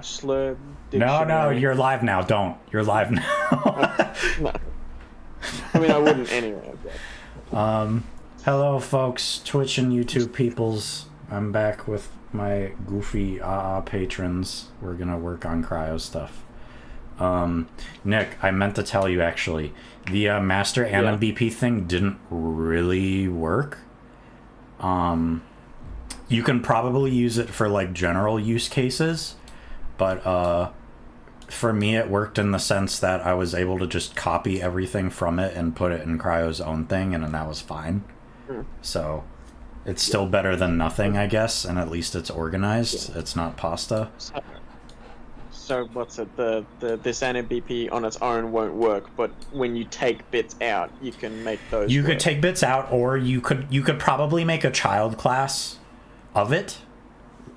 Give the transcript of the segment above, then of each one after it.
slur No, dictionary. you're live now. Don't. You're live now. No. I mean, I wouldn't anyway. But... Hello, folks, Twitch and YouTube peoples. I'm back with my goofy patrons. We're gonna work on Cryo stuff. Nick, I meant to tell you actually, the Master and MVP thing didn't really work. You can probably use it for like general use cases, but for me it worked in the sense that I was able to just copy everything from it and put it in Cryo's own thing, and then that was fine. So it's still better than nothing, I guess, and at least it's organized. It's not pasta. So what's it? This NMBP on its own won't work, but when you take bits out, you can make those. You could take bits out, or you could probably make a child class of it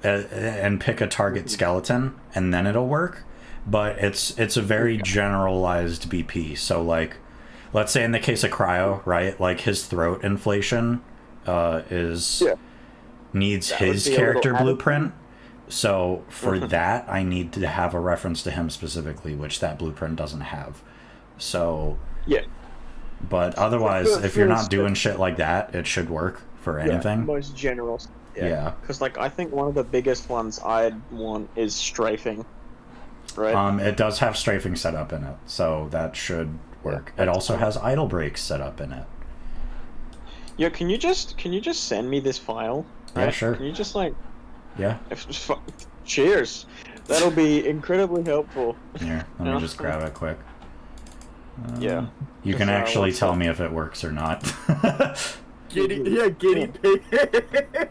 and pick a target skeleton, and then it'll work. But it's a very generalized BP. So like, let's say in the case of Cryo, right? Like his throat inflation needs his character blueprint. So for that, I need to have a reference to him specifically, which that blueprint doesn't have. So but otherwise, if you're not doing shit like that, it should work for anything. Most general. Yeah. Because like I think one of the biggest ones I'd want is strafing. Right. It does have strafing set up in it, so that should work. It also has idle brakes set up in it. Yeah, can you just send me this file? Yeah, sure. Can you just like cheers. That'll be incredibly helpful. Here, let me just grab it quick. Yeah. You can actually tell me if it works or not. Giddy pig.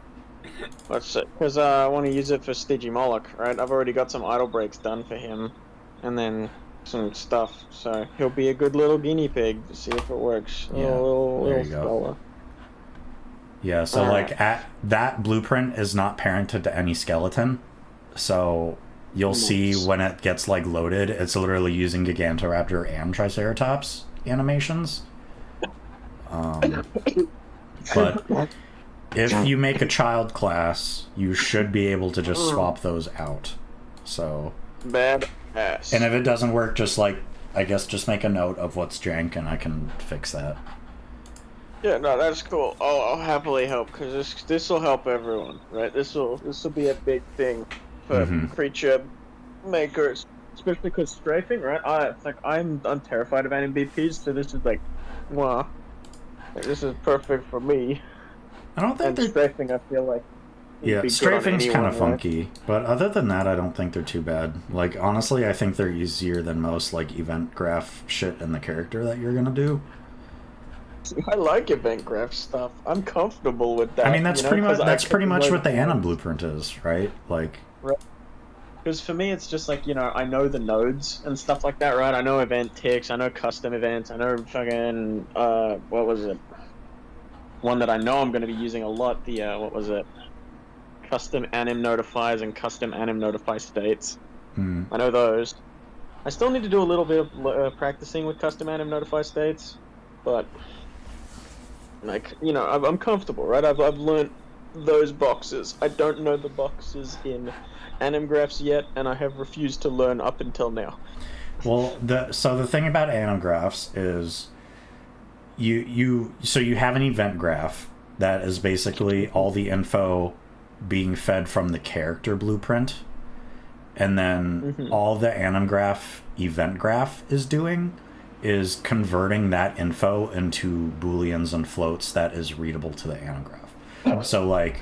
Let's see, because I want to use it for Stigi Moloch, right? I've already got some idle brakes done for him, and then some stuff, so he'll be a good little guinea pig to see if it works. Yeah, there you go. Yeah, so like that blueprint is not parented to any skeleton, so you'll see when it gets like loaded, it's literally using Gigantoraptor and Triceratops animations. But if you make a child class, you should be able to just swap those out. So badass. And if it doesn't work, just like, I guess just make a note of what's jank and I can fix that. Yeah, no, that's cool. I'll happily help, because this will help everyone, right? This will be a big thing for creature makers, especially because strafing, right? I'm terrified of NMVPs, so this is like, wow, this is perfect for me. I don't think strafing, I feel like. Strafing's kind of funky, but other than that, I don't think they're too bad. Like, honestly, I think they're easier than most, like, event graph shit in the character that you're gonna do. I like event graph stuff. I'm comfortable with that. I mean, that's pretty much what the Anim blueprint is, right? Like, because for me, it's just like, I know the nodes and stuff like that, right? I know event ticks, I know custom events, I know fucking what was it? One that I know I'm going to be using a lot. The what was it? Custom anim notifiers and custom anim notify states. I know those. I still need to do a little bit of practicing with custom anim notify states, but like, I'm comfortable, right? I've learned those boxes. I don't know the boxes in anim graphs yet, and I have refused to learn up until now. Well, so the thing about anim graphs is you have an event graph that is basically all the info being fed from the character blueprint, and then all the anim graph event graph is doing is converting that info into booleans and floats that is readable to the anim graph. So like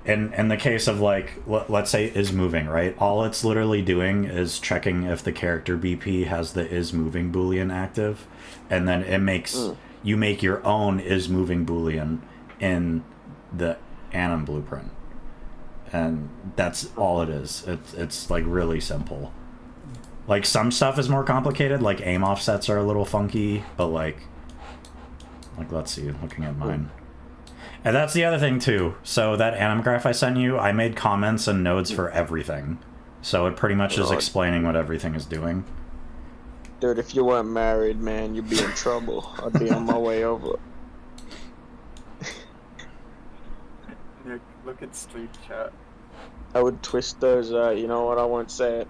in the case of like, let's say is moving, right? All it's literally doing is checking if the character BP has the is moving boolean active, and then it makes you make your own is moving boolean in the anim blueprint, and that's all it is. It's like really simple. Like, some stuff is more complicated, like aim offsets are a little funky, but like let's see, looking at mine. And that's the other thing too. So that anim graph I sent you, I made comments and nodes for everything. So it pretty much is explaining what everything is doing. Dude, if you weren't married, man, you'd be in trouble. I'd be on my way over. Look at Street Chat. I would twist those. You know what? I won't say it.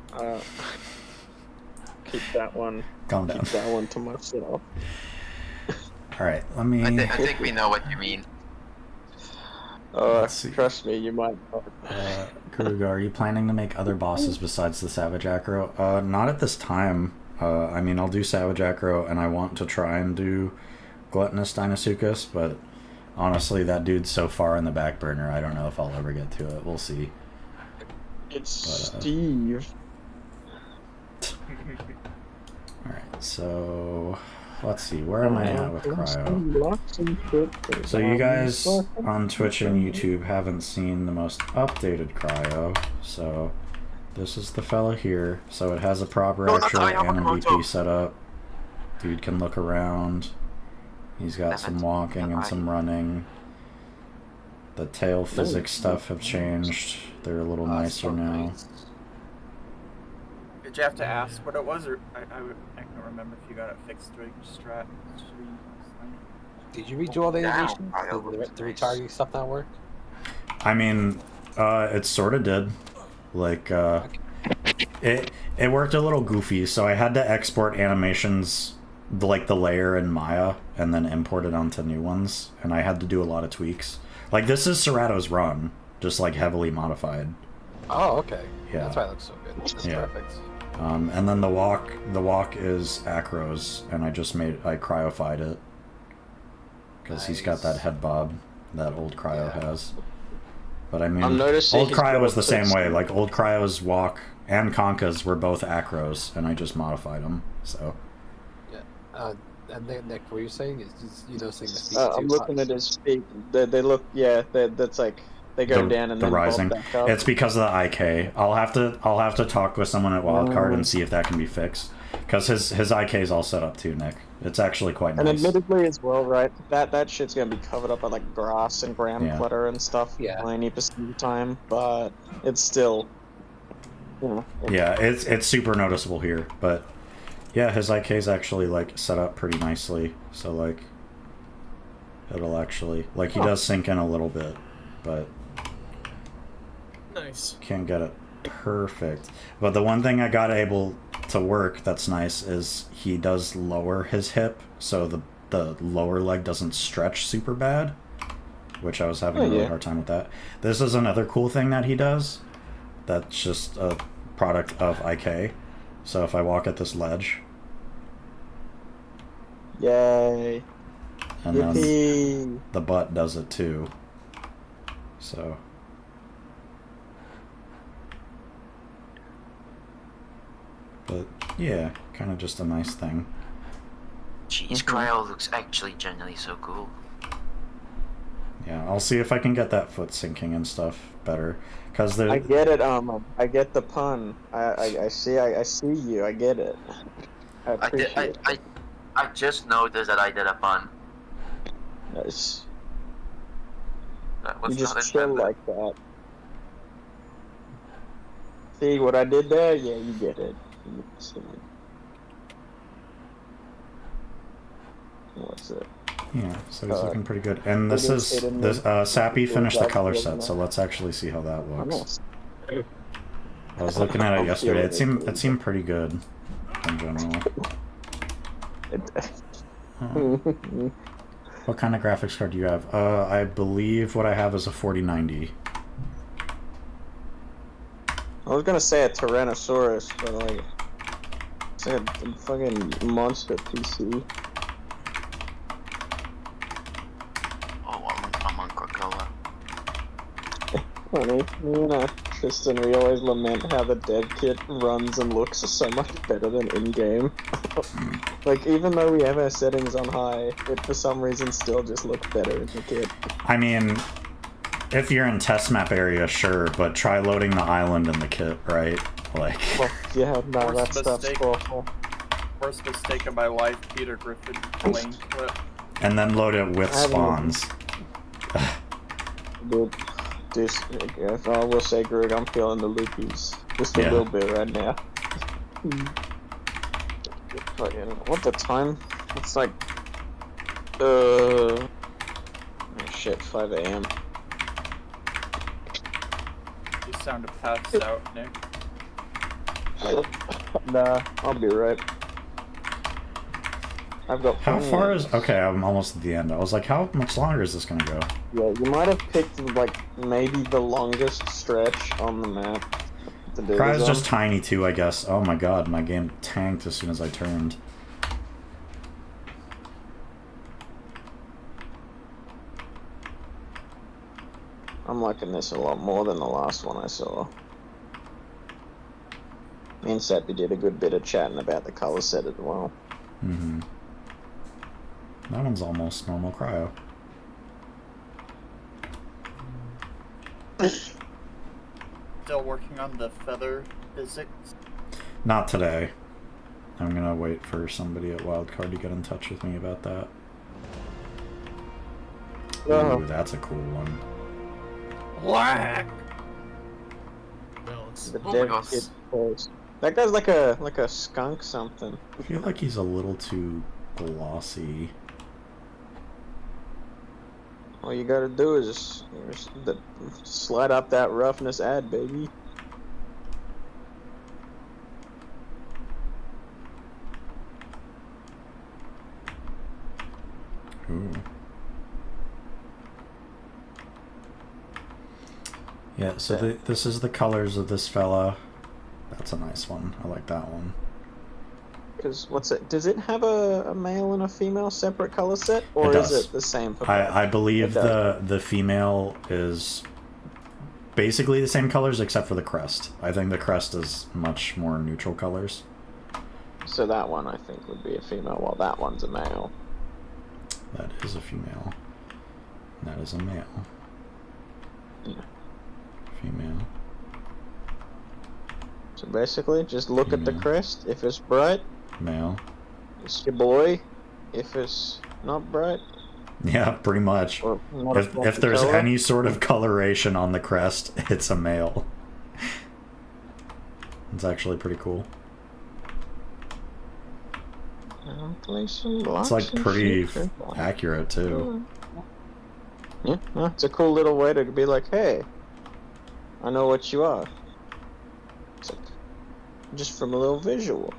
Keep that one. Calm down. Keep that one to myself. All right, let me. I think we know what you mean. Let's see. Trust me, you might. Kuruga, are you planning to make other bosses besides the Savage Acro? Not at this time. I mean, I'll do Savage Acro, and I want to try and do Gluttonous Deinosuchus, but honestly, that dude's so far in the back burner, I don't know if I'll ever get to it. We'll see. It's Steve. Alright, so let's see, where am I at with Cryo? So you guys on Twitch and YouTube haven't seen the most updated Cryo, so this is the fella here. So it has a proper actual anim VP setup. Dude can look around. He's got some walking and some running. The tail physics stuff have changed. They're a little nicer now. Did you have to ask what it was, or I can't remember if you got it fixed during strat? Did you redo all the animations? Did the retargeting stuff not work? I mean, it sort of did. Like, it worked a little goofy, so I had to export animations, like the layer in Maya, and then import it onto new ones, and I had to do a lot of tweaks. Like, this is Serato's run, just like heavily modified. Oh, okay. Yeah. That's why it looks so good. That's perfect. And then the walk is Acros, and I cryophied it. Because he's got that head bob that old Cryo has. But I mean, old Cryo was the same way. Like, old Cryo's walk and Conka's were both Acros, and I just modified them, so. Yeah. And then, Nick, what were you saying? Is you noticing the feet I'm looking at his feet. They look, that's like, they go down and then rising. back up. It's because of the IK. I'll have to talk with someone at Wildcard and see if that can be fixed. Because his IK is all set up too, Nick. It's actually quite nice. And admittedly as well, right? That shit's gonna be covered up by like grass and ground clutter and stuff. Yeah. 90% of the time, but it's still, you know. Yeah, it's super noticeable here, but yeah, his IK is actually like set up pretty nicely. So like, it'll actually he does sink in a little bit, but nice. Can't get it perfect. But the one thing I got able to work that's nice is he does lower his hip, so the lower leg doesn't stretch super bad, which I was having a really hard time with that. This is another cool thing that he does that's just a product of IK. So if I walk at this ledge, yay, and then the butt does it too, so but yeah, kind of just a nice thing. Jeez, Cryo looks actually genuinely so cool. Yeah, I'll see if I can get that foot syncing and stuff better. Cause I get it, I get the pun. I see you. I get it. I appreciate it. I just noticed that I did a pun. Nice. That was You not just chill intended. like that. See what I did there? Yeah, you get it. What's it? Yeah, so he's looking pretty good. And this is Sappy finished the color set, so let's actually see how that looks. I was looking at it yesterday. It seemed pretty good in general. What kind of graphics card do you have? I believe what I have is a 4090. I was gonna say a Tyrannosaurus, but like, it's like a fucking monster PC. Oh, I'm on Coca-Cola. Funny, me and Tristan, we always lament how the dev kit runs and looks so much better than in-game. Like, even though we have our settings on high, it for some reason still just looks better in the kit. I mean, if you're in test map area, sure, but try loading the island in the kit, right? Like. Well, yeah, no, that Worst stuff's mistake. awful. Worst mistake of my life, Peter Griffin Lane clip. And then load it with spawns. Dude, I will say, Greg, I'm feeling the loopies just a little bit right now. What the time? It's like, oh shit, 5 AM. You sound of pass out, Nick. Nah, I'll be right. I've got. How plenty far of- is... Okay, I'm almost at the end. I was like, how much longer is this gonna go? Yeah, you might have picked like maybe the longest stretch on the map to do Cryo's this just on. tiny too, I guess. Oh my god, my game tanked as soon as I turned. I'm liking this a lot more than the last one I saw. Me and Seppi did a good bit of chatting about the color set as well. Mm-hmm. That one's almost normal Cryo. Still working on the feather physics. Not today. I'm gonna wait for somebody at Wildcard to get in touch with me about that. Ooh, that's a cool one. Whack! Well, it's The Oh my dev gosh. kit post. That guy's like a skunk something. I feel like he's a little too glossy. All you gotta do is just slide up that roughness ad, baby. Ooh. Yeah, so this is the colors of this fella. That's a nice one. I like that one. Because what's it? Does it have a male and a female separate color set, or It is does. it the same for both? I believe It does. the female is basically the same colors except for the crest. I think the crest is much more neutral colors. So that one I think would be a female, while that one's a male. That is a female. That is a male. Yeah. Female. So basically, just look at the Female. crest. If it's bright, Male. it's your boy. If it's not bright, Yeah, pretty much. or not a If fluffy there's color, any sort of coloration on the crest, it's a male. It's actually pretty cool. I'll play some blocks It's like and pretty shit. accurate too. Yeah, no, it's a cool little way to be like, hey, I know what you are. It's like, just from a little visual.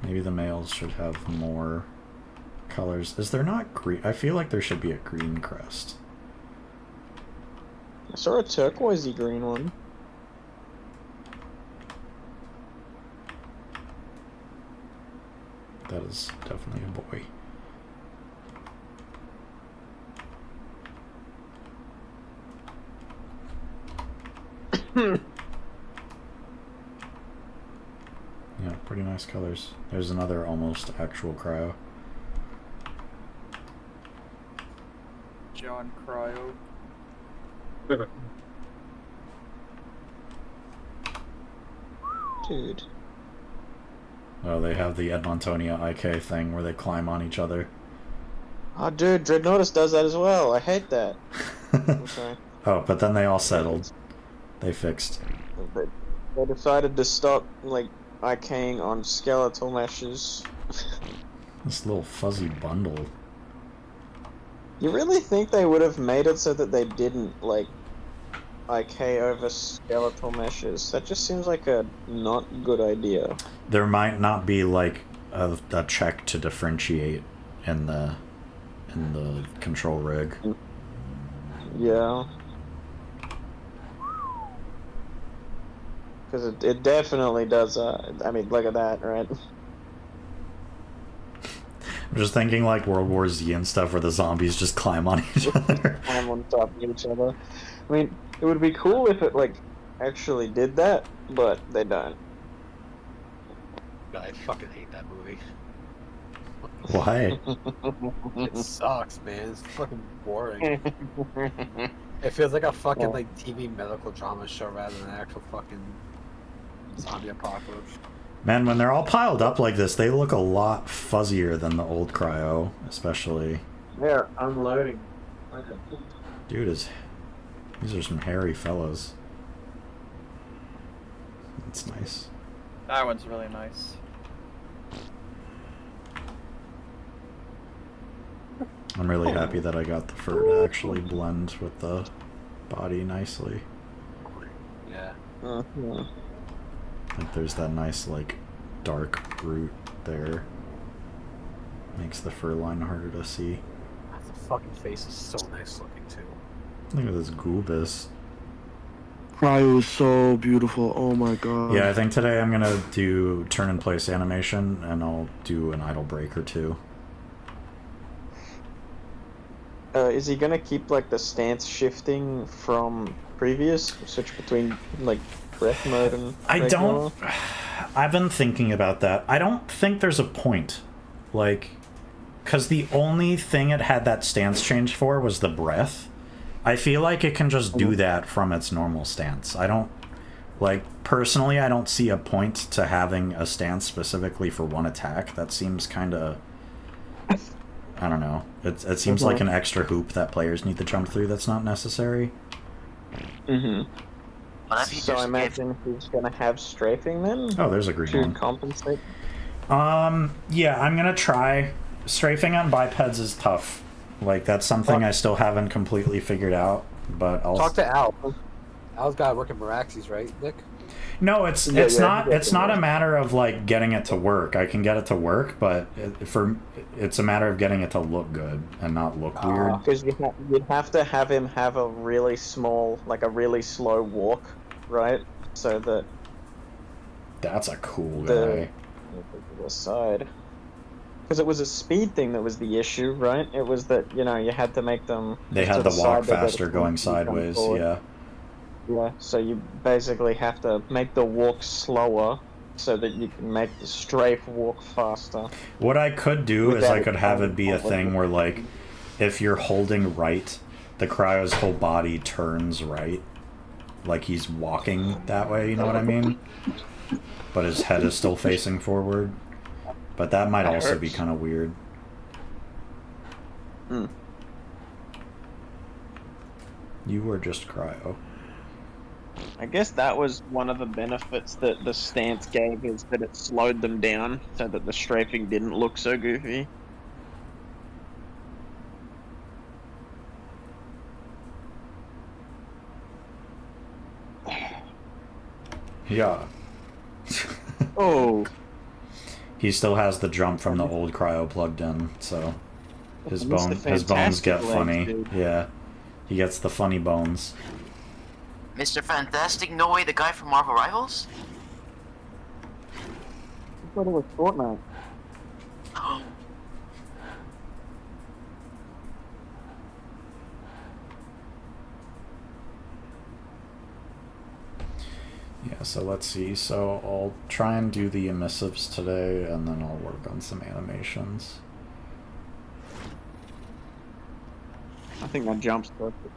Maybe the males should have more colors. Is there not green? I feel like there should be a green crest. I saw a turquoisey green one. That is definitely a boy. Yeah, pretty nice colors. There's another almost actual Cryo. John Cryo. Dude. Oh, they have the Edmontonia IK thing where they climb on each other. Oh, dude, Dreadnoughtus does that as well. I hate that. Okay. Oh, but then they all settled. They fixed. They decided to stop, like, IKing on skeletal meshes. This little fuzzy bundle. You really think they would have made it so that they didn't, like, IK over skeletal meshes? That just seems like a not good idea. There might not be like a check to differentiate in the control rig. Yeah. Because it definitely does, I mean, look at that, right? I'm just thinking like World War Z and stuff where the zombies just climb on each other. Climb on top of each other. I mean, it would be cool if it, like, actually did that, but they don't. I fucking hate that movie. Why? It sucks, man. It's fucking boring. It feels like a fucking like TV medical drama show rather than an actual fucking zombie apocalypse. Man, when they're all piled up like this, they look a lot fuzzier than the old Cryo, especially. They're unloading. Dude, these are some hairy fellows. That's nice. That one's really nice. I'm really happy that I got the fur to actually blend with the body nicely. Yeah. Like there's that nice like dark root there. Makes the fur line harder to see. The fucking face is so nice looking too. Look at this goobus. Cryo is so beautiful. Oh my god. Yeah, I think today I'm gonna do turn and place animation, and I'll do an idle break or two. Is he gonna keep like the stance shifting from previous? Switch between like breath mode and regular? I've been thinking about that. I don't think there's a point. Like, because the only thing it had that stance change for was the breath. I feel like it can just do that from its normal stance. I don't, like, personally, I don't see a point to having a stance specifically for one attack. That seems kind of, I don't know. It seems like an extra hoop that players need to jump through that's not necessary. So I imagine he's gonna have strafing then? Oh, there's a green to one. compensate? Yeah, I'm gonna try. Strafing on bipeds is tough. Like, that's something I still haven't completely figured out, but I'll... Talk to Al. Al's got to work at Meraxes, right, Nick? No, it's not a matter of, like, getting it to work. I can get it to work, but it's a matter of getting it to look good and not look weird. Because you'd have to have him have a really small, like a really slow walk, right? So that... That's a cool guy. The side. Because it was a speed thing that was the issue, right? It was that, you know, you had to make them... They had the walk faster going sideways, yeah. Yeah, so you basically have to make the walk slower so that you can make the strafe walk faster. What I could do is I could have it be a thing where, like, if you're holding right, the Cryo's whole body turns right. Like he's walking that way, you know what I mean? But his head is still facing forward. But that might also be kind of weird. You were just Cryo. I guess that was one of the benefits that the stance gave, is that it slowed them down so that the strafing didn't look so goofy. Yeah. Oh. He still has the jump from the old Cryo plugged in, so his bones get funny. Dude. Yeah. He gets the funny bones. Mr. Fantastic, no way, the guy from Marvel Rivals? I thought it was Fortnite. Yeah, so let's see. So I'll try and do the emissives today, and then I'll work on some animations. I think that jump's perfect.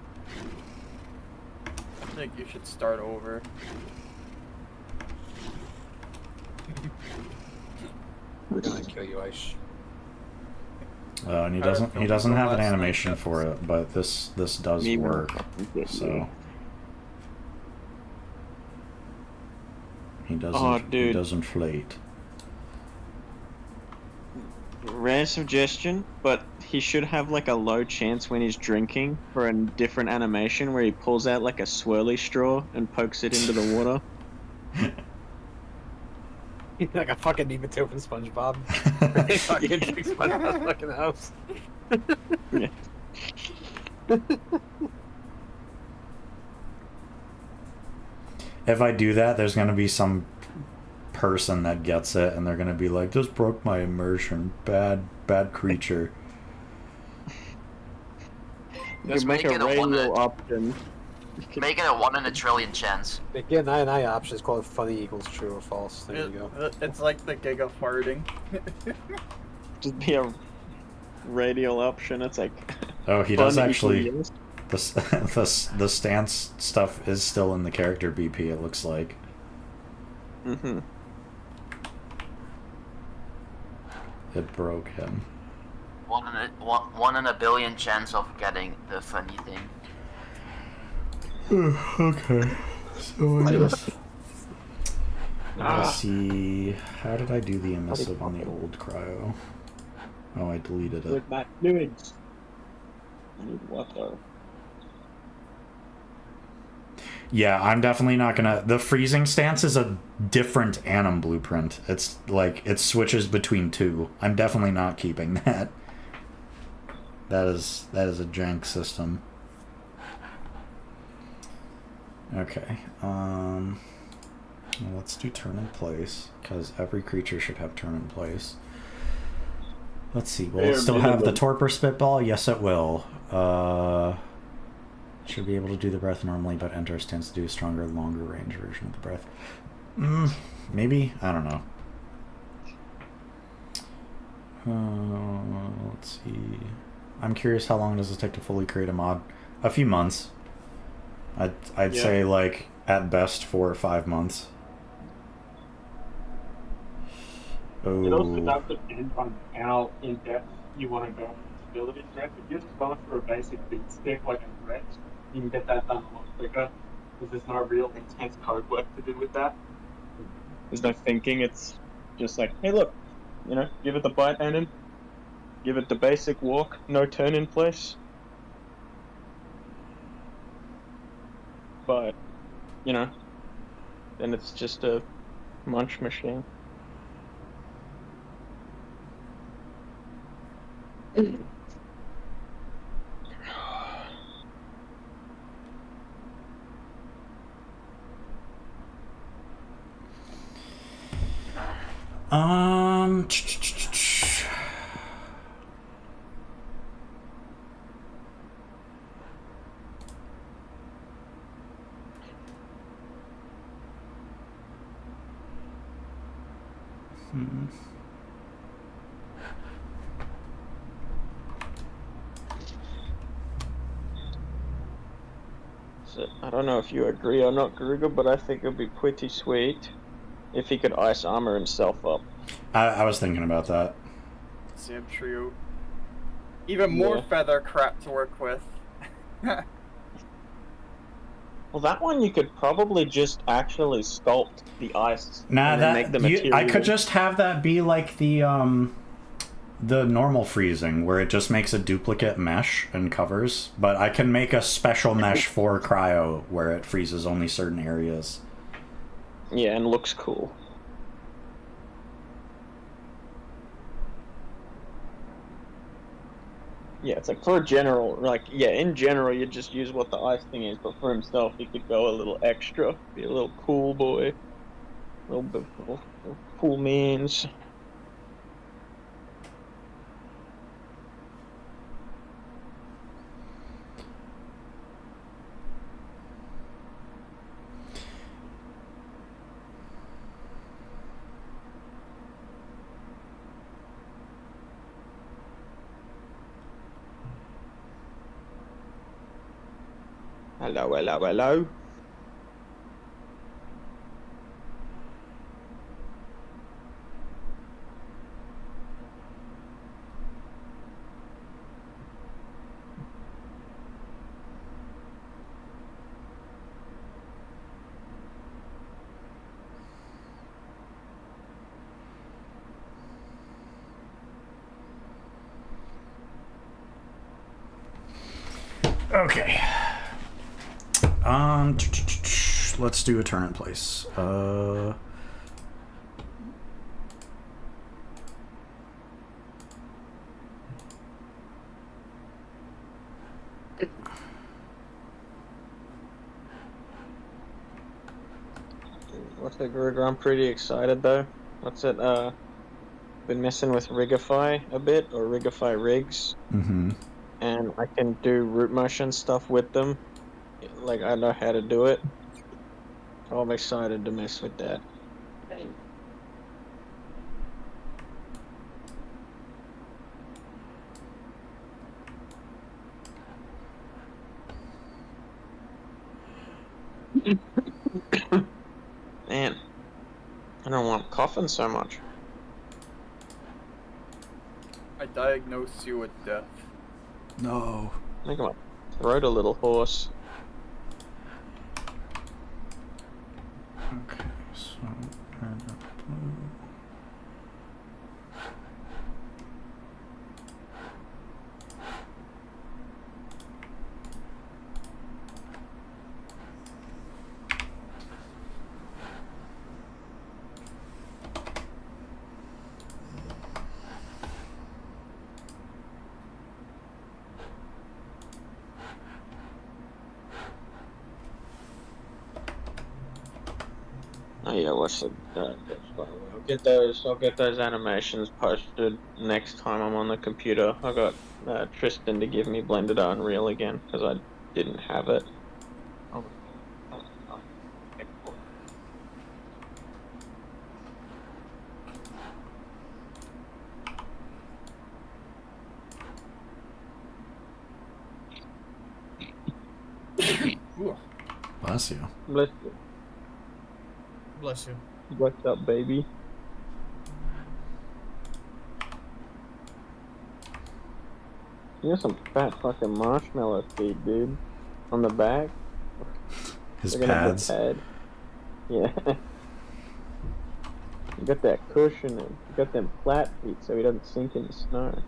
I think you should start over. We're gonna kill you, Ice. And he doesn't have an animation for it, but this does work. So he does inflate. Rare suggestion, but he should have like a low chance when he's drinking for a different animation where he pulls out like a swirly straw and pokes it into the water. Like a fucking nematode from SpongeBob. They fucking drink SpongeBob's fucking house. Yeah. If I do that, there's gonna be some person that gets it, and they're gonna be like, "This broke my immersion. Bad creature." You can make a radial option. Make it a 1 in a trillion chance. Again, I option is called funny equals true or false. There you go. It's like the giga farting. Just be a radial option. It's like. Oh, he does actually. The stance stuff is still in the character BP. It looks like. Mm-hmm. It broke him. 1 in a billion chance of getting the funny thing. Okay. So I guess. Let's see. How did I do the emissive on the old Cryo? Oh, I deleted it. With my fluids. Need what though? Yeah, I'm definitely not gonna. The freezing stance is a different anim blueprint. It's like it switches between two. I'm definitely not keeping that. That is a jank system. Okay. Well, let's do turn in place because every creature should have turn in place. Let's see. Will it still have the torpor spitball? Yes, it will. Should be able to do the breath normally, but enter stands to do a stronger, longer range version of the breath. Maybe? I don't know. Let's see. I'm curious, how long does it take to fully create a mod? A few months. I'd say, like, at best 4 or 5 months. Oh. It also does depend on how in depth you want to go with ability check. If you're just going for a basic beat stick like a threat, you can get that done a lot quicker because there's no real intense code work to do with that. There's no thinking. It's just like, hey, look, you know, give it the bite anim, give it the basic walk, no turn in place. But, you know, then it's just a munch machine. So, I don't know if you agree or not, Gruger, but I think it'd be pretty sweet if he could ice armor himself up. I was thinking about that. Sam Trio. Even more feather crap to work with. Well, that one you could probably just actually sculpt the ice. Nah, and then make the material. I could just have that be like the normal freezing, where it just makes a duplicate mesh and covers. But I can make a special mesh for Cryo where it freezes only certain areas. Yeah, and looks cool. Yeah, it's like for a general, like, yeah, in general, you just use what the ice thing is, but for himself, he could go a little extra, be a little cool boy. A little bit of cool means. Hello, hello, hello. Okay. Let's do a turn in place. What's the Gruger? I'm pretty excited though. What's it? Been messing with Rigify a bit, or Rigify rigs. Mm-hmm. And I can do root motion stuff with them. Like, I know how to do it. So I'm excited to mess with that. Man, I don't want coughing so much. I diagnose you with death. No. Make my throat a little hoarse. Okay, so... Yeah, what's the I'll get those. I'll get those animations posted next time I'm on the computer. I got Tristan to give me blended Unreal again because I didn't have it. Bless you. Bless you. Bless you. What's up, baby? You got some fat fucking marshmallow feet, dude. On the back. His Look at the pads. pad. Yeah. You got that cushion and you got them flat feet so he doesn't sink in the snow.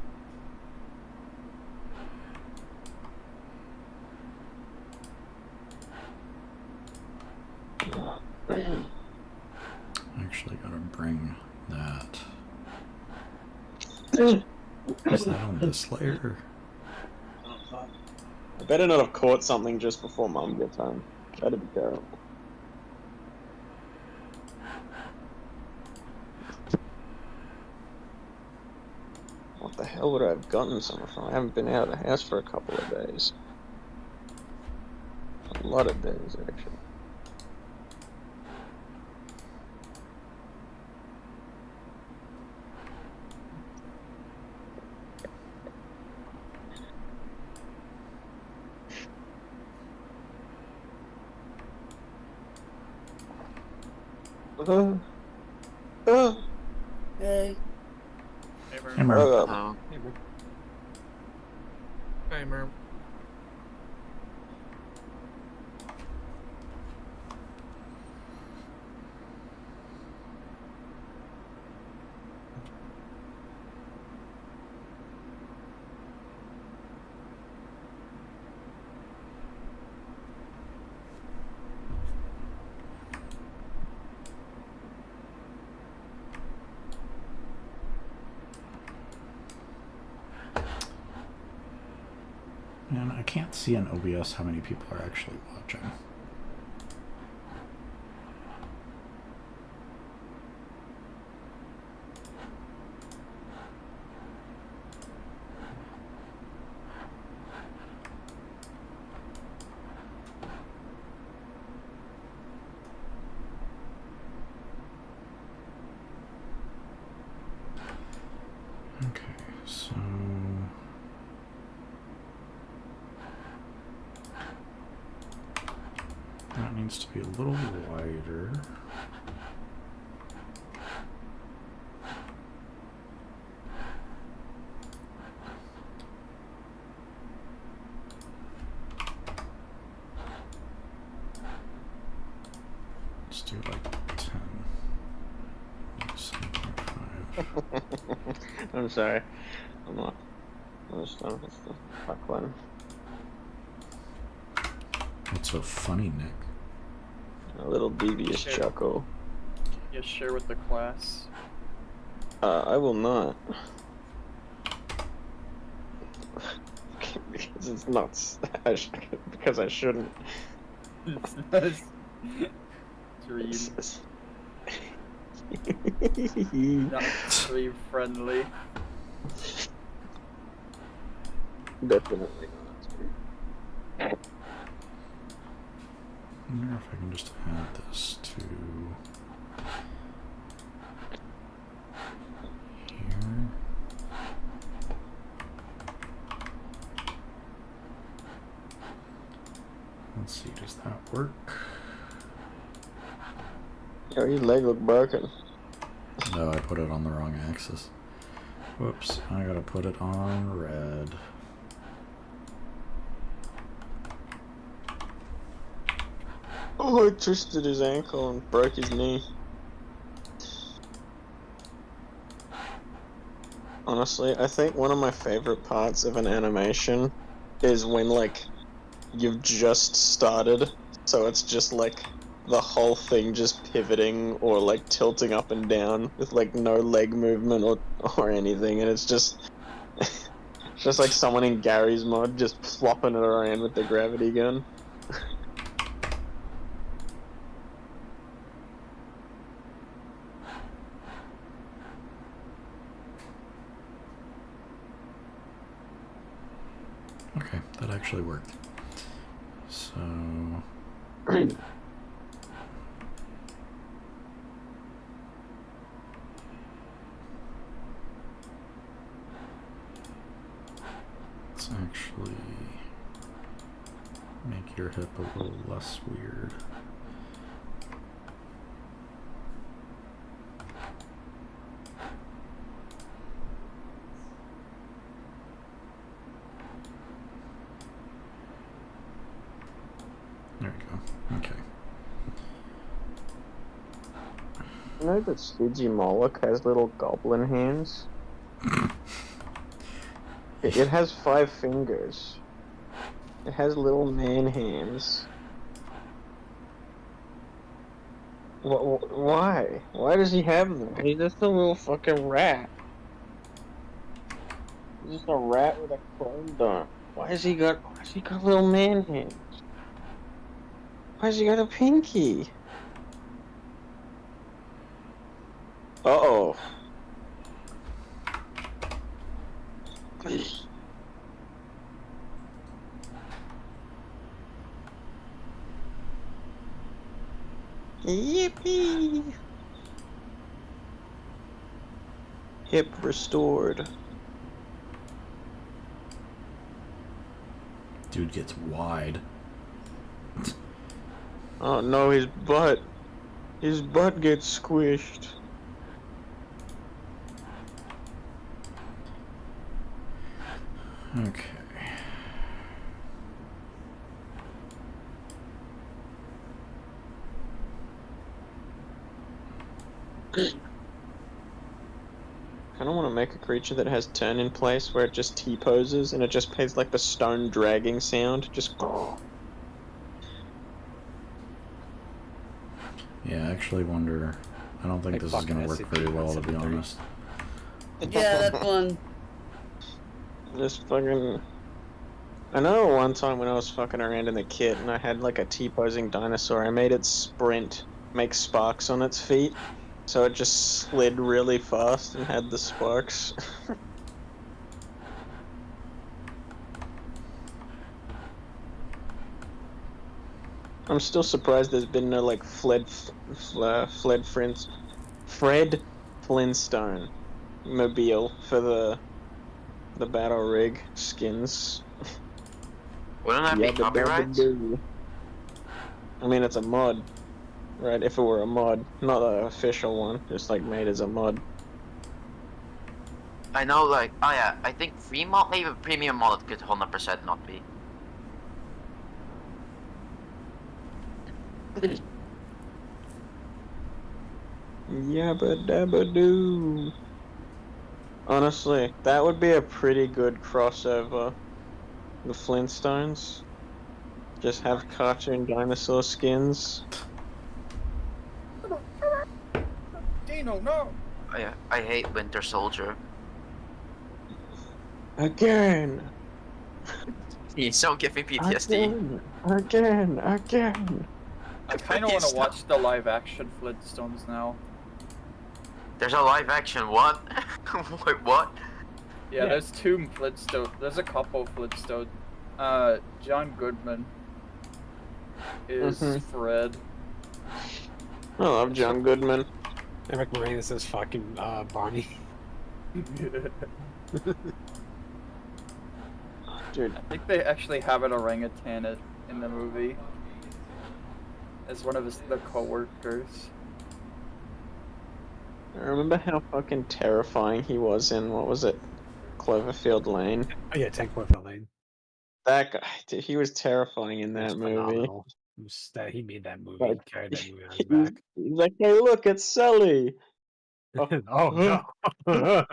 Actually, gotta bring that. Is that on this layer? I better not have caught something just before Mum gets home. That'd be terrible. What the hell would I have gotten somewhere from? I haven't been out of the house for a couple of days. A lot of days, actually. Hey. Hey, Merv. Oh, Hey, Merv. Man, I can't see in OBS how many people are actually watching. Okay, so that needs to be a little wider. Let's do like 10. 7.5. I'm sorry. I'm not. I'm just done with the fuck one. What's so funny, Nick? A little devious Sure. chuckle. You share with the class. I will not. Because it's nuts. Because I shouldn't. Dream, It's- not dream friendly. Definitely not. I wonder if I can just add this to here. Let's see, does that work? Yo, your leg look broken. No, I put it on the wrong axis. Whoops, I gotta put it on red. Oh, I twisted his ankle and broke his knee. Honestly, I think one of my favorite parts of an animation is when, like, you've just started, so it's just, like, the whole thing just pivoting or, like, tilting up and down with, like, no leg movement or anything, and it's just... it's just like someone in Gary's mod just flopping it around with the gravity gun. Okay, that actually worked. So... let's actually make your hip a little less weird. There we go. Okay. You know that Moloch has little goblin hands? It has 5 fingers. It has little man hands. Why? Why does he have them? He's just a little fucking rat. He's just a rat with a chrome dot. Why has he got little man hands? Why has he got a pinky? Uh-oh. Yippee! Hip restored. Dude gets wide. Oh no, his butt. His butt gets squished. Okay. I don't want to make a creature that has turn in place where it just T-poses and it just plays like the stone dragging sound. Just. Yeah, I actually wonder. I don't think Like this is going to work fucking very well, to be SCP-3. honest. Yeah, that's one. Just fucking. I know one time when I was fucking around in the kit and I had like a T-posing dinosaur, I made it sprint, make sparks on its feet, so it just slid really fast and had the sparks. I'm still surprised there's been no like Fred Flintstone mobile for the battle rig skins. Wouldn't that be copyright? I mean, it's a mod, right? If it were a mod, not an official one, just like made as a mod. I know, like, oh yeah, I think free mod, maybe premium mod could 100% not be. Yabba dabba doo. Honestly, that would be a pretty good crossover. The Flintstones. Just have cartoon dinosaur skins. Dino, no! Oh yeah, I hate Winter Soldier. Again! He's so giving PTSD. Again! I kind of want to watch the live-action Flintstones now. There's a live action, what? Wait, what? Yeah, there's 2 Flintstones. There's a couple Flintstones. John Goodman is Fred. I love John Goodman. Eric Moranis is fucking Barney. Dude, I think they actually have an orangutan in the movie as one of the co-workers. I remember how fucking terrifying he was in, what was it? Cloverfield Lane. Oh yeah, 10 Cloverfield Lane. That guy, dude, he was terrifying in that It's movie. phenomenal. He made that movie. Like, He carried that movie on his back. He's like, hey, look, it's Sully. Oh no!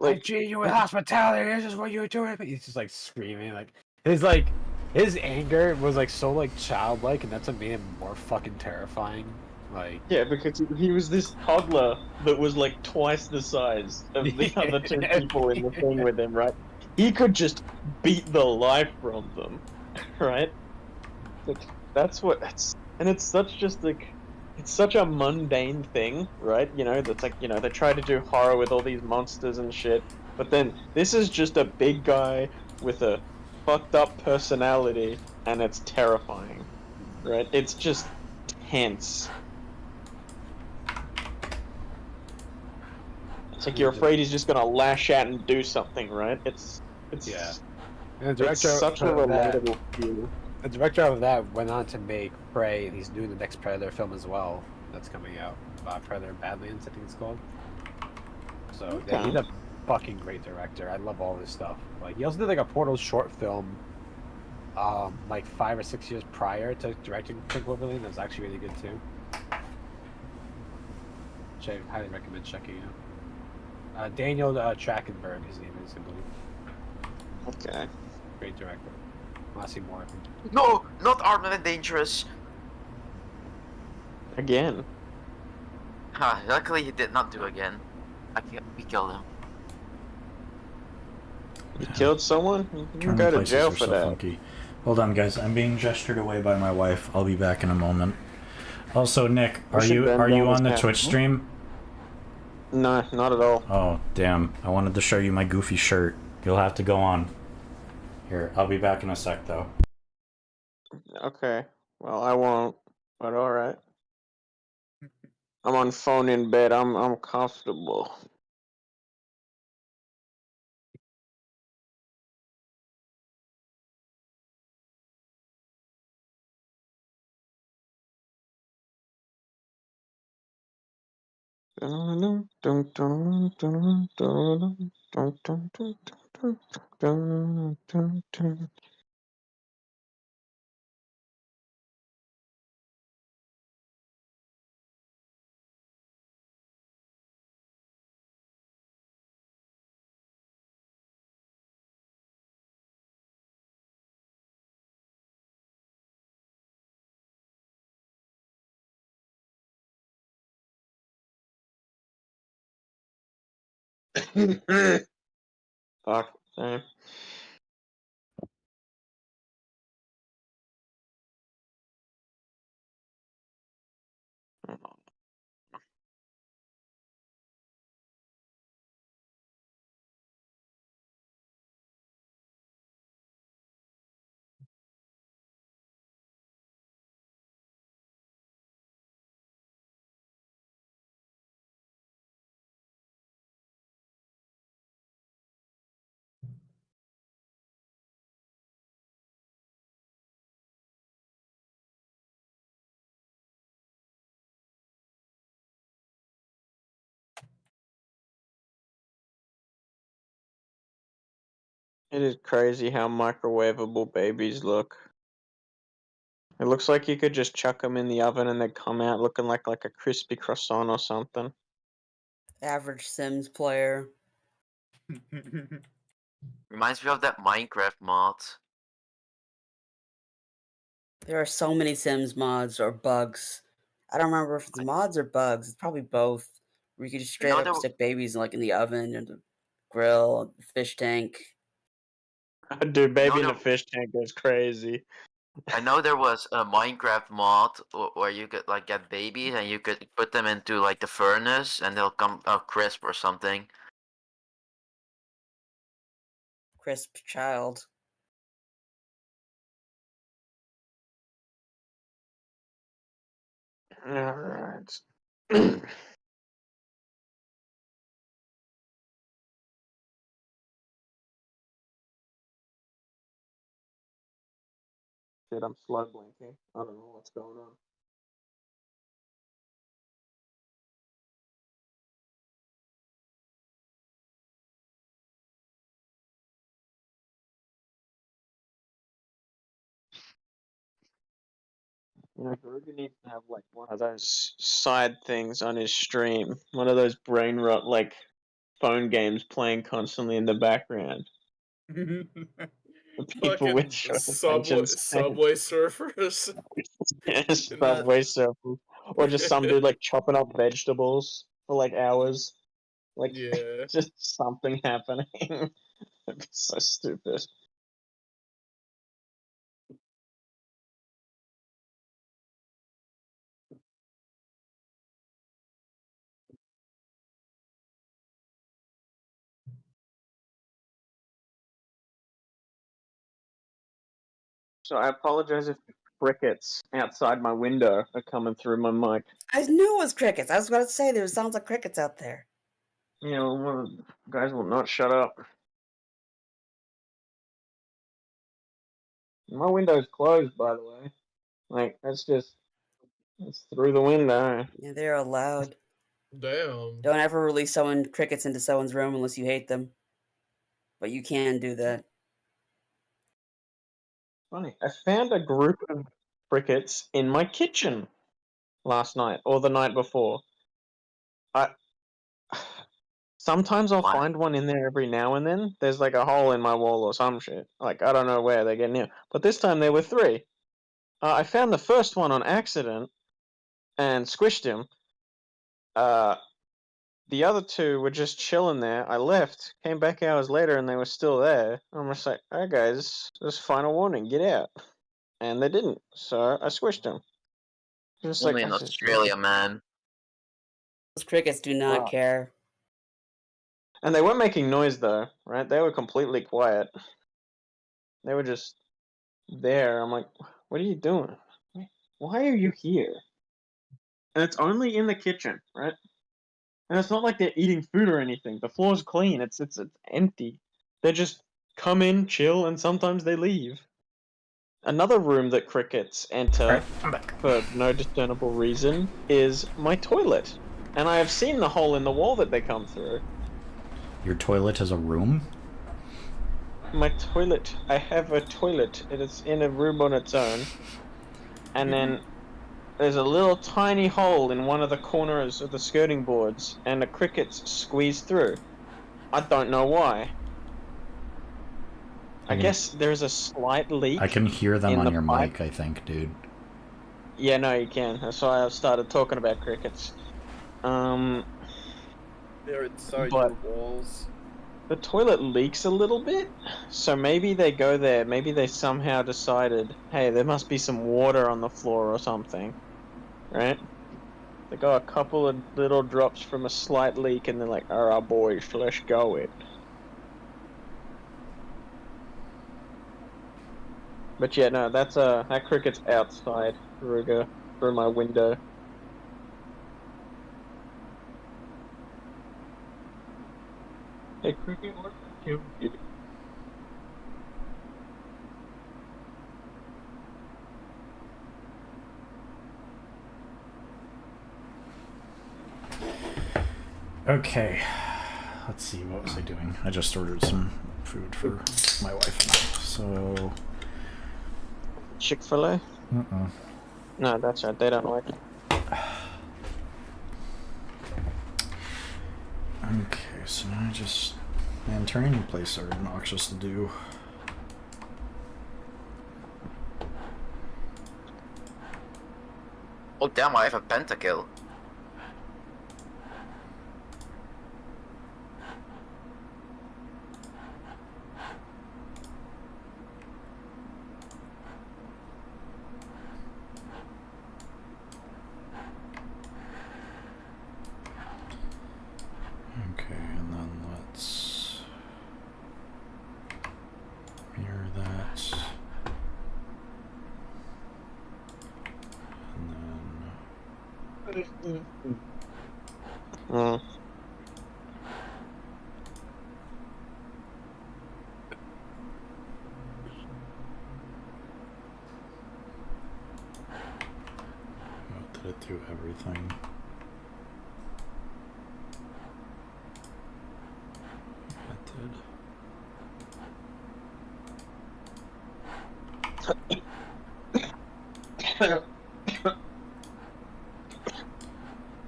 Like, genuine hospitality. This is what you're doing. He's just like screaming. His anger was like so like childlike, and that's what made him more fucking terrifying. Like, yeah, because he was this toddler that was like twice the size of the other 2 people in the thing with him, right? He could just beat the life from them, right? Like, that's what it's, and it's such just like it's such a mundane thing, right? You know, that's like, you know, they try to do horror with all these monsters and shit, but then this is just a big guy with a fucked up personality, and it's terrifying, right? It's just tense. It's like you're afraid he's just gonna lash out and do something, right? It's Yeah. And the it's director such a of that, relatable feel. the director of that went on to make Prey, and he's doing the next Predator film as well. That's coming out. Predator Badlands, I think it's called. So yeah, he's a fucking great director. I love all this stuff. Like he also did like a Portal short film, like 5 or 6 years prior to directing Pink Wolverine. That was actually really good too. Which I highly recommend checking out. Daniel Trachtenberg, his name is, I believe. Okay. Great director. I want to see more of him. No, not Armed and Dangerous. Again. Luckily he did not do again. We killed him. You killed someone? You can Turning go to places jail are for so that. funky. Hold on, guys. I'm being gestured away by my wife. I'll be back in a moment. Also, Nick, We are should you bend down on the this Twitch guy. stream? No, not at all. Oh, damn. I wanted to show you my goofy shirt. You'll have to go on. Here, I'll be back in a sec, though. Okay. Well, I won't. But all right. I'm on phone in bed. I'm comfortable. Fuck. Same. It is crazy how microwavable babies look. It looks like you could just chuck them in the oven and they come out looking like a crispy croissant or something. Average Sims player. Reminds me of that Minecraft mod. There are so many Sims mods or bugs. I don't remember if it's mods or bugs. It's probably both. Where you can just straight up stick babies like in the oven or the grill, the fish tank. Dude, baby in there- the fish tank goes crazy. I know there was a Minecraft mod where you could like get babies and you could put them into like the furnace and they'll come out crisp or something. Crisp child. Alright. Shit, I'm slow blinking. I don't know what's going on. You know, Garuga needs to have like one of those side things on his stream. One of those brain rot like phone games playing constantly in the background. For people with Fucking short attention span. Subway Surfers. Subway Surfers. Or just some dude like chopping up vegetables for like hours. Like Yeah. just something happening. It'd be so stupid. So I apologize if crickets outside my window are coming through my mic. I knew it was crickets. I was about to say there sounds like crickets out there. You know, one of the guys will not shut up. My window's closed, by the way. Like, that's through the window. Yeah, they're allowed. Damn. Don't ever release crickets into someone's room unless you hate them. But you can do that. Funny. I found a group of crickets in my kitchen last night, or the night before. Sometimes I'll find one in there every now and then. There's like a hole in my wall or some shit. Like, I don't know where they're getting in. But this time there were 3. I found the first one on accident and squished him. The other 2 were just chilling there. I left, came back hours later, and they were still there. I'm just like, alright guys, just final warning, get out. And they didn't, so I squished them. Just Only in Australia, man. Those crickets do not care. And they weren't making noise though, right? They were completely quiet. They were just there. I'm like, what are you doing? Why are you here? And it's only in the kitchen, right? And it's not like they're eating food or anything. The floor's clean. It's empty. They just come in, chill, and sometimes they leave. Another room that crickets enter for no discernible reason is my toilet. And I have seen the hole in the wall that they come through. Your toilet is a room? My toilet. I have a toilet. It is in a room on its own. And then there's a little tiny hole in one of the corners of the skirting boards, and the crickets squeeze through. I don't know why. I guess there's a slight leak. I can hear them on your pipe. mic, I think, dude. Yeah, no, you can. That's why I started talking about crickets. They're inside your walls. The toilet leaks a little bit, so maybe they go there. Maybe they somehow decided, hey, there must be some water on the floor or something, right? They got a couple of little drops from a slight leak, and they're like, alright boys, let's go it. But yeah, no, that cricket's outside, Ruger, through my window. Hey, cricket, what you do? Okay, let's see, what was I doing? I just ordered some food for my wife and I, so... Chick-fil-A? No, that's right, they don't like it. Okay, so now man, turning in place are obnoxious to do. Oh damn, I have a pentakill. Okay, and then let's mirror that. And then... Did it do everything? It did.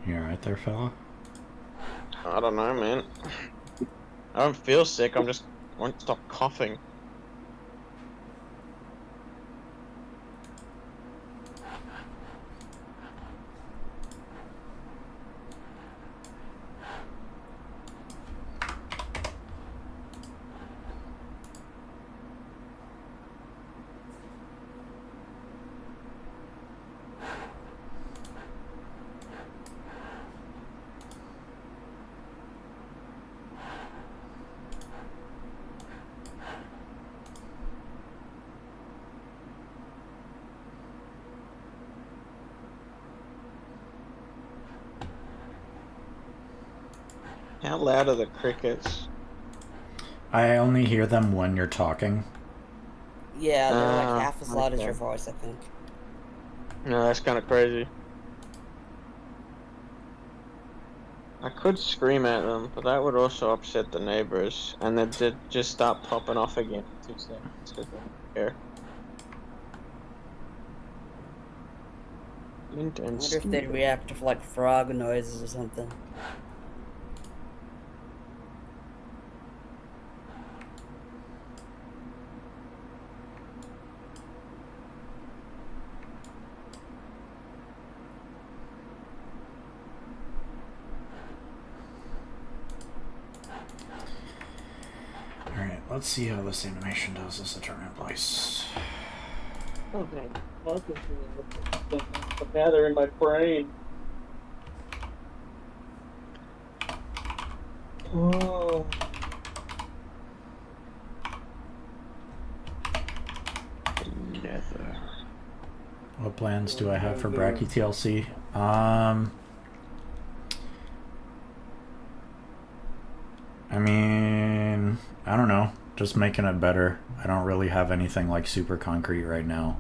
You alright there, fella? I don't know, man. I don't feel sick, I won't stop coughing. How loud are the crickets? I only hear them when you're talking. Yeah, they're like Ah, half as loud as okay. your voice, I think. No, that's kind of crazy. I could scream at them, but that would also upset the neighbors, and they'd just start popping off again in 2 seconds because they don't care. Flint I and wonder if they'd steel. react to like frog noises or something. Alright, let's see how this animation does as a turn in place. Okay. But now they're in my brain. Oh. Nether. What plans do I have for Bracky TLC? I mean, I don't know. Just making it better. I don't really have anything like super concrete right now.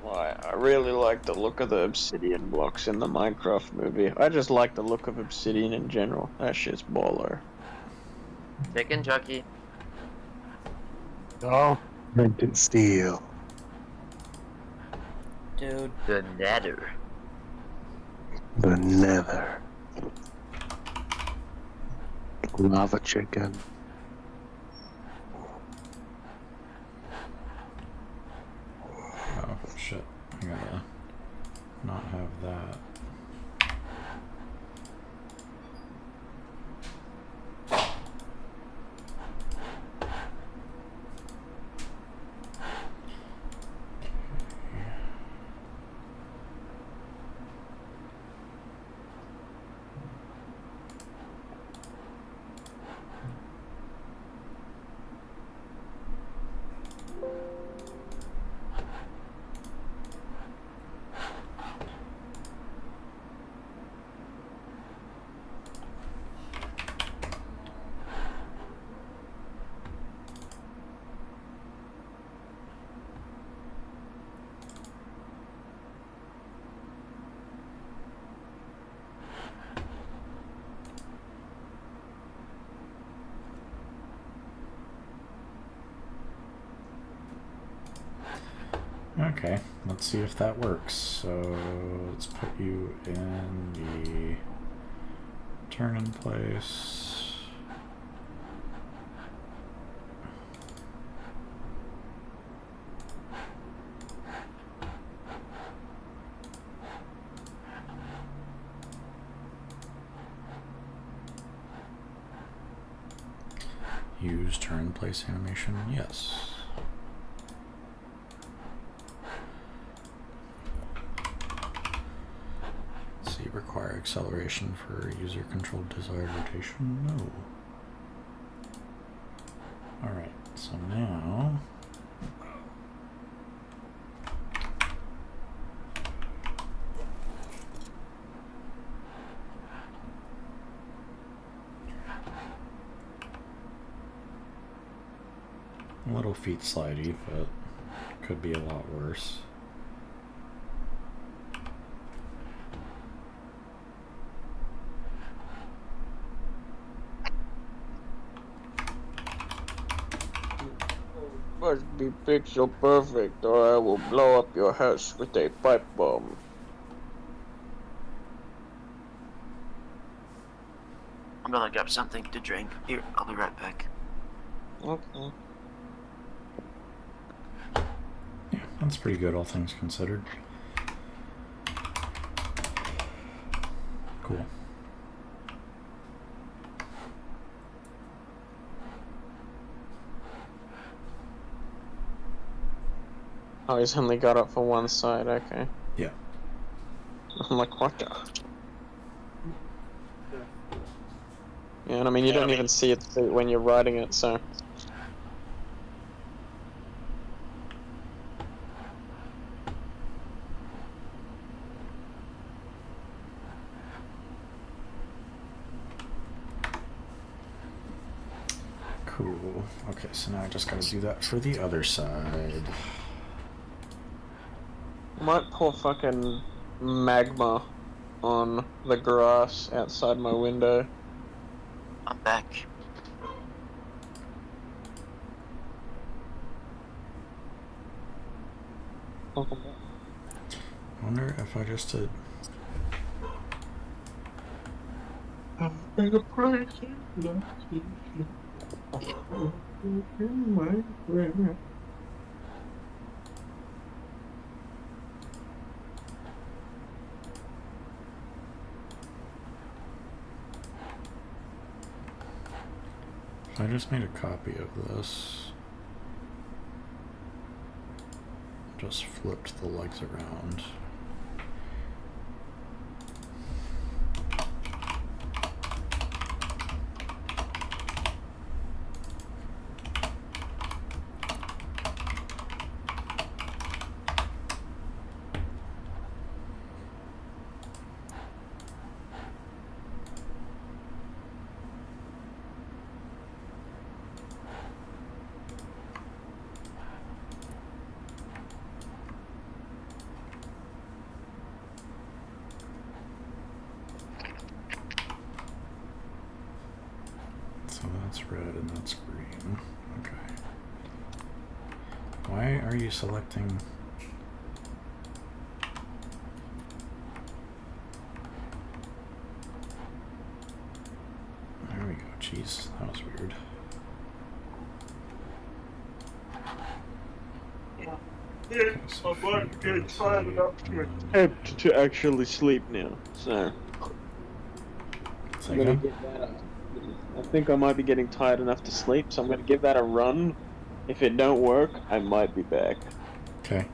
I really like the look of the obsidian blocks in the Minecraft movie. I just like the look of obsidian in general. That shit's baller. Chicken jockey. Oh, Flint and steel. Dude. The nether. The nether. Lava chicken. Oh, shit. I gotta not have that. Okay, let's see if that works. So let's put you in the turn in place. Use turn in place animation, yes. Require acceleration for user controlled desired rotation? No. Alright, so now a little feet slidey, but could be a lot worse. Must be pixel perfect, or I will blow up your house with a pipe bomb. I'm gonna grab something to drink. Here, I'll be right back. Okay. Yeah, that's pretty good, all things considered. Cool. Oh, he's only got it for one side, okay. Yeah. I'm like, what the? Yeah, and I mean, you don't even see it when you're riding it, so. Cool. Okay, so now I just gotta do that for the other side. Might pour fucking magma on the grass outside my window. I'm back. Welcome back. I wonder if I just did. Bigger price If I just made a copy of this, just flipped the legs around. So that's red and that's green. Okay. Why are you selecting? There we go. Jeez, that was weird. Okay, so I'm like feet getting go tired enough to and then- attempt to actually sleep now. So Say I'm gonna again? give that I think I might be getting tired enough to sleep, so I'm gonna give that a run. If it don't work, I might be back. Okay.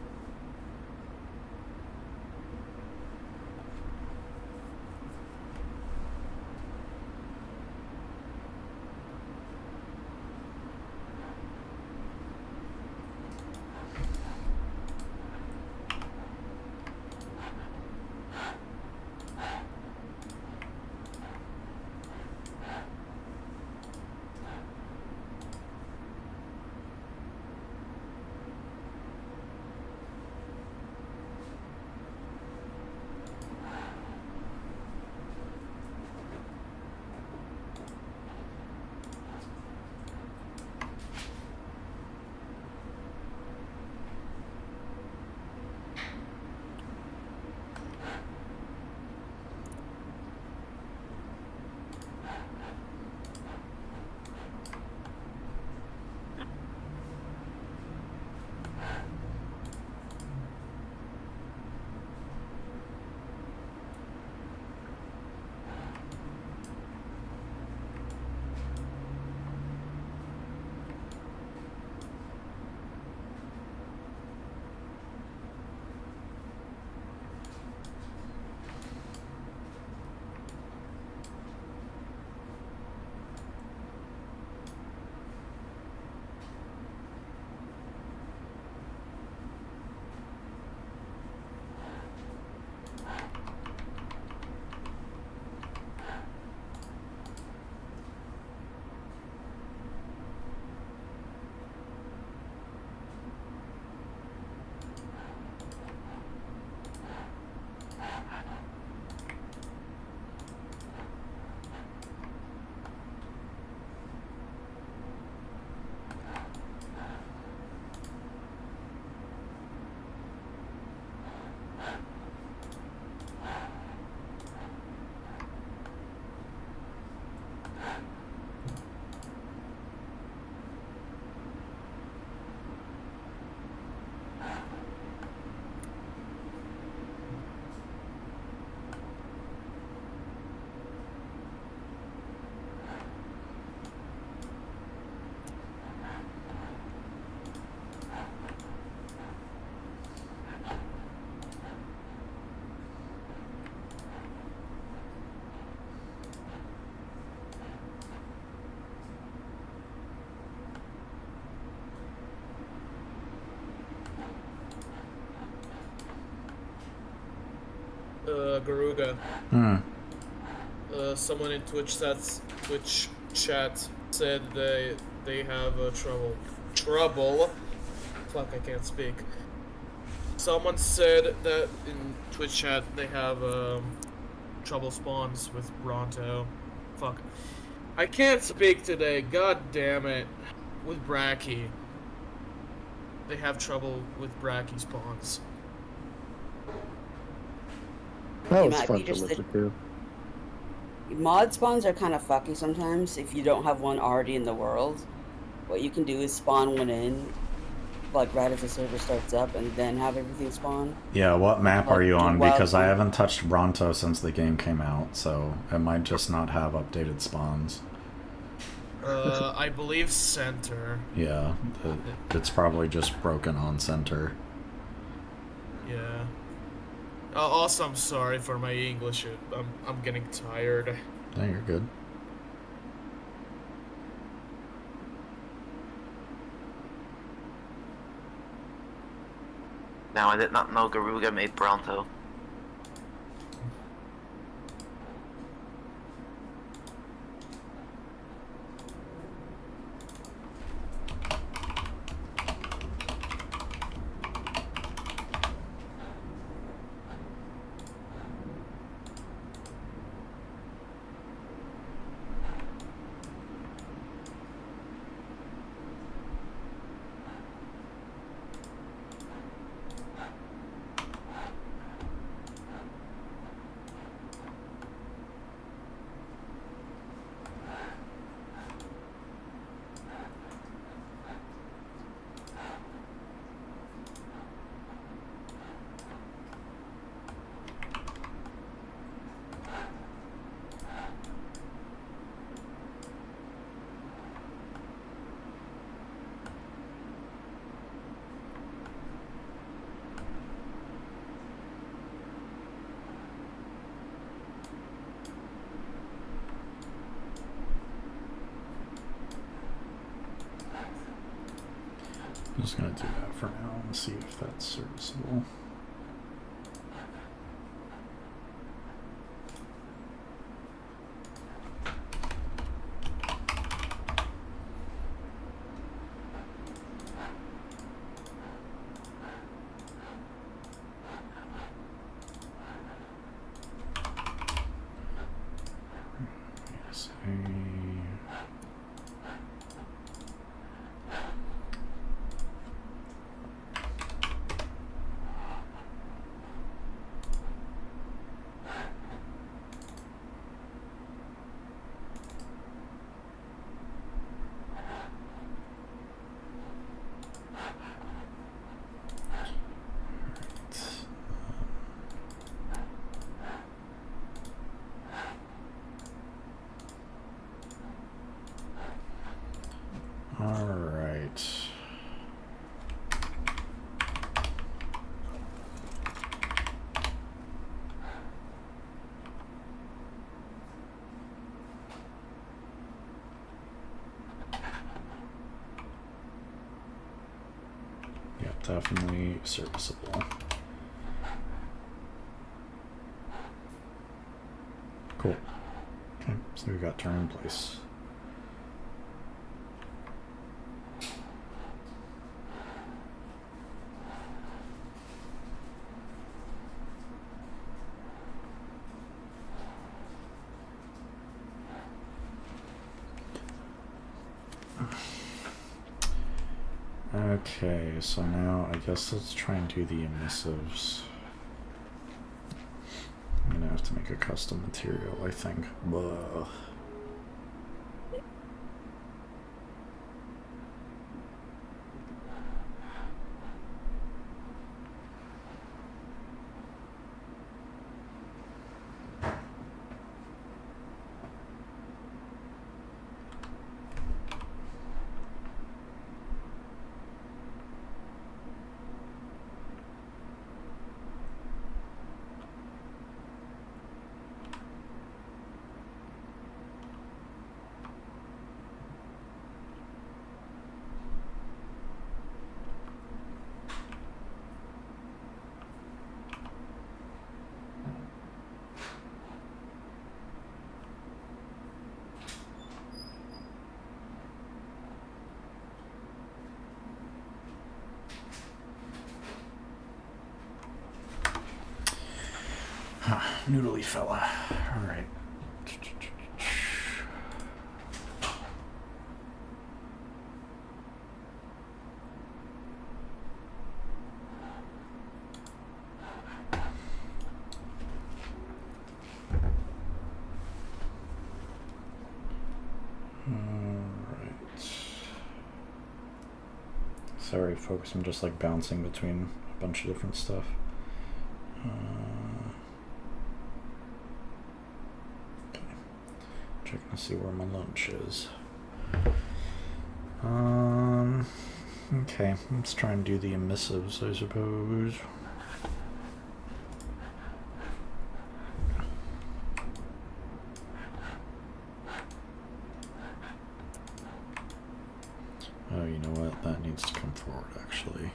Garuga. Hmm. Someone in Twitch chat said they they have trouble. Fuck, I can't speak. Someone said that in Twitch chat they have trouble spawns with Bronto. Fuck. I can't speak today. God damn it. With Brachy. They have trouble with Brachy spawns. That It was might fun be to just listen to. Mod spawns are kind of fucky sometimes if you don't have one already in the world. What you can do is spawn one in, like right as the server starts up, and then have everything spawn. Yeah, what map Like are you the on? wild Because I one. haven't touched Bronto since the game came out, so it might just not have updated spawns. I believe center. Yeah, it's probably just broken on center. Yeah. Also, I'm sorry for my English. I'm getting tired. No, you're good. Now, I did not know Garuga made Bronto. I'm just gonna do that for now and see if that's serviceable. Alright. Yeah, definitely serviceable. Cool. Okay, so we got turn in place. Okay, so now I guess let's try and do the emissives. I'm gonna have to make a custom material, I think. Blah. Noodly fella. All right. Sorry, folks, I'm just like bouncing between a bunch of different stuff. Okay. Checking to see where my lunch is. Okay, let's try and do the emissives, I suppose. Oh, you know what? That needs to come forward, actually.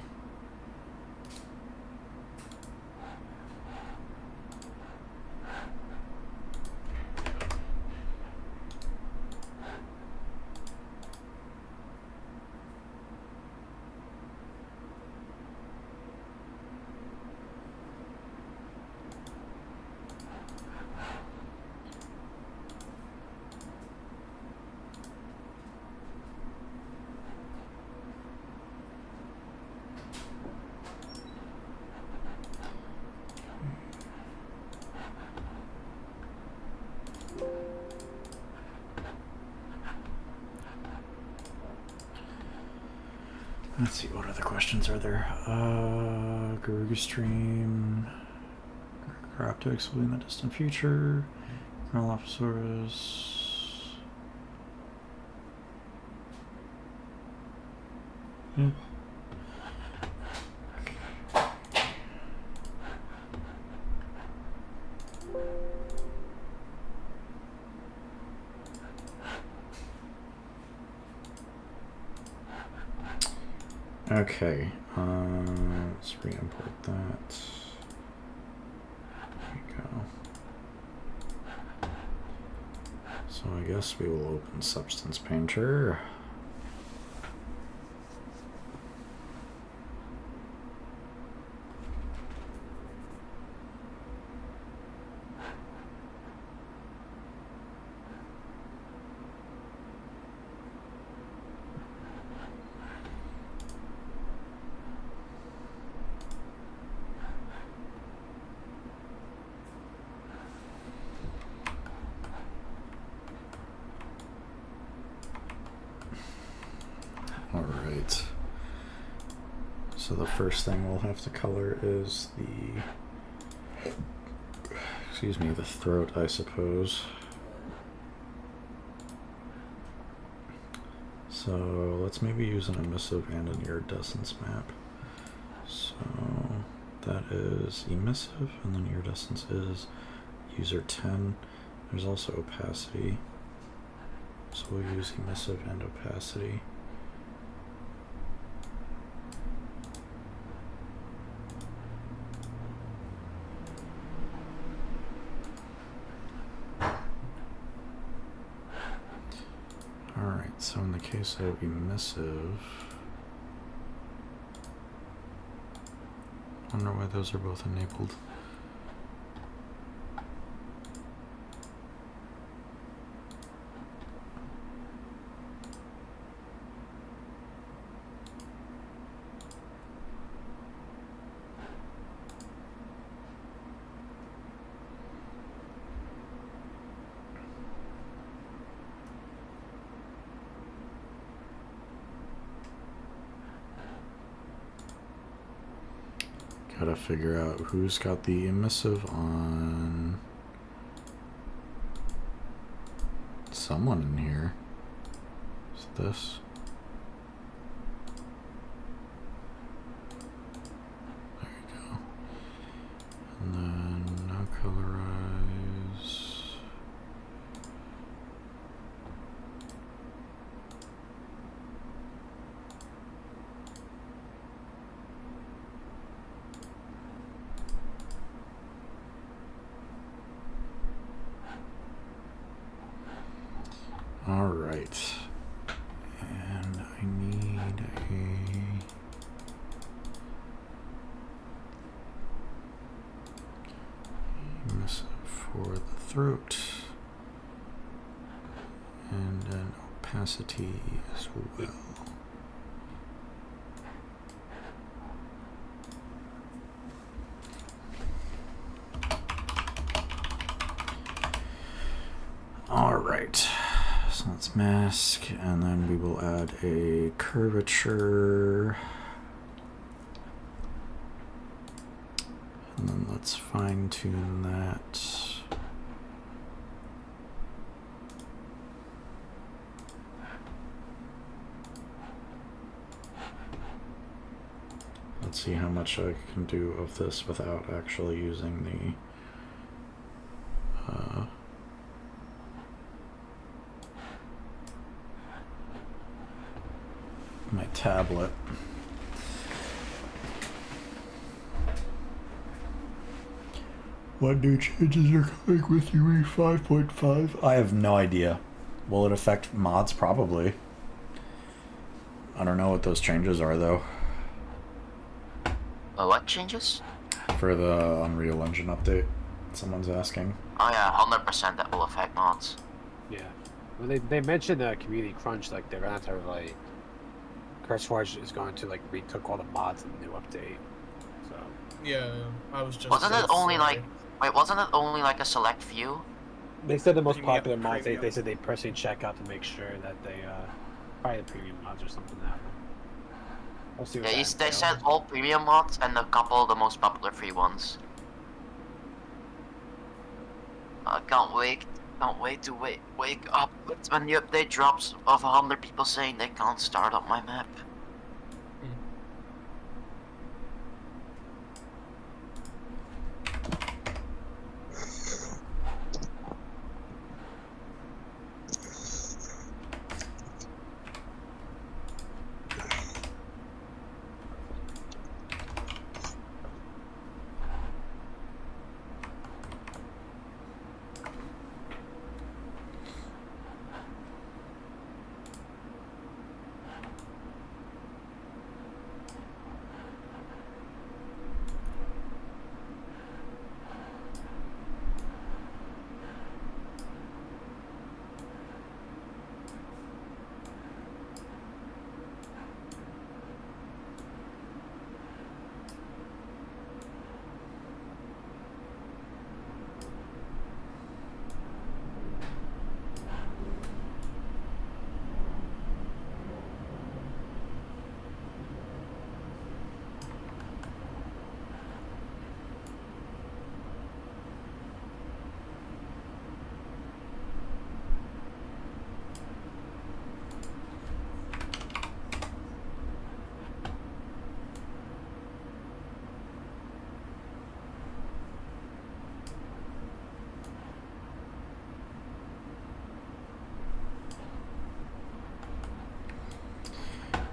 Let's see, what other questions are there? Garuga Stream, Craptics will be in the distant future, Cryolophosaurus. Yeah. Okay, let's re-import that. There we go. So I guess we will open Substance Painter. Alright, so the first thing we'll have to color is the throat, I suppose. So let's maybe use an emissive and an iridescence map. So that is emissive, and then iridescence is user 10. There's also opacity. So we'll use emissive and opacity. Alright, so in the case of emissive, I wonder why those are both enabled. Gotta figure out who's got the emissive on someone in here. Is this? There you go. And then now colorize. All right, and I need a emissive throat. And an opacity as well. Alright, so let's mask, and then we will add a curvature. And then let's fine tune that. Let's see how much I can do of this without actually using the my tablet. What new changes are coming with UE 5.5? I have no idea. Will it affect mods? Probably. I don't know what those changes are, though. What changes? For the Unreal Engine update, someone's asking. Oh yeah, 100% that will affect mods. Yeah. Well, they mentioned community crunch, like they're gonna have to like CurseForge is going to like retook all the mods in the new update. So Yeah, I was just. Wasn't it only like? Wait, wasn't it only like a select few? they said the most You can get popular mods. They premium. said they personally check out to make sure that they probably the premium mods or something that. We'll see what Yeah, that they entails. said all premium mods and a couple of the most popular free ones. I can't wait to wake up when the update drops of 100 people saying they can't start up my map.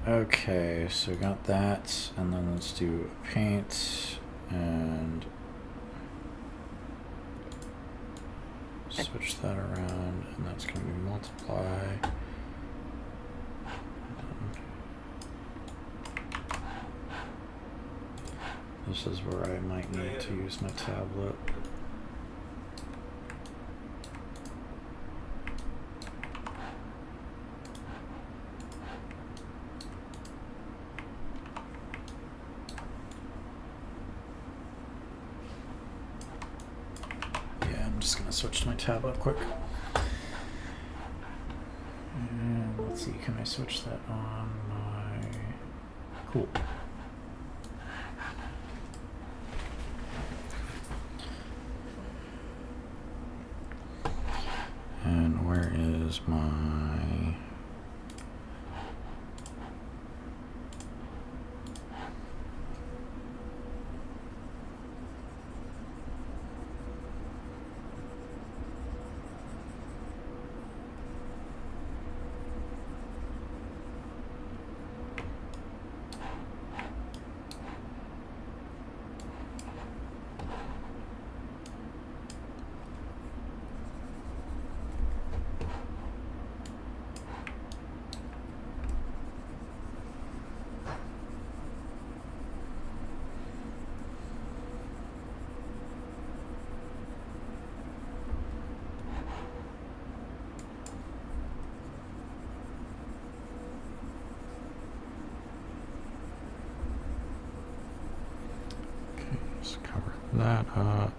Okay, so we got that, and then let's do paint and switch that around, and that's going to be multiply. This is where I might need to use my tablet. Just gonna switch to my tablet quick. And let's see, can I switch that on my... Cool. And where is my... that up.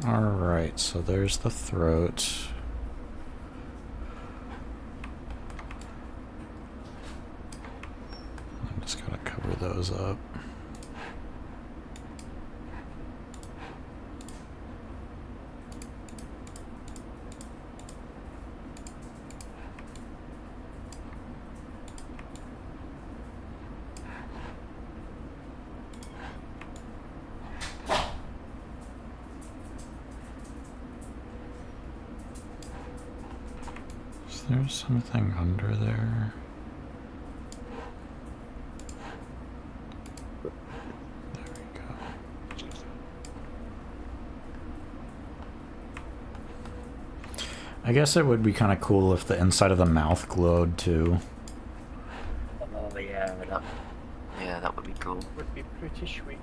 Alright, so there's the throat. I'm just gonna cover those up. There's something under there. There we go. I guess it would be kind of cool if the inside of the mouth glowed too. Oh yeah, that would be cool. Would be pretty sweet.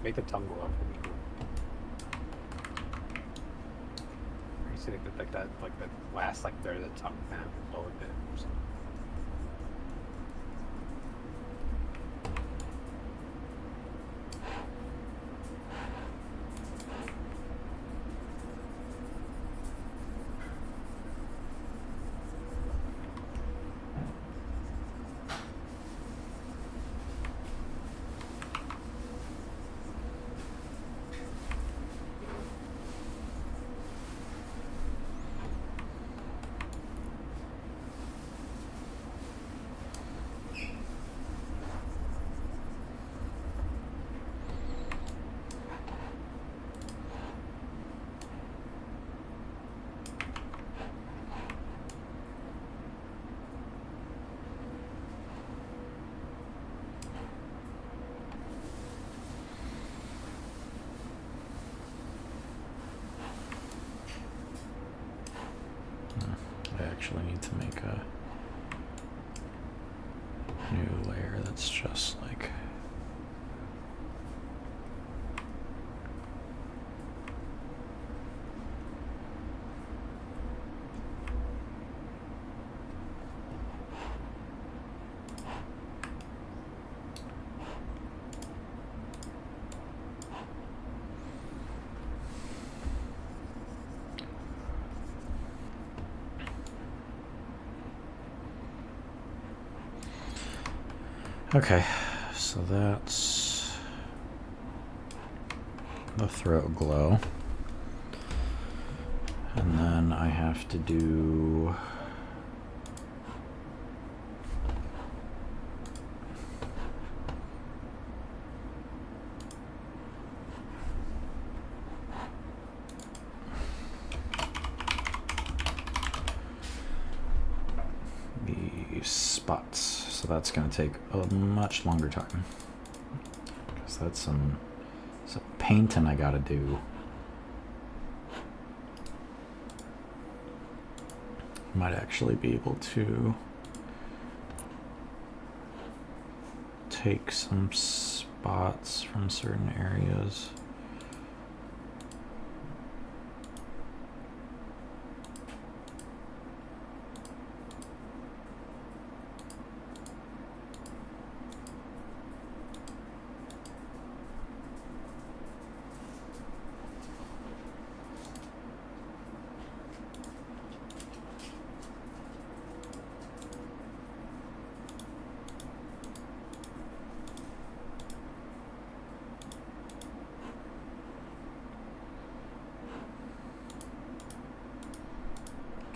Make the tongue glow. Would be cool. You see like that, like the last like third of the tongue kind of glow a bit. Or something. I actually need to make a new layer that's just like okay, so that's the throat glow. And then I have to do the spots. So that's going to take a much longer time. Because that's some painting I got to do. Might actually be able to take some spots from certain areas.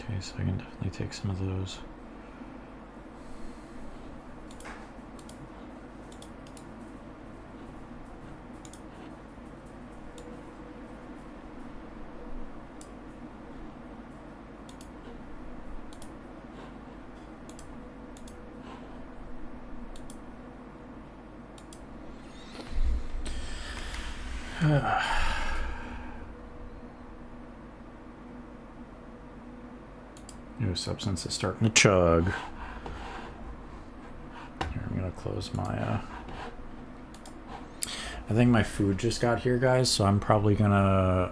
Okay, so I can definitely take some of those. New substance is starting to chug. Here, I'm gonna close my. I think my food just got here, guys. So I'm probably gonna.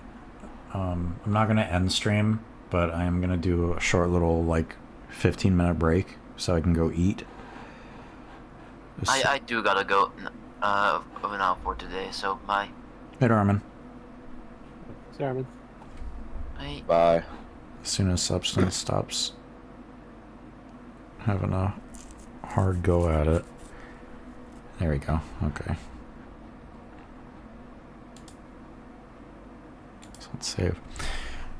I'm not gonna end stream, but I am gonna do a short little like 15-minute break so I can go eat. I do gotta go now for today, so bye. Hey, Armin. Armin. Bye. Bye. As soon as substance stops having a hard go at it. There we go. Okay. So let's save.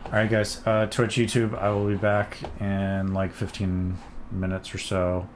Alright, guys. Twitch, YouTube, I will be back in like 15 minutes or so.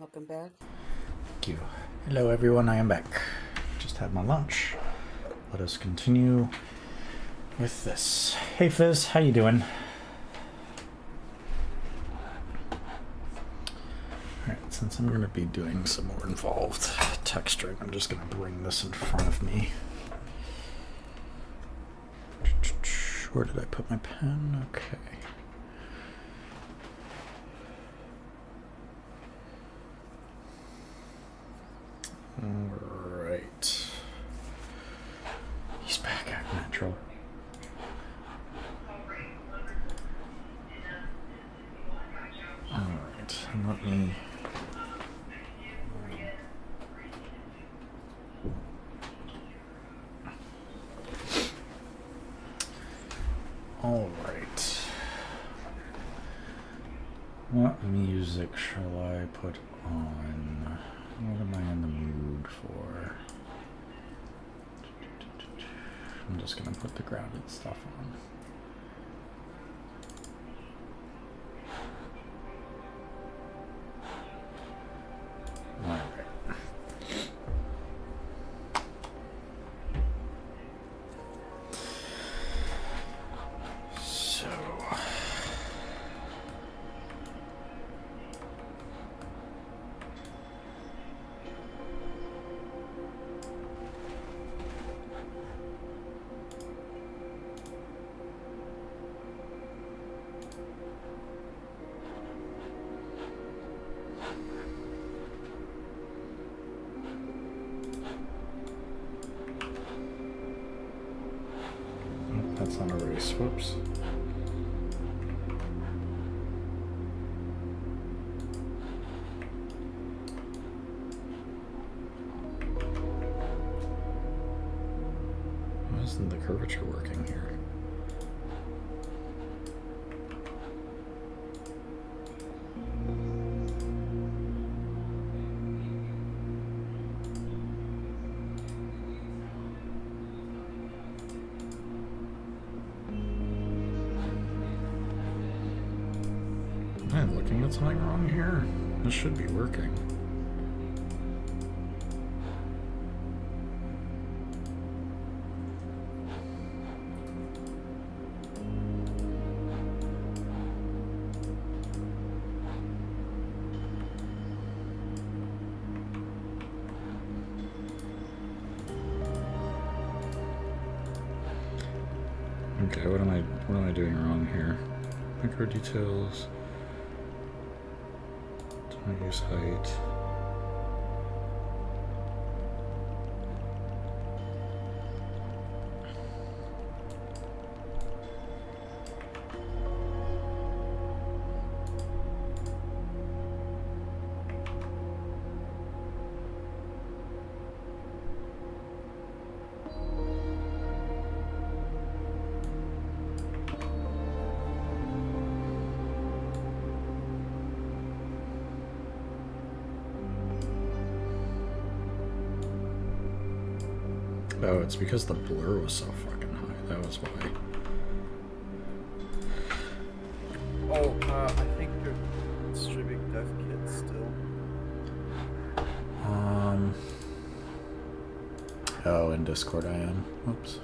Welcome back. Thank you. Hello, everyone. I am back. Just had my lunch. Let us continue with this. Hey, Fizz. How you doing? Alright, since I'm going to be doing some more involved texturing, I'm just going to bring this in front of me. Where did I put my pen? Okay. Alright. He's back, act natural. Alright, and let me... Alright. What music shall I put on? What am I in the mood for? I'm just gonna put the grounded stuff on. Alright. So... That's not a race, whoops. Why isn't the curvature working here? Am I looking at something wrong here? This should be working. Okay, what am I doing wrong here? Micro details. Don't use height. Oh, it's because the blur was so fucking high. That was why. Oh, I think you're streaming Dev Kit still. Oh, in Discord I am. Oops.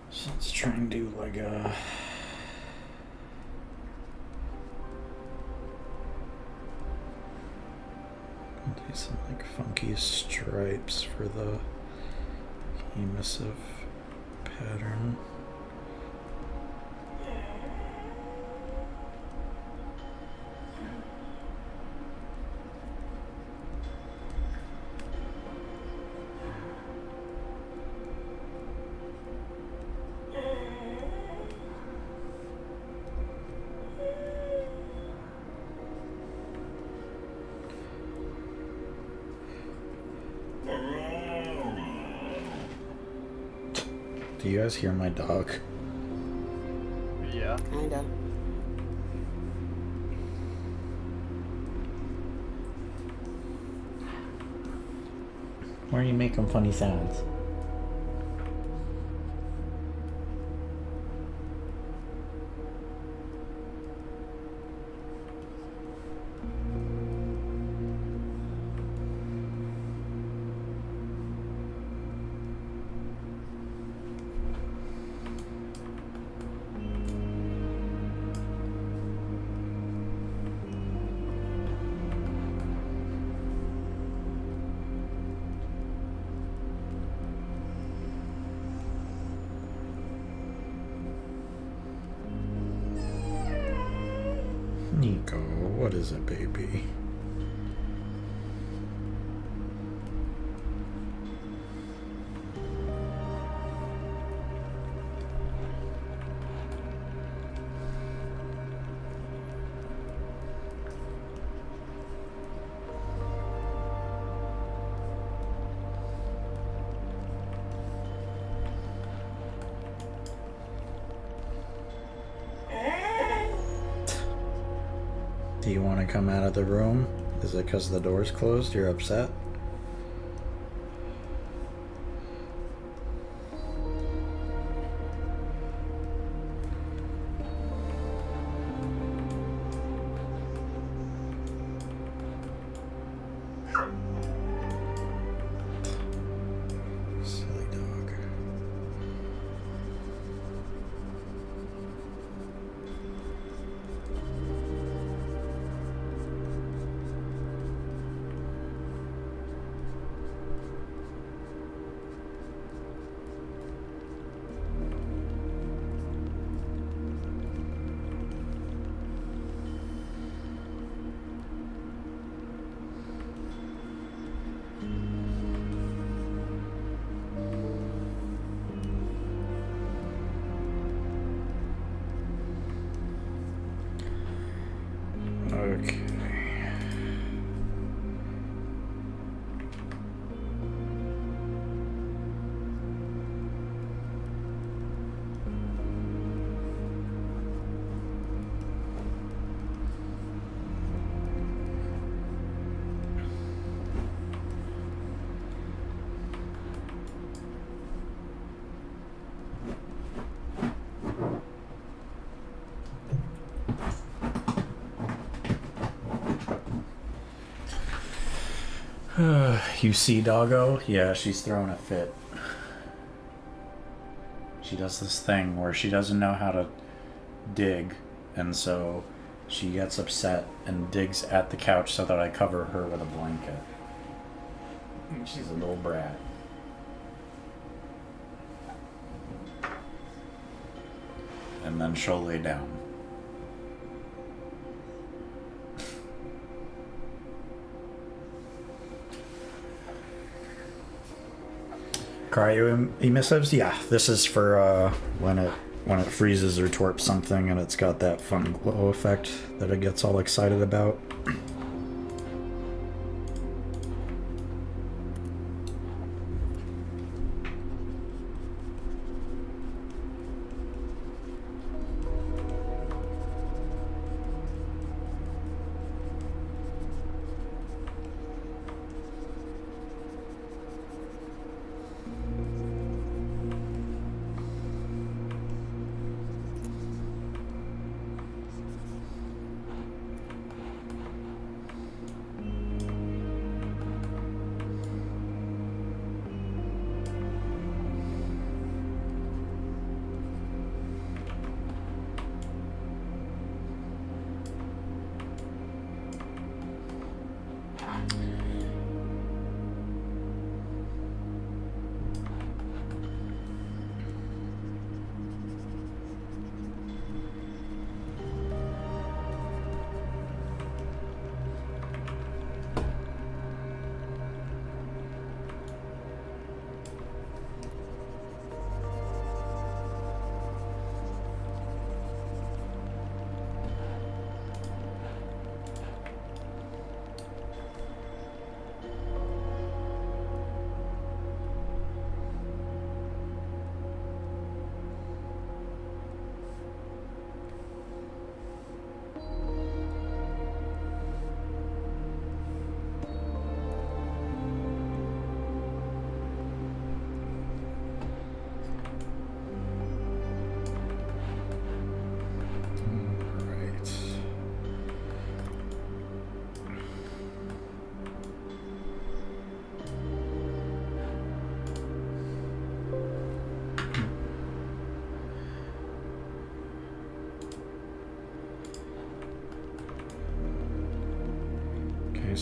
So let's try and do like a... do some like funky stripes for the emissive pattern. Do you guys hear my dog? Yeah. Kinda. Why are you making funny sounds? Nico, what is it, baby? Do you want to come out of the room? Is it because the door's closed? You're upset? Silly dog. Okay. You see Doggo? Yeah, she's throwing a fit. She does this thing where she doesn't know how to dig, and so she gets upset and digs at the couch so that I cover her with a blanket. She's a little brat. And then she'll lay down. Cryo emissives? Yeah, this is for when it freezes or torps something, and it's got that fun glow effect that it gets all excited about.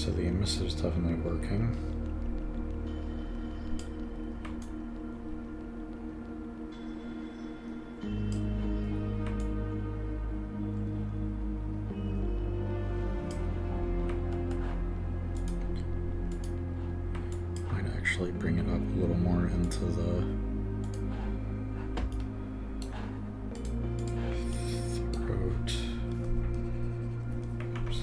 so the emissive's definitely working. Might actually bring it up a little more into the throat. Oops.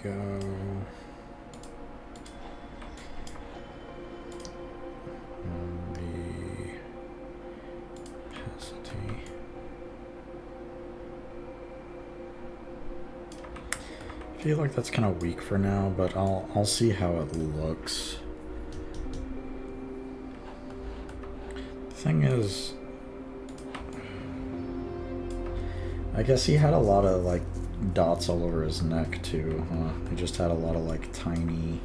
Go. The opacity. I feel like that's kind of weak for now, but I'll see how it looks. The thing is, I guess he had a lot of like dots all over his neck too, huh? He just had a lot of like tiny...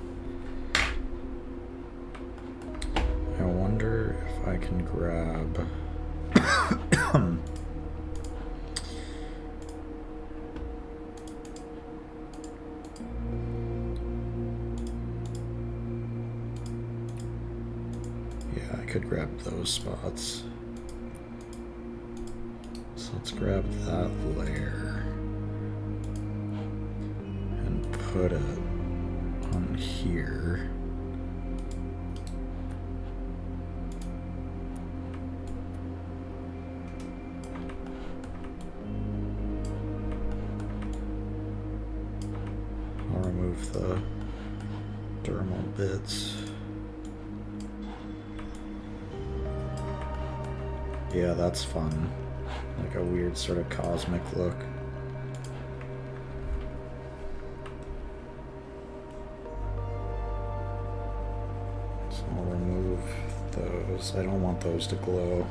I wonder if I can grab... yeah, I could grab those spots. So let's grab that layer. Put it on here. I'll remove the dermal bits. Yeah, that's fun. Like a weird sort of cosmic look. I'll remove those. I don't want those to glow.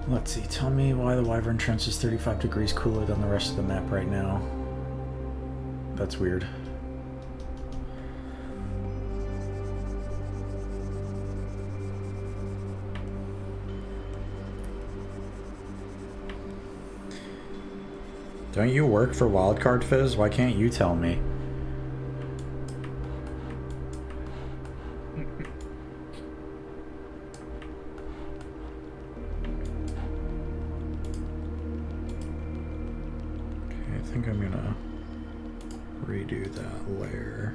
Let's see, tell me why the Wyvern Trench is 35 degrees cooler than the rest of the map right now. That's weird. Don't you work for Wildcard Fizz? Why can't you tell me? Okay, I think I'm gonna redo that layer.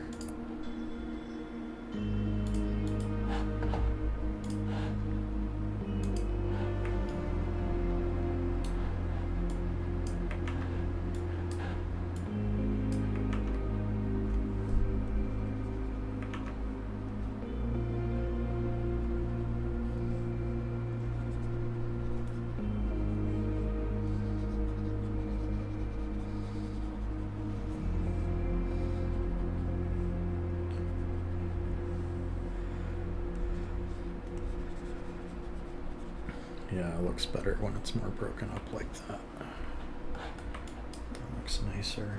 Yeah, it looks better when it's more broken up like that. That looks nicer.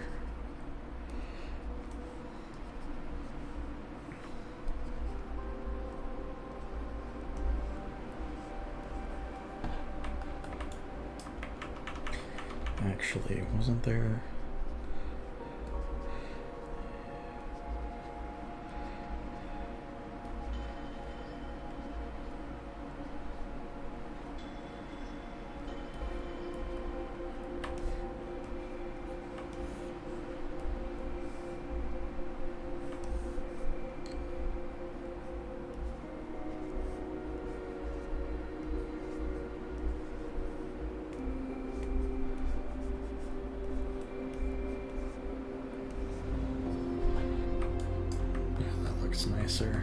Actually, wasn't there... That's nicer.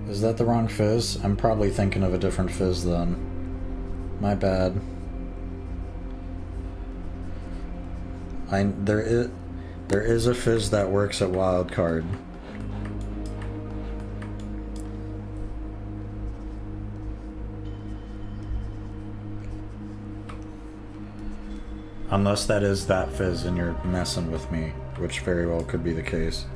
Is that the wrong fizz? I'm probably thinking of a different fizz then. My bad. There is a fizz that works at Wildcard. Unless that is that fizz and you're messing with me, which very well could be the case.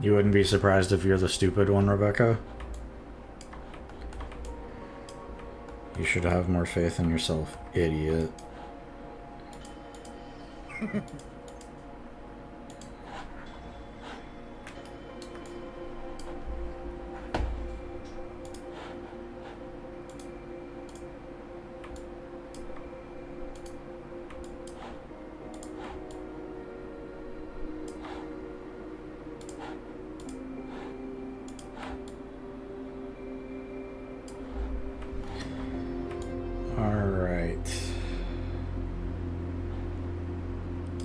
You wouldn't be surprised if you're the stupid one, Rebecca? You should have more faith in yourself, idiot.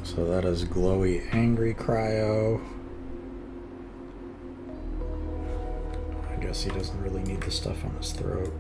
So that is glowy, angry Cryo. I guess he doesn't really need the stuff on his throat.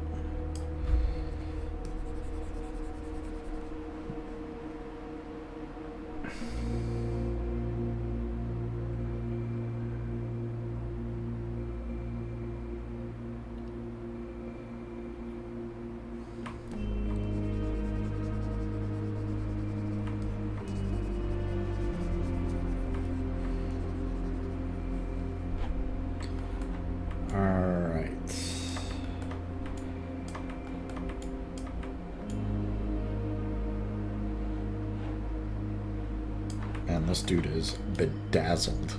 And this dude is bedazzled.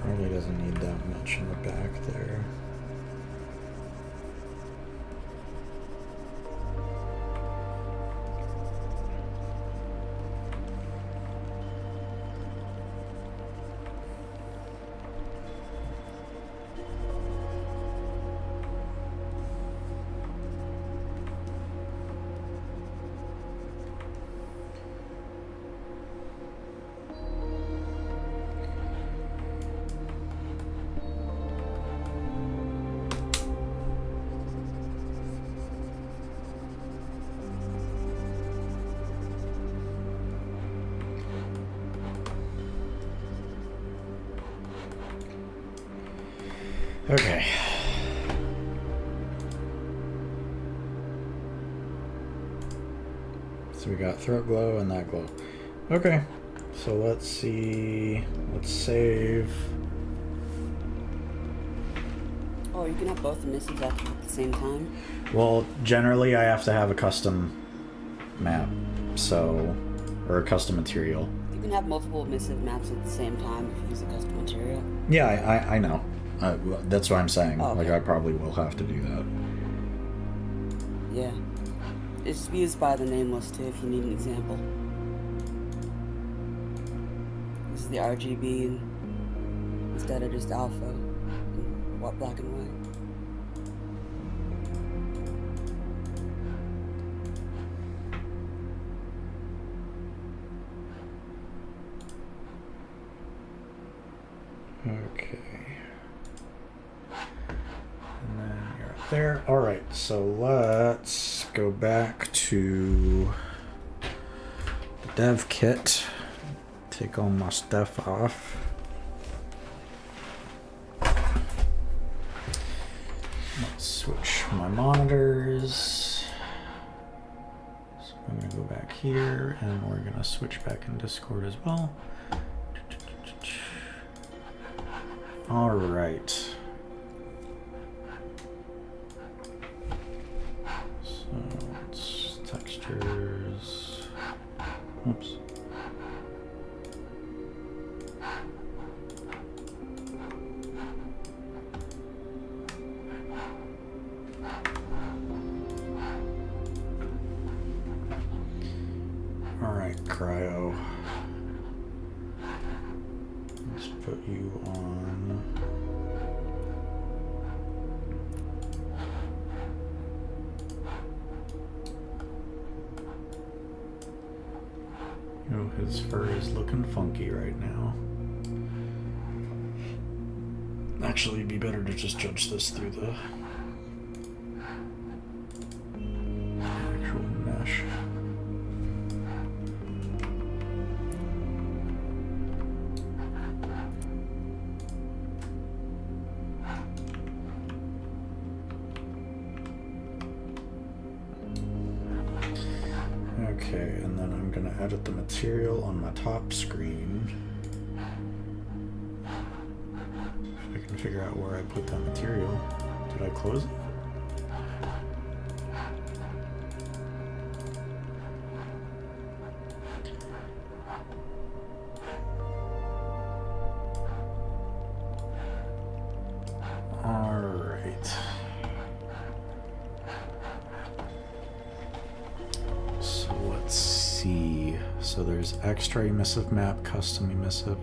Probably doesn't need that much in the back there. Okay. So we got throat glow and that glow. Okay. So let's see. Let's save. Oh, you can have both emissives active at the same time? Well, generally I have to have a custom map, so, or a custom material. You can have multiple emissive maps at the same time if you use a custom material. Yeah, I know. That's what I'm saying. Oh, okay. Like, I probably will have to do that. Yeah. It's used by the nameless too if you need an example. This is the RGB instead of just alpha and what black and white. Okay. And then you're up there. Alright, so let's go back to the dev kit. Take all my stuff off. Let's switch my monitors. So I'm going to go back here and we're going to switch back in Discord as well. All right. So it's textures. Oops. All right, Cryo. Let's put you on. Oh, his fur is looking funky right now. Actually, it'd be better to just judge this through the actual mesh. Okay, and then I'm going to edit the material on my top screen. If I can figure out where I put that material. Did I close it? All right. So let's see. So there's extra emissive map, custom emissive.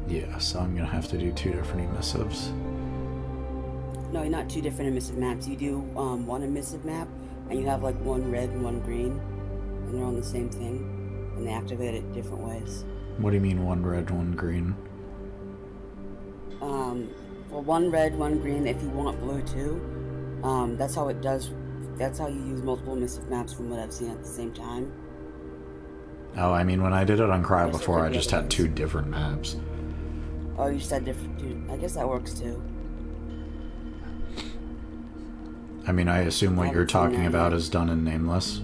Yeah, so I'm gonna have to do two different emissives. No, not two different emissive maps. You do one emissive map, and you have like one red and one green, and they're on the same thing, and they activate it different ways. What do you mean one red, one green? Well, one red, one green. If you want blue too, that's how it does. That's how you use multiple emissive maps from what I've seen at the same time. Oh, I mean, when I did it on Cryo Yes, it before, could I be just had otherwise. two different maps. Oh, you said different. Dude, I guess that works too. I mean, I assume what I you're haven't seen talking that about yet. is done in Nameless.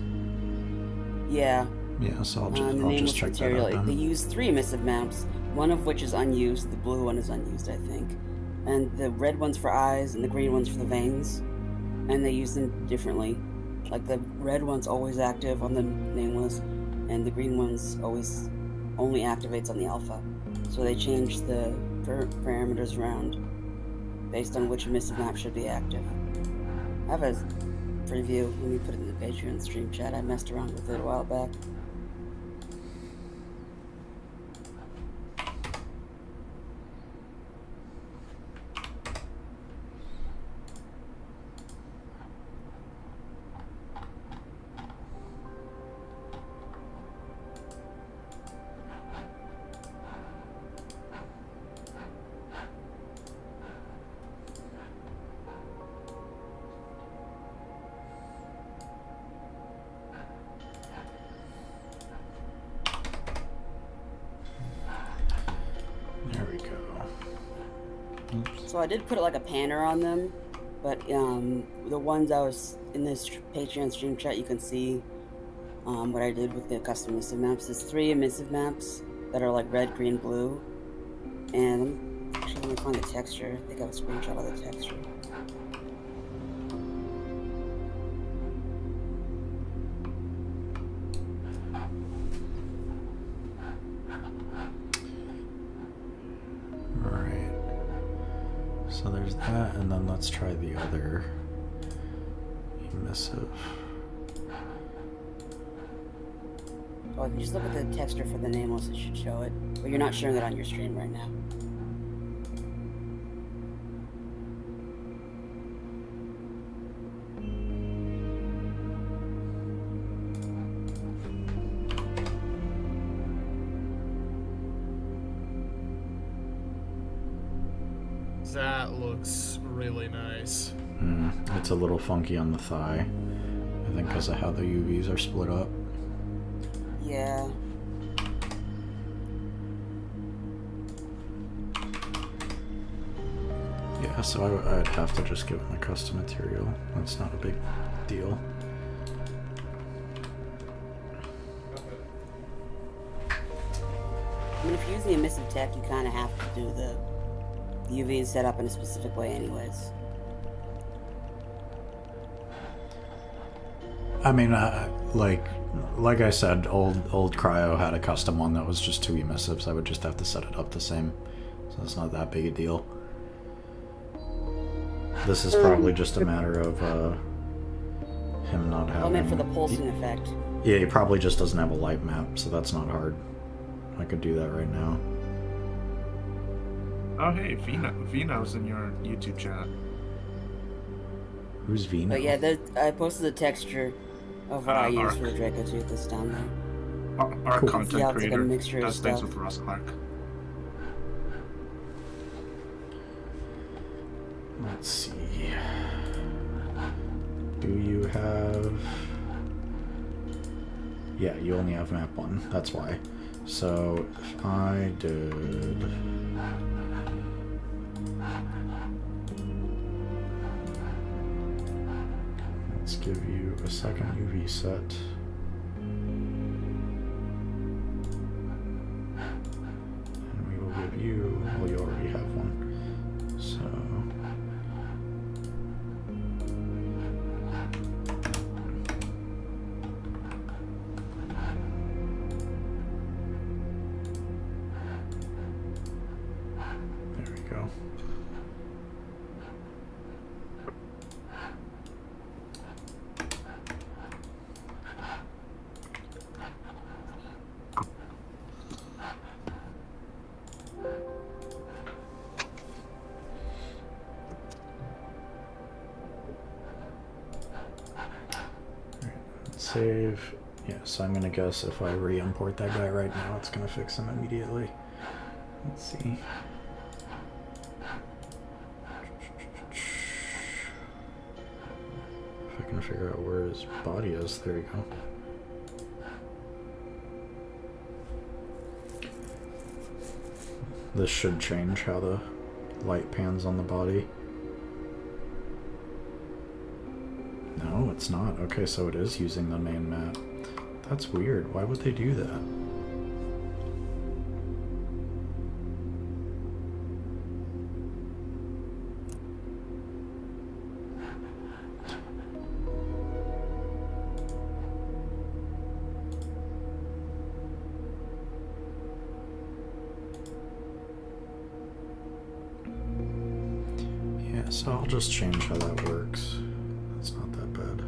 Yeah. Yeah, so I'll The just nameless check material. that out They then. use 3 emissive maps, one of which is unused. The blue one is unused, I think. And the red one's for eyes, and the green one's for the veins. And they use them differently. Like the red one's always active on the nameless, and the green one's always only activates on the alpha. So they change the parameters around based on which emissive map should be active. I have a preview. Let me put it in the Patreon stream chat. I messed around with it a while back. So I did put like a panner on them, but the ones I was in this Patreon stream chat, you can see what I did with the custom emissive maps. There's 3 emissive maps that are like red, green, blue, and let me find the texture. I think I have a screenshot of the texture. So there's that, and then let's try the other emissive. Oh, if you just look at the texture for the nameless, it should show it. But you're not showing it on your stream right now. That looks really nice. It's a little funky on the thigh. I think because of how the UVs are split up. Yeah. Yeah, so I'd have to just give him a custom material. That's not a big deal. I mean, if you're using emissive tech, you kind of have to do the UV set up in a specific way anyways. I mean, like I said, old Cryo had a custom one that was just 2 emissives. I would just have to set it up the same, so it's not that big a deal. This is probably just a matter of him not having. I meant for the pulsing effect. Yeah, he probably just doesn't have a light map, so that's not hard. I could do that right now. Oh hey, Vino's in your YouTube chat. Who's Vino? But yeah, I posted the texture of what I used for the Draco Tooth that's down there. Our Cool. content Yeah, it's like a creator mixture of does things stuff. with Ross Clark. Let's see. Do you have... Yeah, you only have map 1. That's why. So, if I did... Let's give you a second UV set. And we will give you... Well, you already have one. So... There we go. Save. Yeah, so I'm gonna guess if I re-import that guy right now, it's gonna fix him immediately. Let's see. If I can figure out where his body is, there you go. This should change how the light pans on the body. No, it's not. Okay, so it is using the main map. That's weird. Why would they do that? Yeah, so I'll just change how that works. It's not that bad.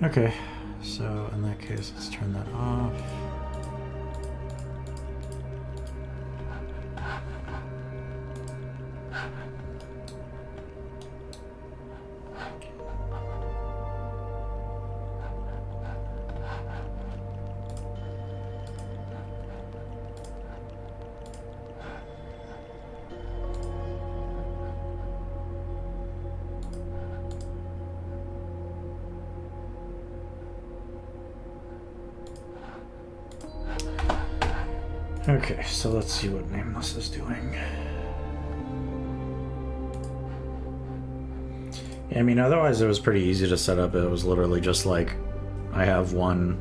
Okay, so in that case, let's turn that off. Okay, so let's see what Nameless is doing. Yeah, I mean, otherwise it was pretty easy to set up. It was literally just like, I have one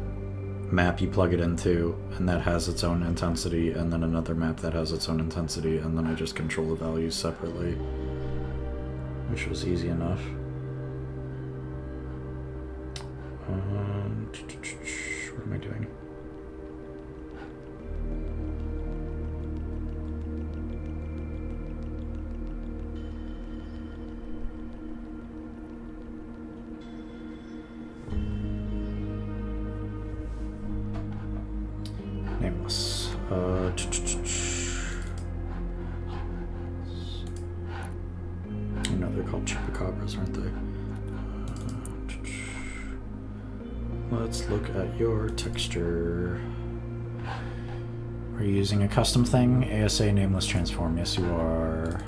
map you plug it into, and that has its own intensity, and then another map that has its own intensity, and then I just control the values separately, which was easy enough. What am I doing? Nameless. You know they're called chupacabras, aren't they? Let's look at your texture. Are you using a custom thing? ASA nameless transform. Yes, you are.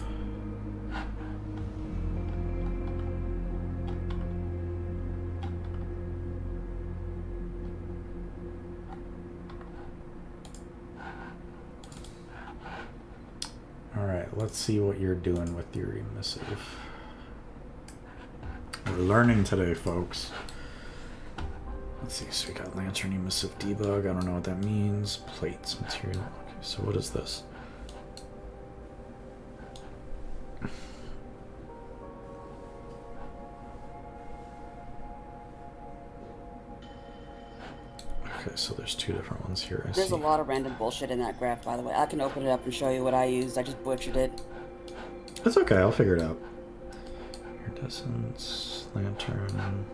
Alright, let's see what you're doing with your emissive. We're learning today, folks. Let's see, so we got lantern emissive debug. I don't know what that means. Plates, material. Okay, so what is this? Okay, so there's two different ones here. There's a lot of random bullshit in that graph, by the way. I can open it up and show you what I used. I just butchered it. That's okay, I'll figure it out. Iridescence, lantern.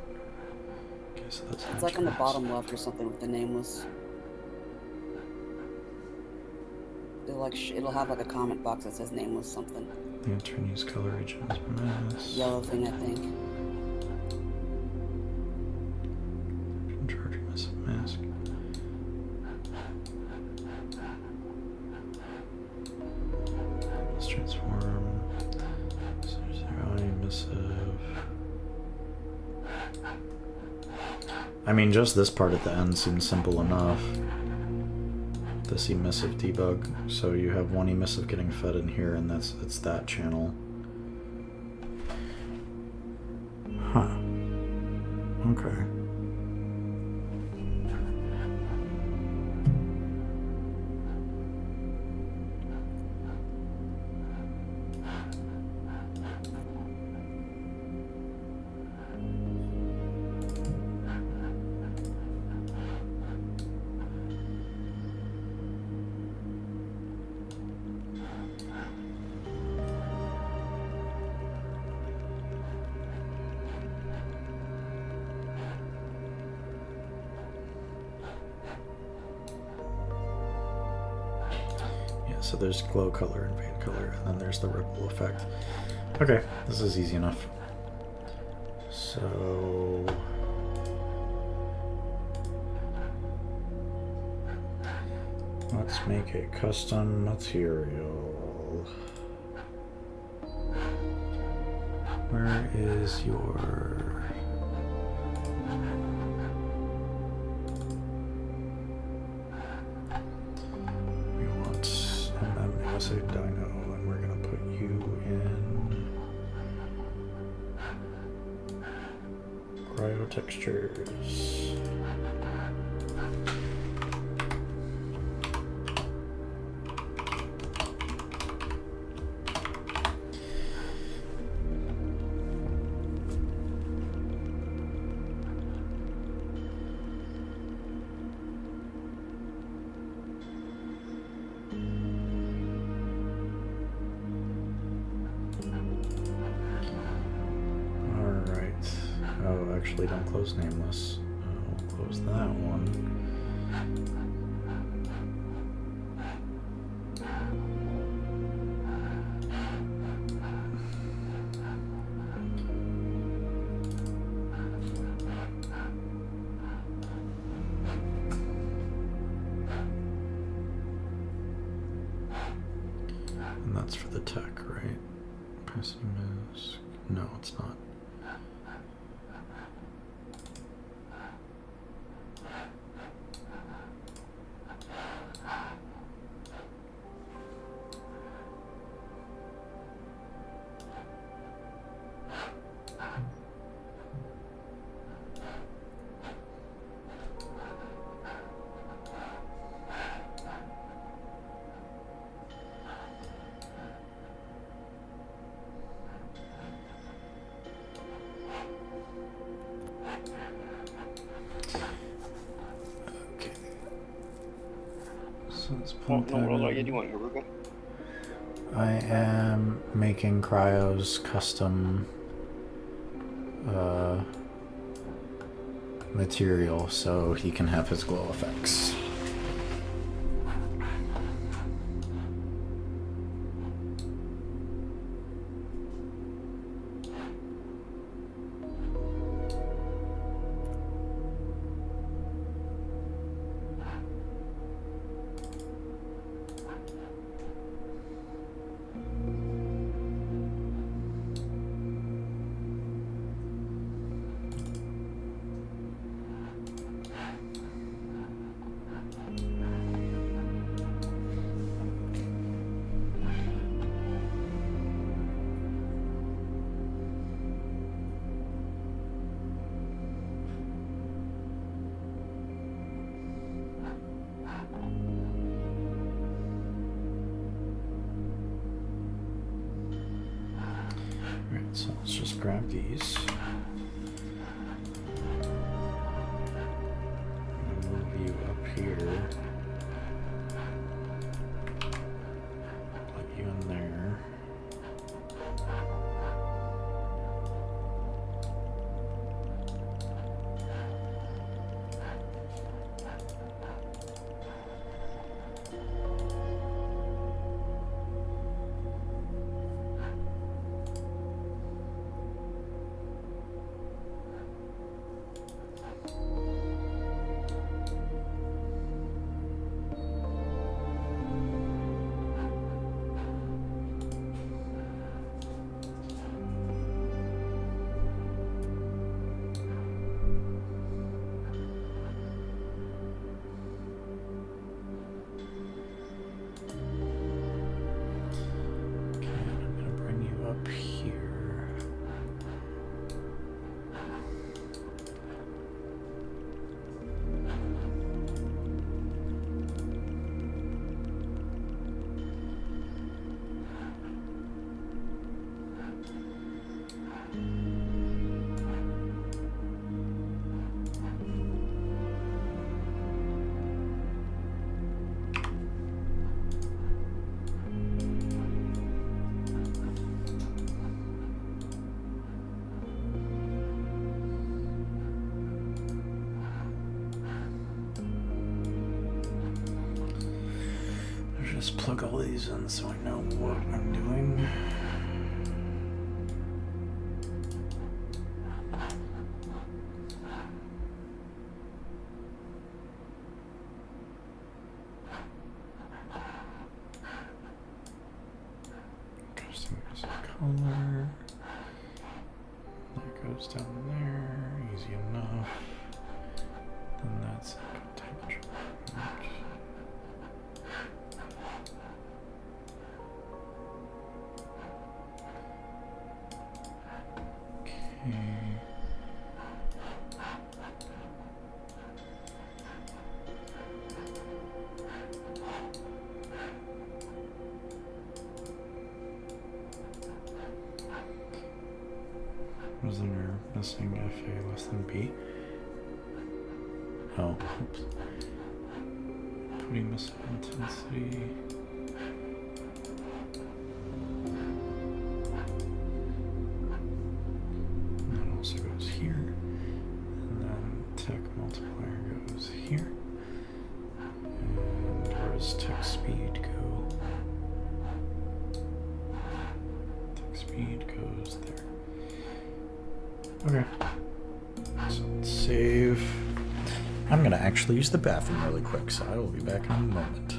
Okay, so that's it's like on the bottom left or something with the nameless. It'll have like a comment box that says nameless something. Lantern use color region as mass. Yellow thing, I think. Charge emissive mask. Let's transform. Zero emissive. I mean, just this part at the end seems simple enough. This emissive debug. So you have one emissive getting fed in here, and it's that channel. Huh. Okay. So there's glow color and fade color, and then there's the ripple effect. Okay, this is easy enough. So let's make a custom material. Where is your... Dino, and we're going to put you in Cryo textures. Actually, don't close nameless. We'll close that one. And that's for the tech, right? Passing mask. No, it's not. What in the world are you doing, Haruka? I am making Cryo's custom material so he can have his glow effects. Alright, so let's just grab these. Move you up here. Put you in there. Just plug all these in so I know what I'm doing. Interesting, there's a color. That goes down there, easy enough. And that's temperature. Was there missing FA less than B? Oh, oops. Putting emissive intensity. And that also goes here. And then tech multiplier goes here. And where does tech speed go? Tech speed goes there. Okay, so let's save. I'm gonna actually use the bathroom really quick, so I will be back in a moment.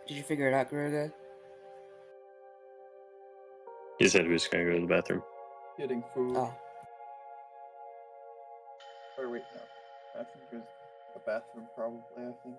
Did you figure it out, Garuga? He said he was gonna go to the bathroom. Getting food. Oh. Or wait, no. I think it was a bathroom, probably, I think.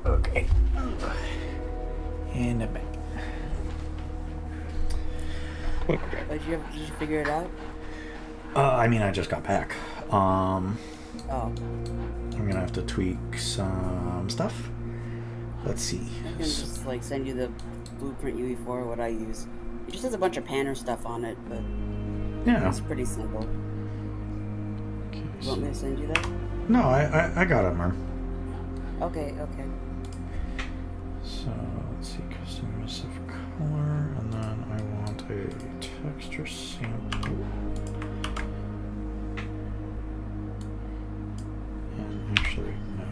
Okay. And I'm back. Did you figure it out? I mean, I just got back. Oh. I'm gonna have to tweak some stuff. Let's see. I can just like send you the blueprint UE4, what I use. It just has a bunch of panner stuff on it, but yeah, it's pretty simple. Okay, You want me to send you that? No, I got it, Mer. Okay, okay. So let's see, custom emissive color, and then I want a texture sample. actually, no.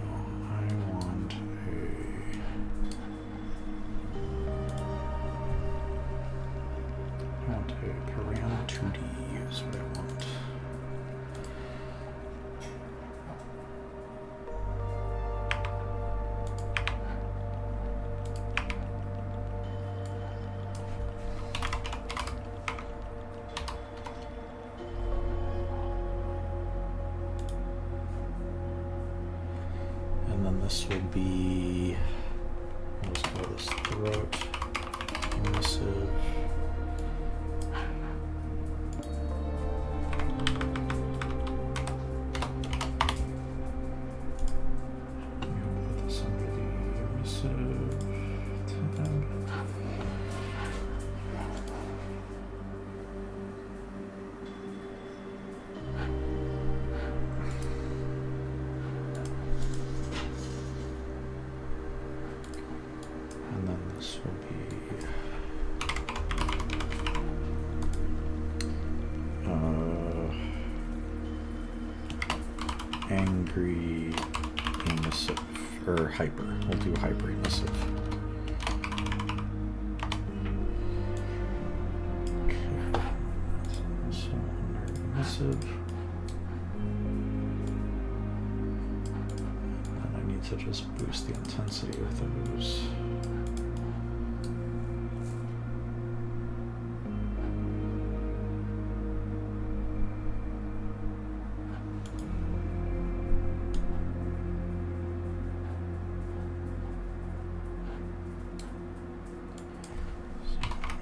I want a param 2D is what I want. And then this will be, let's call this throat, emissive. Put this under the emissive tab. And then this will be angry emissive, or hyper. We'll do hyper emissive. Okay, so under emissive. And I need to just boost the intensity of those.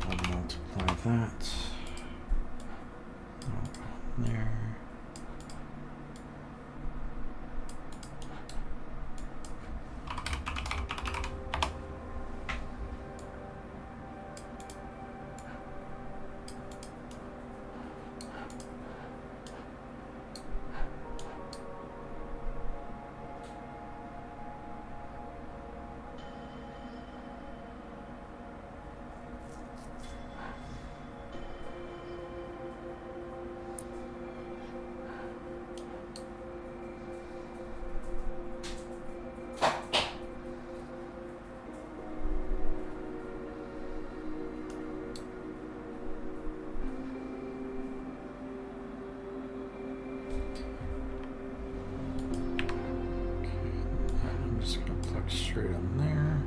I'll multiply that. I'll go there. I'm just going to plug straight in there.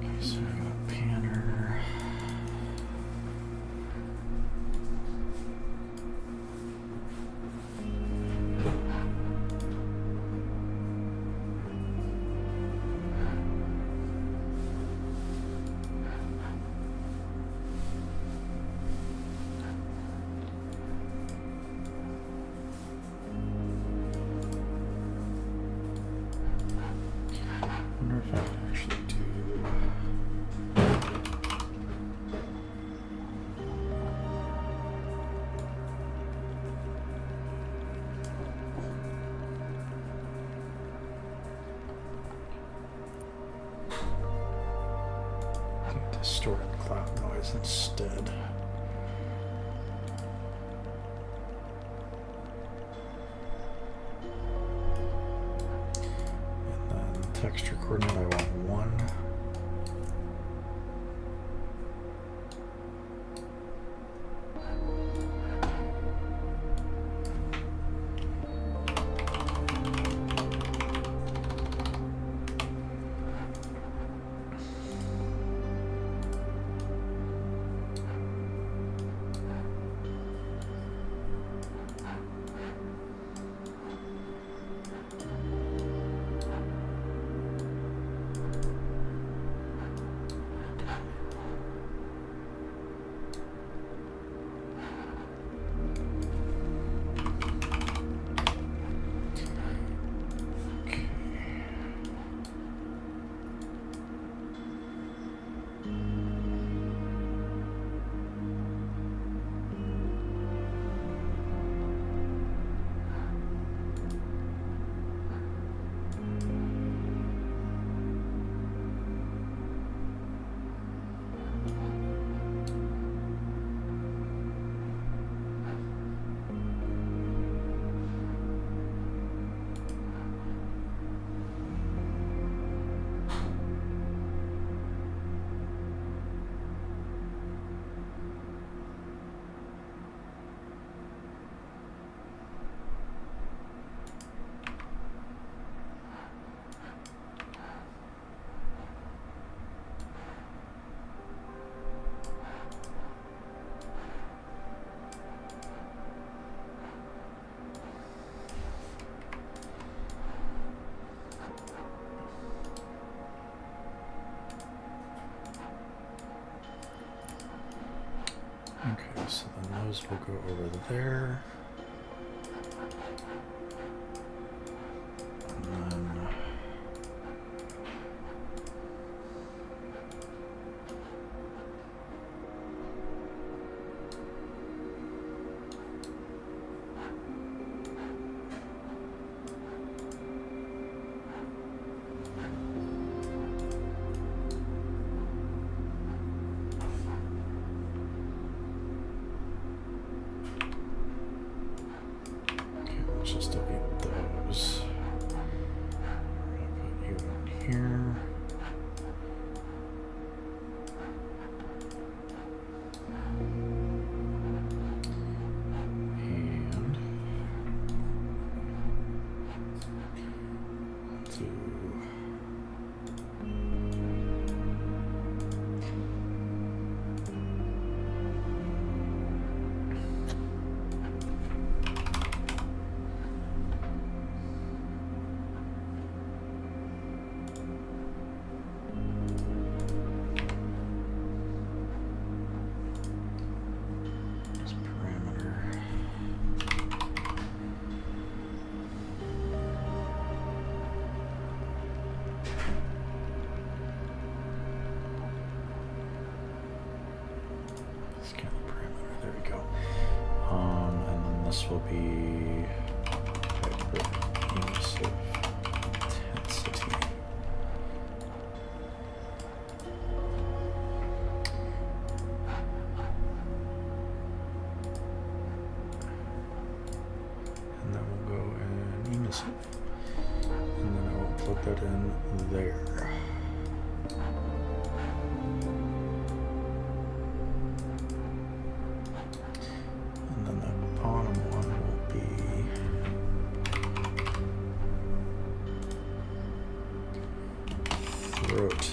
Okay, so I got panner. I wonder if I can actually do. Distort cloud noise instead. And then texture coordinate, I want 1. those will go over there. And then let's just delete those. We're gonna put you in here. And do this parameter. Scan the parameter. There we go. And then this will be emissive intensity. And then we'll go in emissive. And then I will plug that in there. And then the bottom one will be throat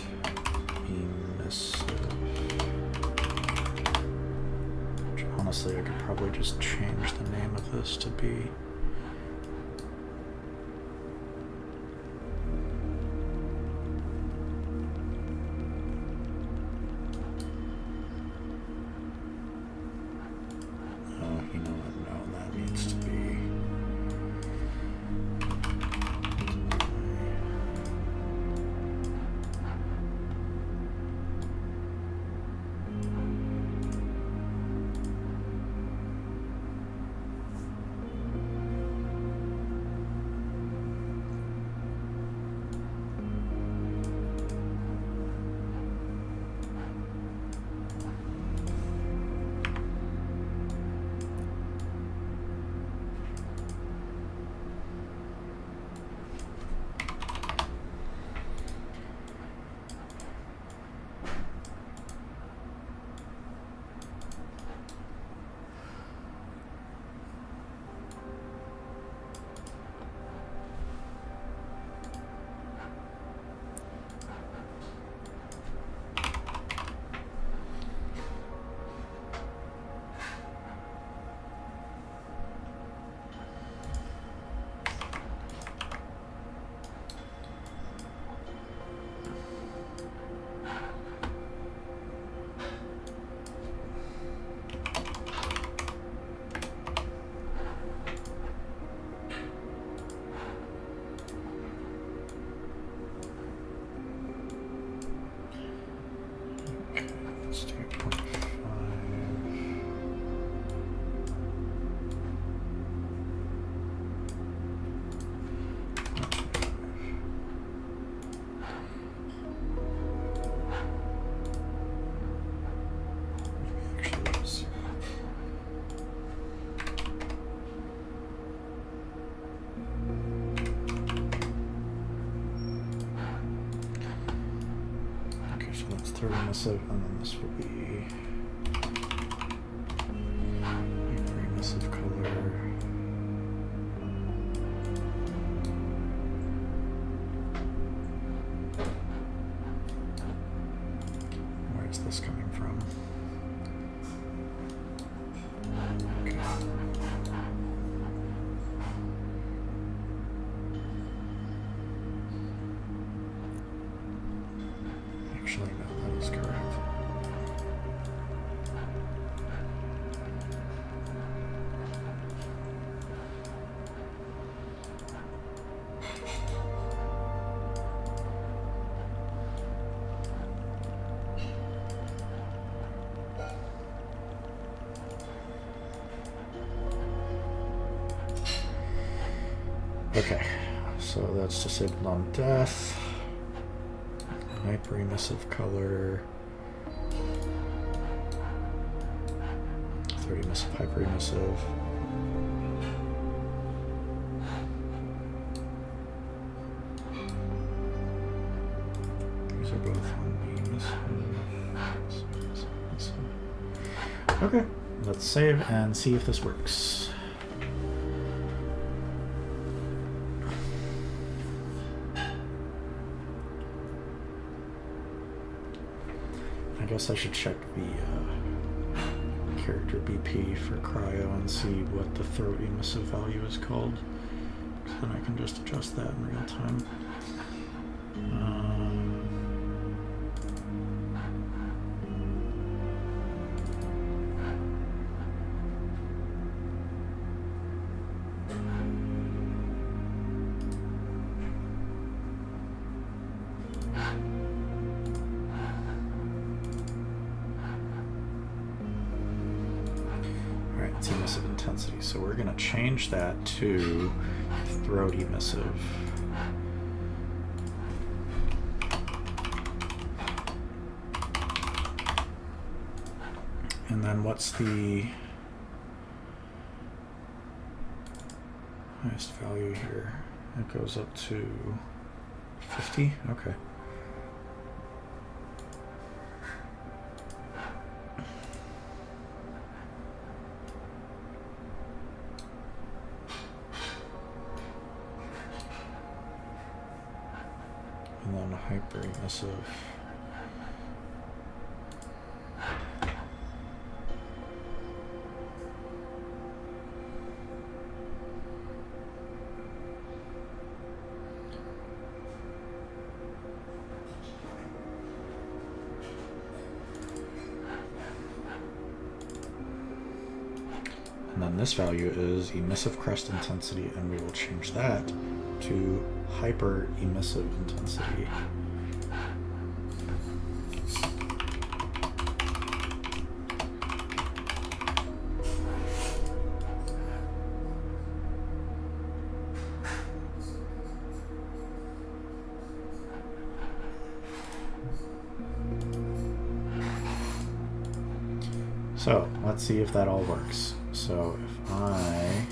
emissive. Which honestly I could probably just change the name of this to be you know what? No, that needs to be. Let's do 0.5. Maybe actually let's see. Okay, so that's third emissive, and then this will be emissive color. Where is this coming from? Okay. Actually, no, that is correct. Okay, so that's disabled on death. Hyper emissive color. 30 emissive, hyper emissive. These are both on emissive. Okay, let's save and see if this works. I guess I should check the character BP for Cryo and see what the throat emissive value is called. Then I can just adjust that in real time. It's emissive intensity, so we're going to change that to throat emissive. And then what's the highest value here? It goes up to 50? Okay. And then hyper emissive. And then this value is emissive crest intensity, and we will change that to hyper emissive intensity. So let's see if that all works. So if I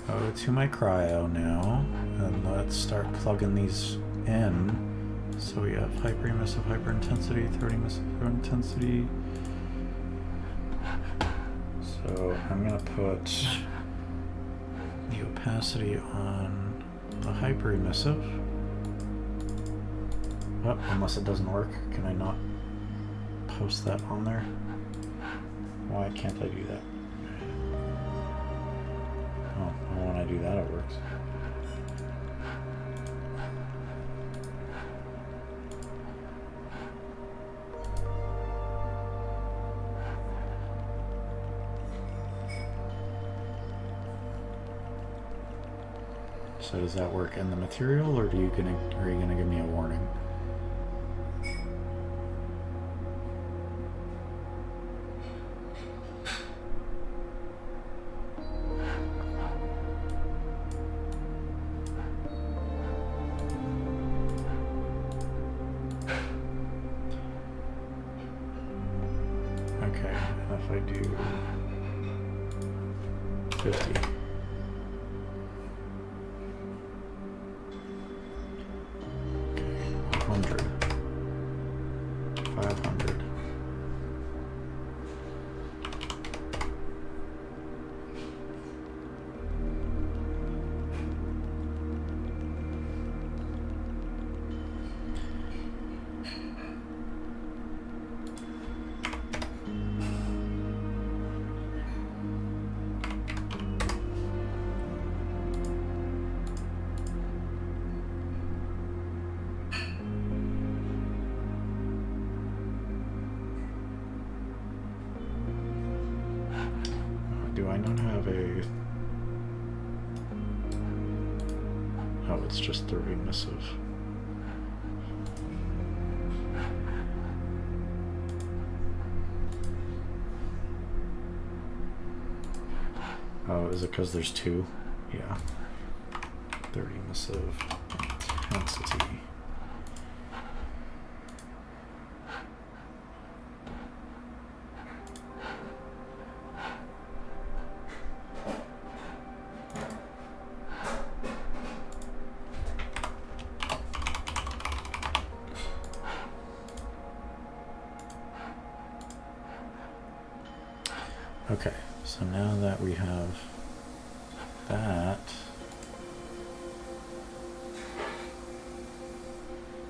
go to my Cryo now, and let's start plugging these in. So we have hyper emissive, hyper intensity, 30 emissive, throat intensity. So I'm gonna put the opacity on the hyper emissive. Oh, unless it doesn't work, can I not post that on there? Why can't I do that? Oh, when I do that, it works. So does that work in the material, or are you gonna give me a warning? Okay, if I do 50. Okay, 100. 500. Do I not have a... Oh, it's just the emissive. Oh, is it because there's two? Yeah. 30 emissive intensity. Okay, so now that we have that,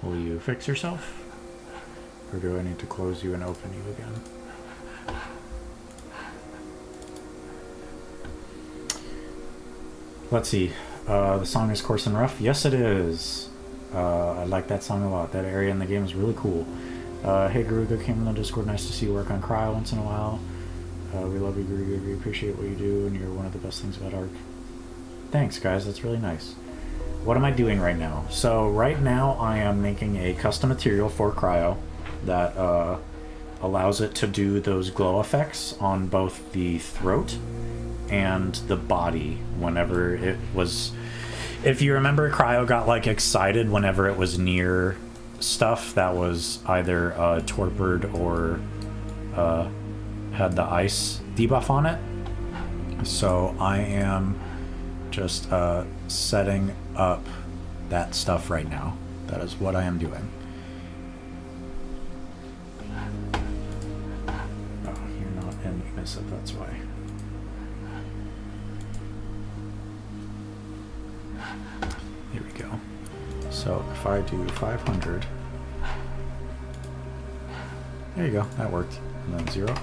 will you fix yourself? Or do I need to close you and open you again? Let's see. The song is Coarse and Rough. Yes, it is. I like that song a lot. That area in the game is really cool. Hey, Garuga came in the Discord. Nice to see you work on Cryo once in a while. We love you, Garuga. We appreciate what you do, and you're one of the best things about ARK. Thanks, guys. That's really nice. What am I doing right now? So right now I am making a custom material for Cryo that allows it to do those glow effects on both the throat and the body whenever it was... If you remember, Cryo got like excited whenever it was near stuff that was either torpid or had the ice debuff on it. So I am just setting up that stuff right now. That is what I am doing. Oh, you're not in Emissive, that's why. Here we go. So if I do 500, there you go, that worked. And then 0.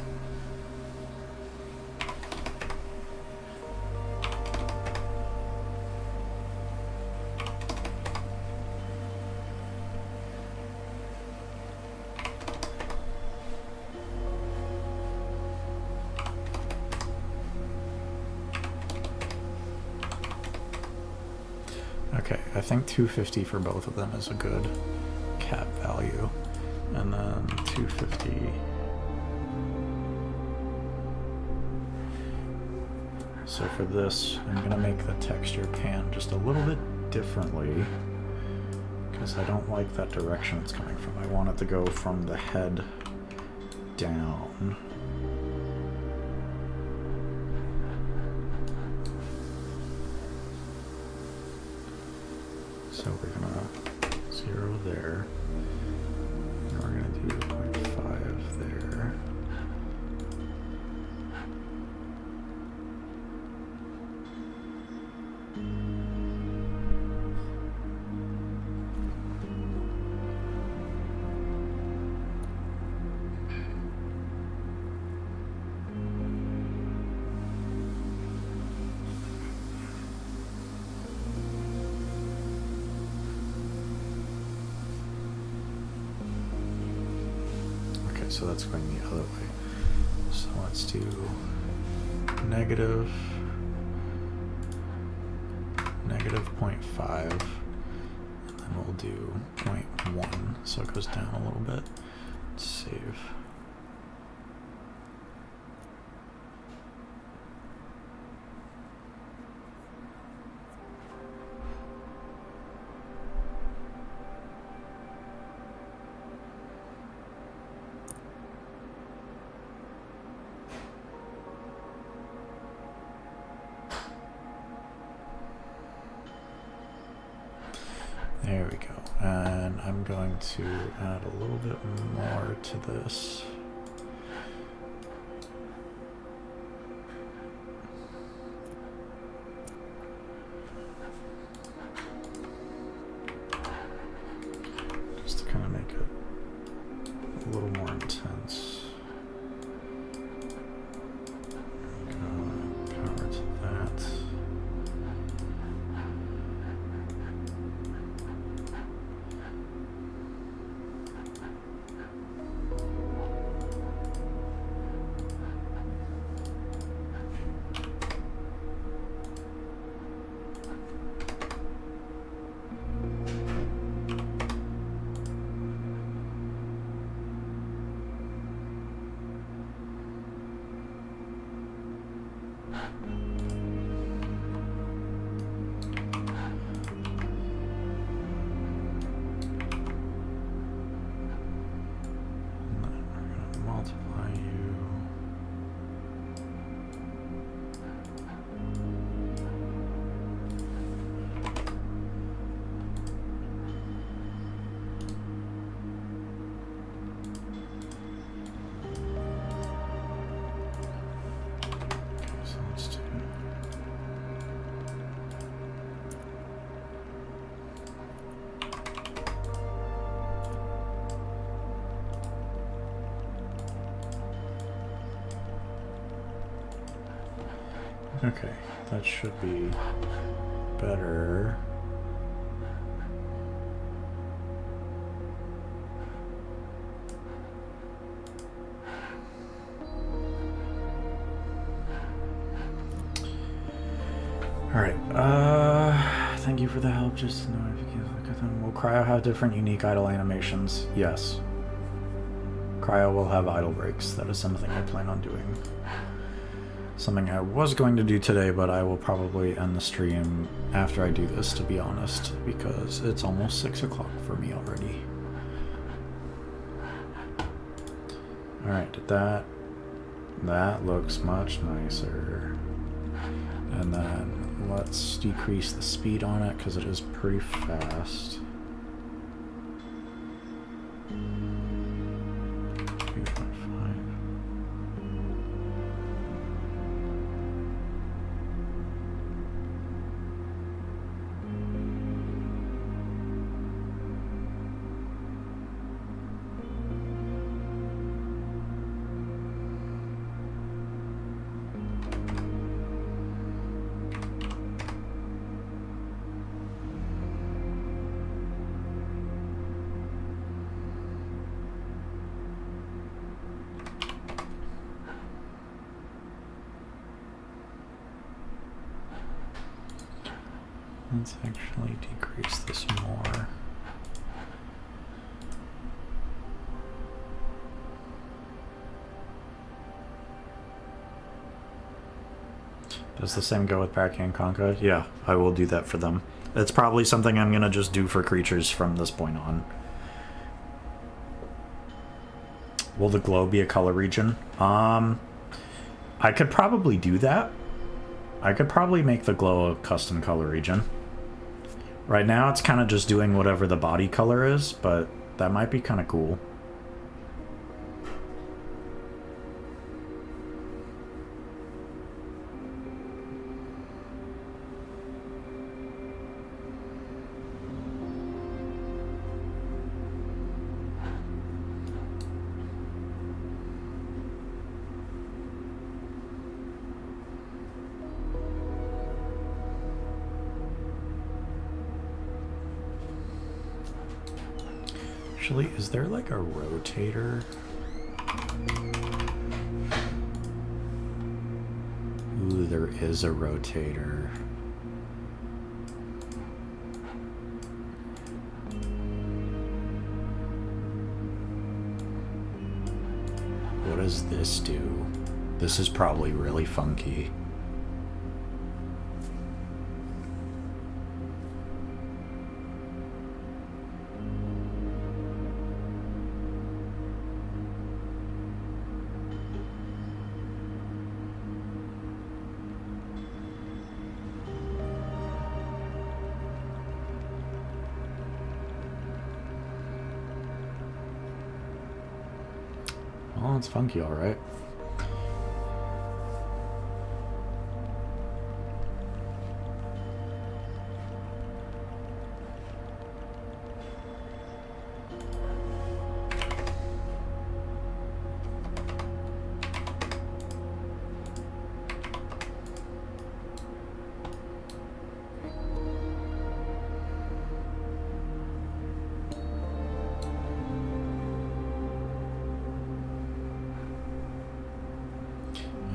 Okay, I think 250 for both of them is a good cap value. And then 250. So for this, I'm gonna make the texture pan just a little bit differently because I don't like that direction it's coming from. I want it to go from the head down. So we're gonna 0 there, and we're gonna do 0.5 there. So that's going the other way. So let's do negative 0.5, and then we'll do 0.1, so it goes down a little bit. Let's save. There we go, and I'm going to add a little bit more to this. Just to kind of make it a little more intense. Power to that. Okay, that should be better. Alright, thank you for the help. Just to know if you can look at them. Will Cryo have different unique idle animations? Yes. Cryo will have idle breaks. That is something I plan on doing. Something I was going to do today, but I will probably end the stream after I do this, to be honest, because it's almost 6 o'clock for me already. Alright, that looks much nicer. And then let's decrease the speed on it because it is pretty fast. Let's actually decrease this more. Does the same go with Pack and Conka? Yeah, I will do that for them. It's probably something I'm gonna just do for creatures from this point on. Will the glow be a color region? I could probably do that. I could probably make the glow a custom color region. Right now it's kind of just doing whatever the body color is, but that might be kind of cool. Actually, is there like a rotator? Ooh, there is a rotator. What does this do? This is probably really funky. Well, it's funky, all right.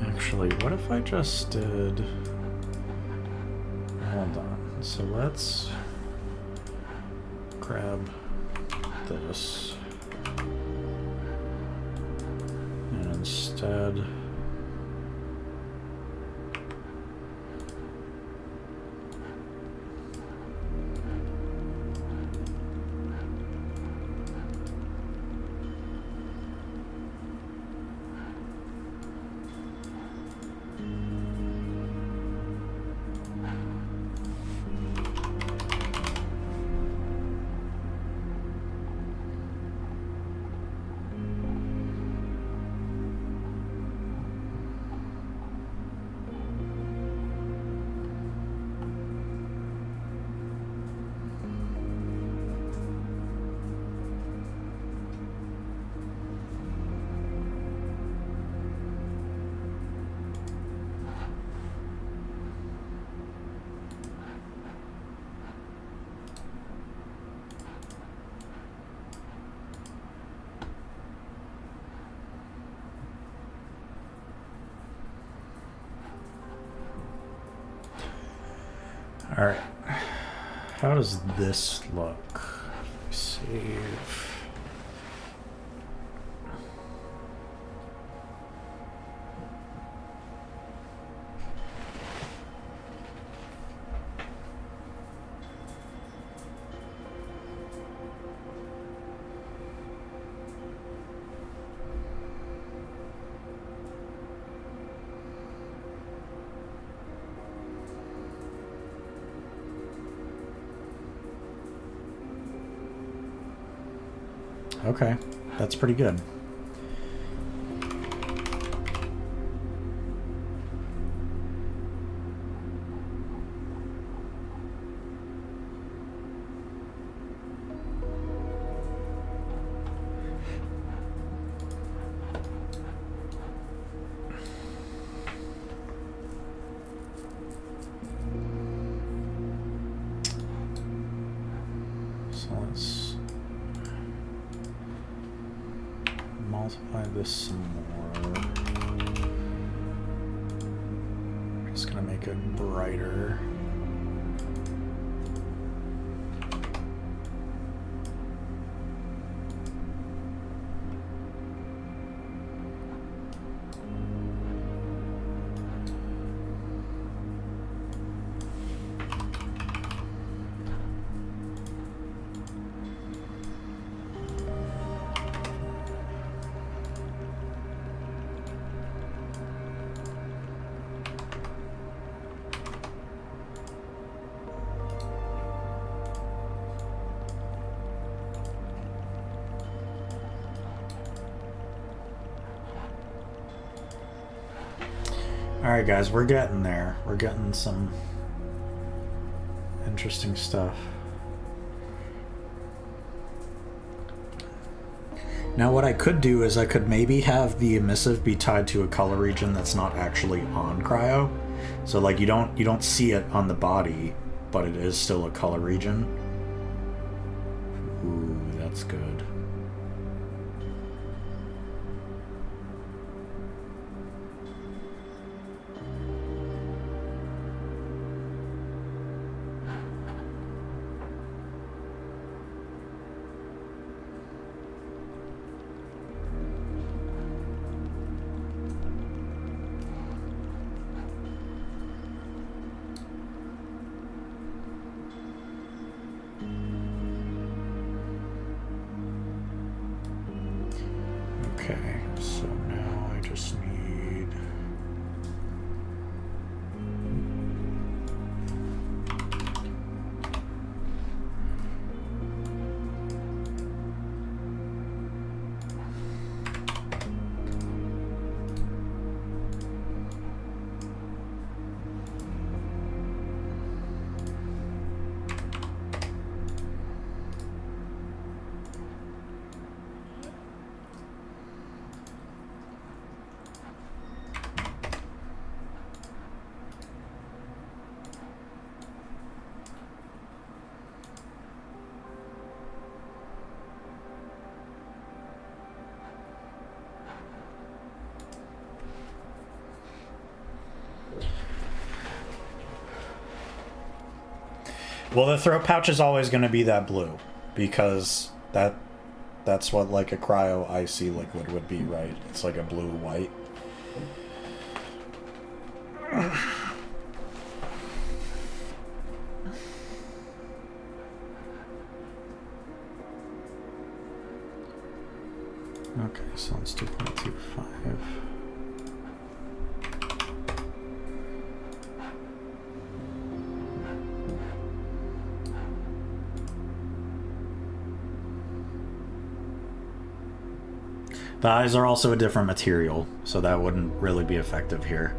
Actually, what if I just did... Hold on. So let's grab this. And instead... Alright. How does this look? Save. Okay, that's pretty good. So let's multiply this some more. I'm just gonna make it brighter. Alright guys, we're getting there. We're getting some interesting stuff. Now what I could do is I could maybe have the emissive be tied to a color region that's not actually on Cryo. So like you don't see it on the body, but it is still a color region. Ooh, that's good. Okay, so now I just need... Well, the throat pouch is always going to be that blue, because that's what like a cryo icy liquid would be, right? It's like a blue-white. Okay, so it's 2.25. The eyes are also a different material, so that wouldn't really be effective here.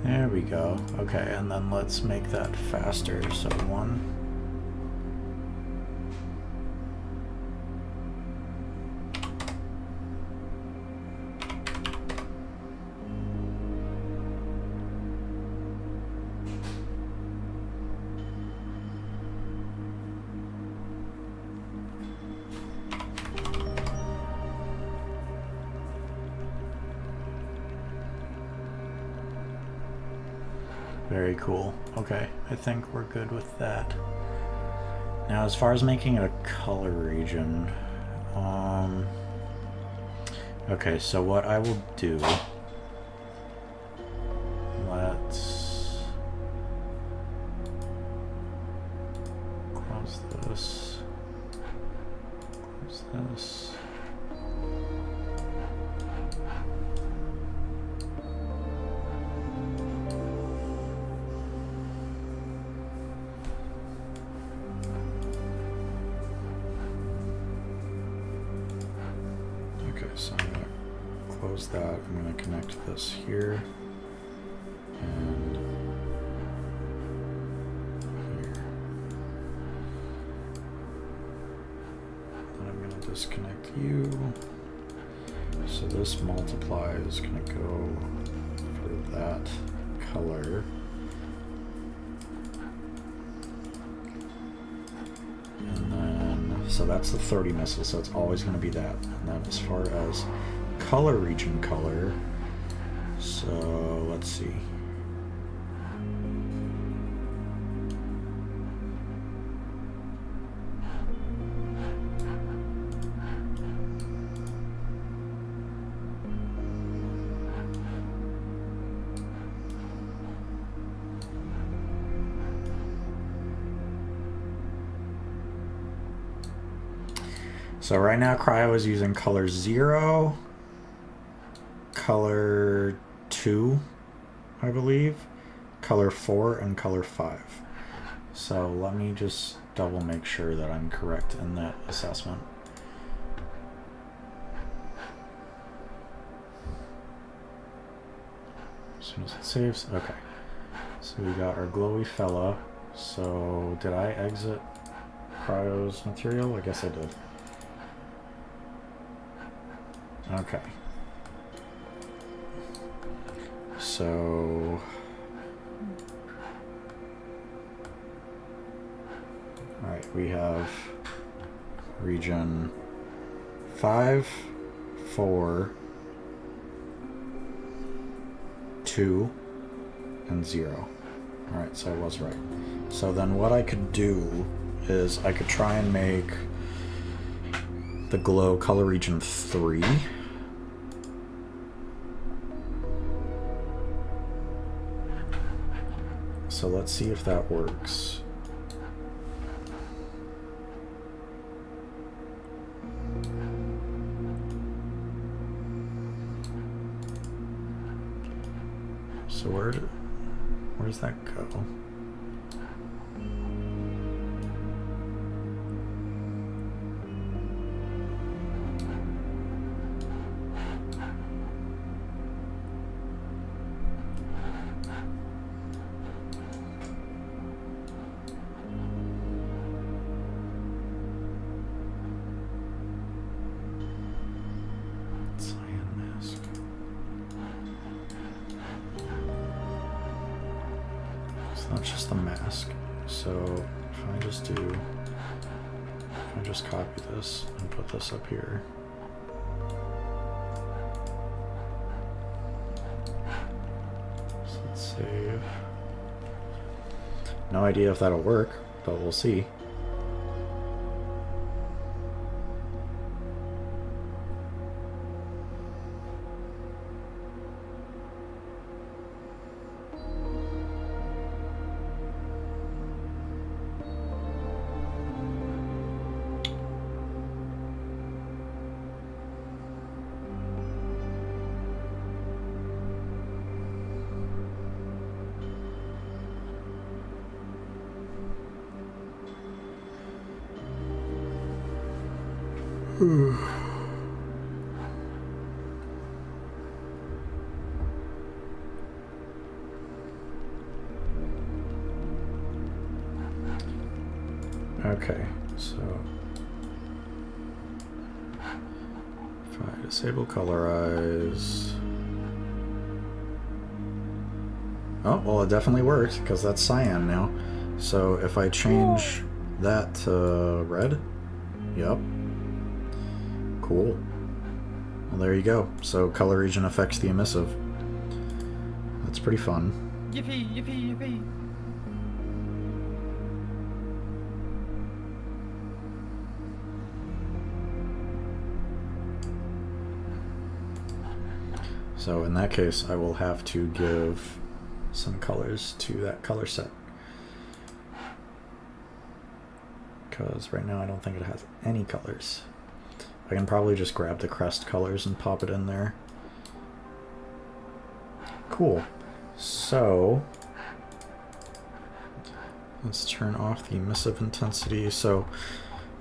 There we go. Okay, and then let's make that faster. So 1. Very cool. Okay, I think we're good with that. Now, as far as making a color region, okay, so what I will do, let's close this, close this. So I'm going to close that. I'm going to connect this here and here. Then I'm going to disconnect you. So this multiply is going to go for that color. And then, so that's the 30 missile, so it's always going to be that. And then as far as color region color, so let's see. So right now Cryo is using color 0, color 2, I believe, color 4, and color 5. So let me just double make sure that I'm correct in that assessment. As soon as it saves, okay. So we got our glowy fella. So did I exit Cryo's material? I guess I did. Okay. So alright, we have region 5, 4, 2, and 0. Alright, so I was right. So then what I could do is I could try and make the glow color region 3. So let's see if that works. So where's that go? Not just the mask. So if I just copy this and put this up here. So let's save. No idea if that'll work, but we'll see. Okay, so if I disable colorize, oh well, it definitely worked because that's cyan now. So if I change that to red, yep, cool. Well, there you go. So color region affects the emissive. That's pretty fun. Yippee! Yippee! Yippee! So in that case, I will have to give some colors to that color set. Because right now I don't think it has any colors. I can probably just grab the crest colors and pop it in there. Cool. So let's turn off the emissive intensity. So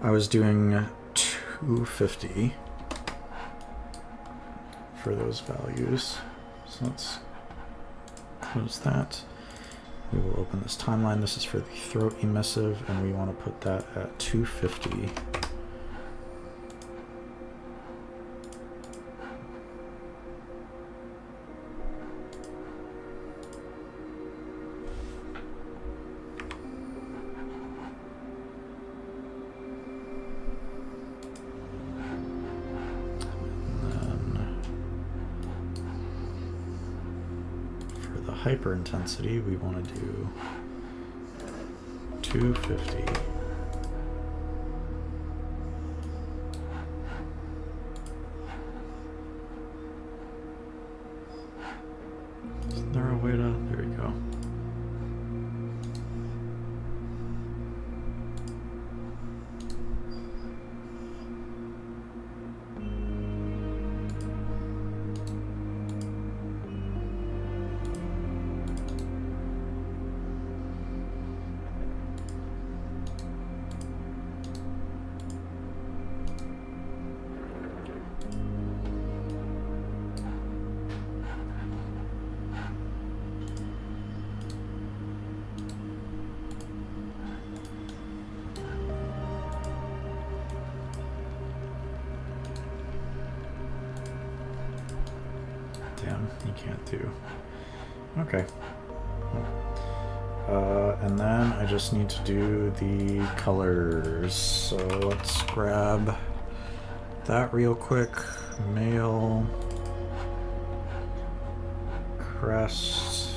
I was doing 250 for those values. So let's close that. We will open this timeline. This is for the throat emissive, and we want to put that at 250. Hyper intensity, we want to do 250. Isn't there a way to? There we go. Damn, you can't do. Okay. And then I just need to do the colors. So let's grab that real quick. Male. Crest.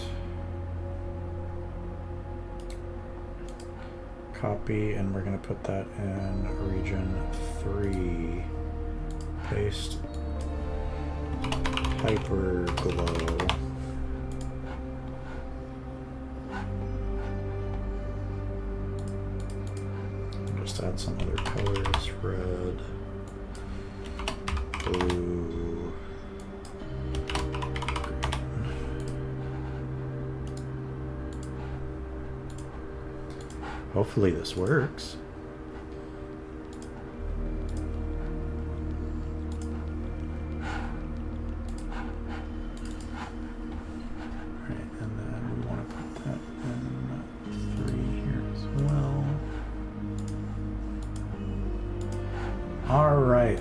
Copy, and we're going to put that in region 3. Paste. Hyper glow. Just add some other colors. Red, blue, green. Hopefully this works.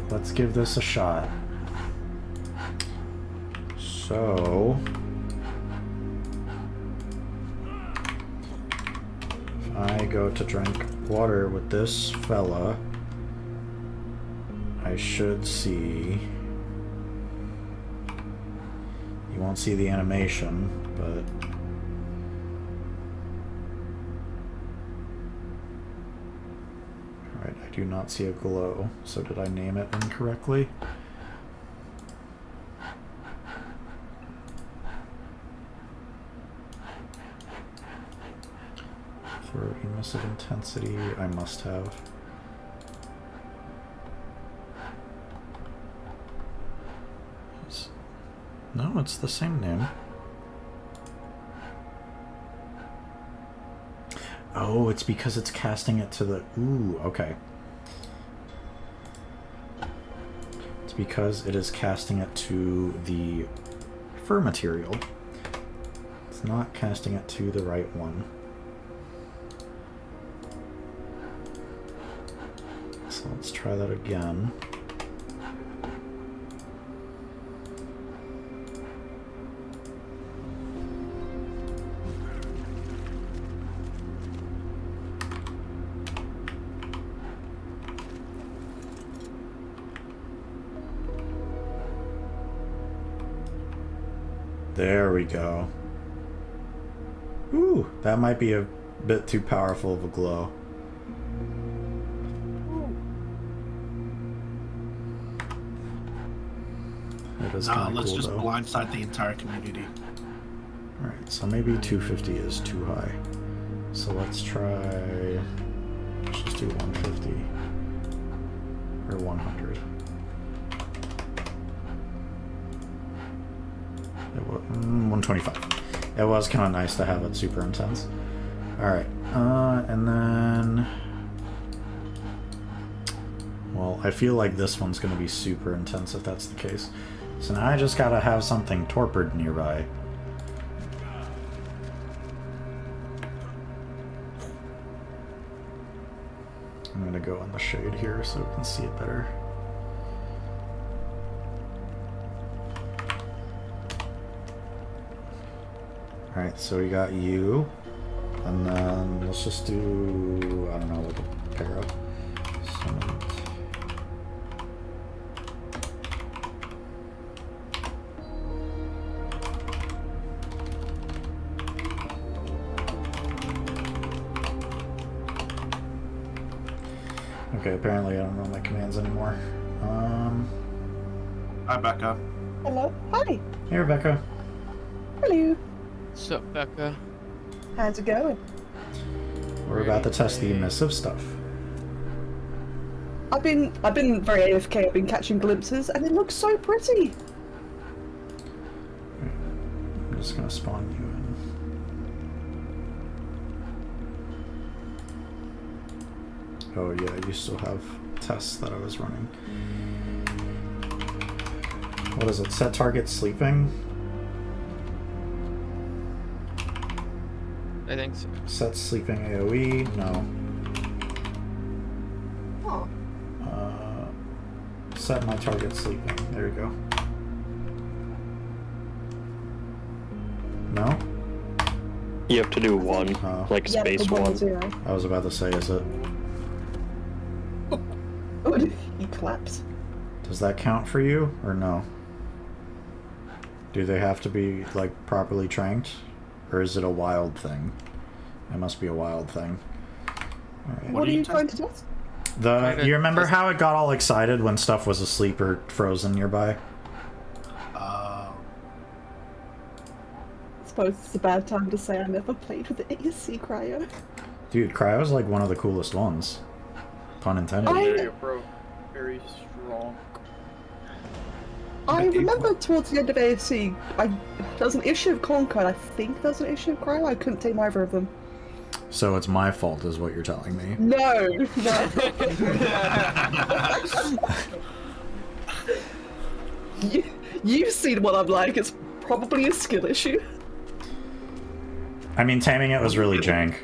Let's give this a shot. So, if I go to drink water with this fella, I should see. You won't see the animation, but I do not see a glow, so did I name it incorrectly? For emissive intensity, I must have. No, it's the same name. Oh, it's because it's casting it to the... Ooh, okay. It's because it is casting it to the fur material. It's not casting it to the right one. So let's try that again. There we go. Ooh, that might be a bit too powerful of a glow. It is kind of let's cool, just though. blindside the entire community. Alright, so maybe 250 is too high. So let's try... Let's just do 150. Or 100. 125. It was kind of nice to have it super intense. Alright, and then... Well, I feel like this one's going to be super intense if that's the case. So now I just gotta have something torpid nearby. I'm gonna go in the shade here so we can see it better. Alright, so we got you. And then let's just do, I don't know, like a pair of cement. Okay, apparently I don't know my commands anymore. Hi, Becca. Hello. Hi. Hey, Rebecca. Hello. What's up, Becca? How's it going? We're about to test the emissive stuff. I've been very AFK. I've been catching glimpses, and it looks so pretty. I'm just gonna spawn you in. Oh yeah, you still have tests that I was running. What is it? Set target sleeping? I think so. Set sleeping AoE? No. Oh. Set my target sleeping. There you go. No? You have to do one, like Yeah, space the 1 one. 0. I was about to say, is it? Oh, he collapsed. Does that count for you, or no? Do they have to be, like, properly tranked? Or is it a wild thing? It must be a wild thing. Alright. What are you trying to test? You remember how it got all excited when stuff was asleep or frozen nearby? I suppose it's a bad time to say I never played with the ASC Cryo. Dude, Cryo's like one of the coolest ones. Pun intended. Very, bro. Very strong. I remember towards the end of AFC, there was an issue of Conquer, and I think there was an issue of Cryo. I couldn't take either of them. So it's my fault, is what you're telling me. No, no. You've seen what I'm like. It's probably a skill issue. I mean, taming it was really jank.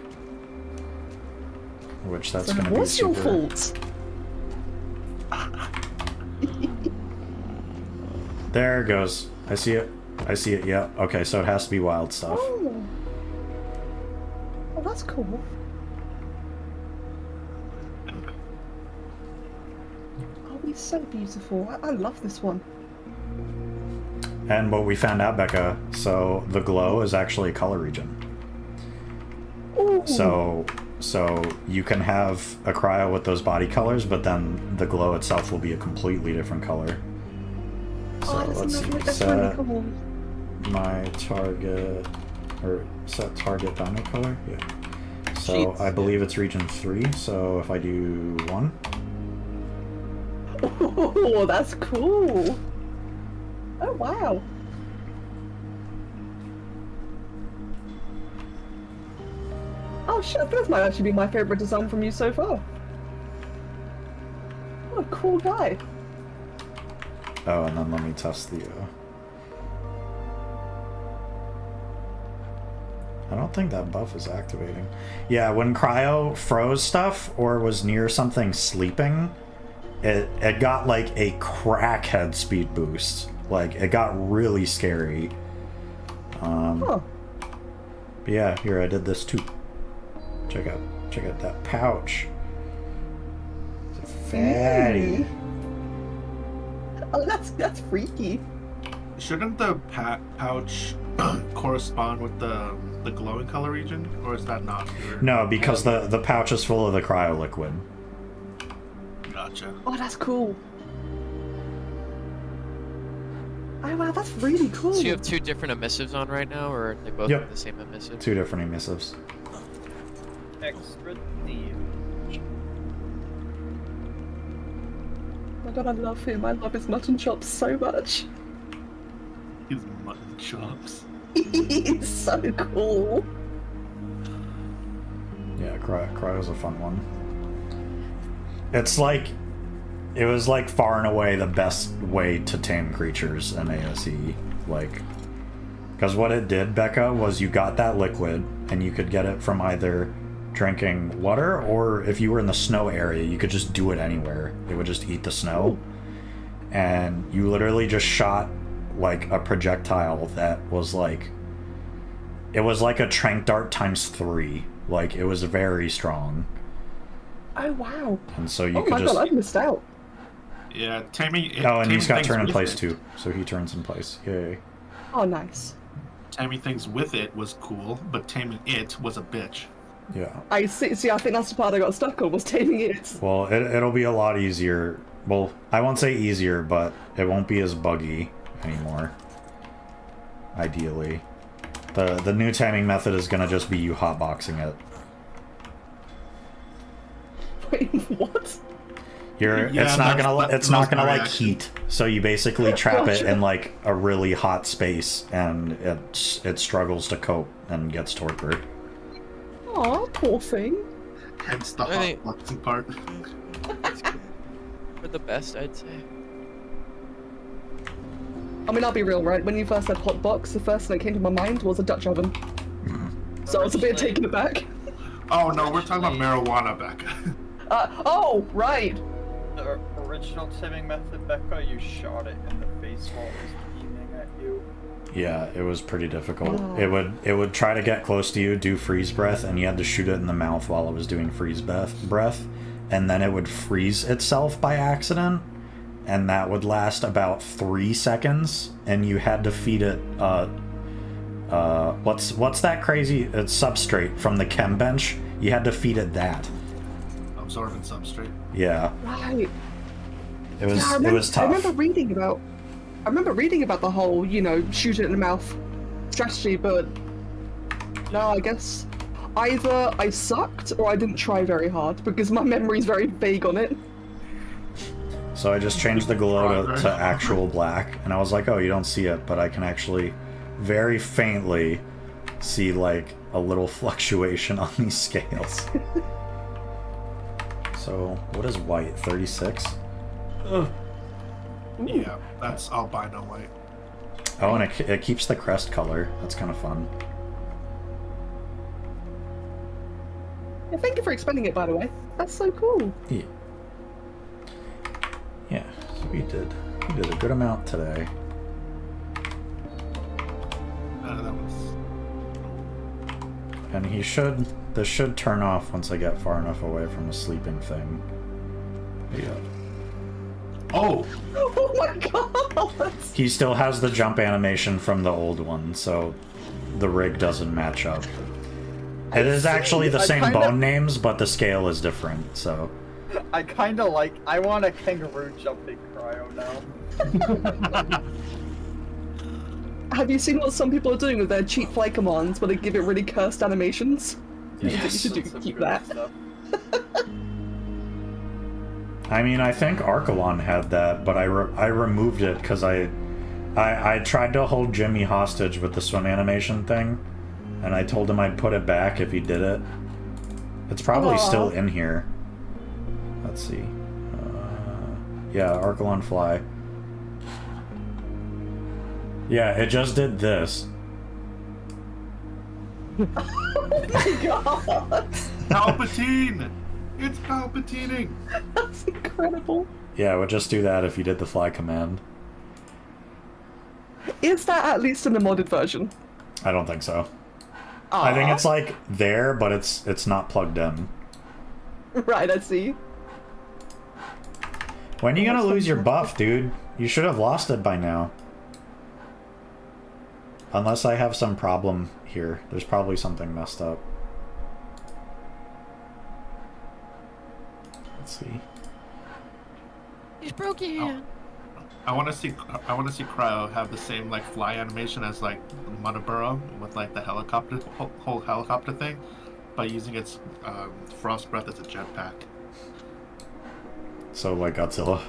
Which that's So gonna be what's your super... fault? There it goes. I see it. I see it, yeah. Okay, so it has to be wild stuff. Oh, that's cool. Oh, he's so beautiful. I love this one. And what we found out, Becca, so the glow is actually a color region. Ooh. So you can have a cryo with those body colors, but then the glow itself will be a completely different color. So let's see. That's Set really cool. my target, or set target diamond color. Yeah. So Jeez. I believe it's region 3. So if I do 1, Oh, that's cool. Oh, wow. Oh shit, this might actually be my favorite design from you so far. What a cool guy. oh, and then let me test the. I don't think that buff is activating. Yeah, when Cryo froze stuff or was near something sleeping, it got like a crackhead speed boost. Like, it got really scary. Huh. But yeah, here, I did this too. Check out that pouch. It's a fatty. Oh, that's freaky. Shouldn't the pouch correspond with the glowing color region, or is that not here? No, because the pouch is full of the cryo liquid. Gotcha. Oh, that's cool. Oh wow, that's really cool. So you have two different emissives on right now, or are they both Yep. the same emissive? Two different emissives. Extra damage. Oh my god, I love him. I love his mutton chops so much. His mutton chops. He's so cool. Yeah, Cryo's a fun one. It's like, it was like far and away the best way to tame creatures in ASE. Like, because what it did, Becca, was you got that liquid, and you could get it from either drinking water, or if you were in the snow area, you could just do it anywhere. It would just eat the snow. And you literally just shot like a projectile that was like, it was like a tranq dart times 3. Like, it was very strong. Oh wow. And so you oh could my just... god, I missed out. Yeah, taming. Oh, and he's got things turn in with place it- too. So he turns in place. Yay. Oh nice. Taming things with it was cool, but taming it was a bitch. Yeah. I see, I think that's the part I got stuck on, was taming it. Well, it'll be a lot easier. Well, I won't say easier, but it won't be as buggy anymore. Ideally. The new taming method is gonna just be you hotboxing it. Wait, what? You're Yeah, it's not gonna that's it's not gonna my like reaction. heat. So you basically trap it Gotcha. in like a really hot space, and it struggles to cope and gets tortured. Aw, poor thing. Hence the Hey. hotboxing part. For the best, I'd say. I mean, I'll be real, right? When you first said hot box, the first thing that came to my mind was a Dutch oven. So I was a bit taken aback. Oh no, we're talking about marijuana, Becca. Oh, right. The original taming method, Becca, you shot it in the face while it was beaming at you. Yeah, it was pretty difficult. Oh. It would try to get close to you, do freeze breath, and you had to shoot it in the mouth while it was doing freeze breath, and then it would freeze itself by accident, and that would last about 3 seconds, and you had to feed it what's that crazy substrate from the chem bench? You had to feed it that. Absorbent substrate. Yeah. Right. It was Yeah, I remember, it was tough. I remember reading about the whole, shoot it in the mouth strategy, but no, I guess either I sucked or I didn't try very hard because my memory's very vague on it. So I just changed the glow to actual black, and I was like, oh, you don't see it, but I can actually very faintly see like a little fluctuation on these scales. So what is white? 36? Ugh. Yeah, that's albino white. Oh, and it keeps the crest color. That's kind of fun. Yeah, thank you for explaining it, by the way. That's so cool. Yeah. Yeah, so we did a good amount today. That was... And this should turn off once I get far enough away from the sleeping thing. Yeah. Oh! Oh my god! He still has the jump animation from the old one, so the rig doesn't match up. It is actually the same bone names, but the scale is different, so... I want a kangaroo jumping cryo now. Have you seen what some people are doing with their cheap fly commands where they give it really cursed animations? Yes. You should keep that. I mean, I think Archelon had that, but I removed it because I tried to hold Jimmy hostage with the swim animation thing, and I told him I'd put it back if he did it. It's probably still in here. Let's see. Yeah, Archelon fly. Yeah, it just did this. Oh my god! Palpatine! It's Palpatining! That's incredible. Yeah, it would just do that if you did the fly command. Is that at least in the modded version? I don't think so. I think it's like there, but it's not plugged in. Right, I see. When are you gonna lose your buff, dude? You should have lost it by now. Unless I have some problem here. There's probably something messed up. Let's see. He's broken. I want to see Cryo have the same like fly animation as like Monoburo with like the helicopter whole helicopter thing, by using its frost breath as a jetpack. So like Godzilla.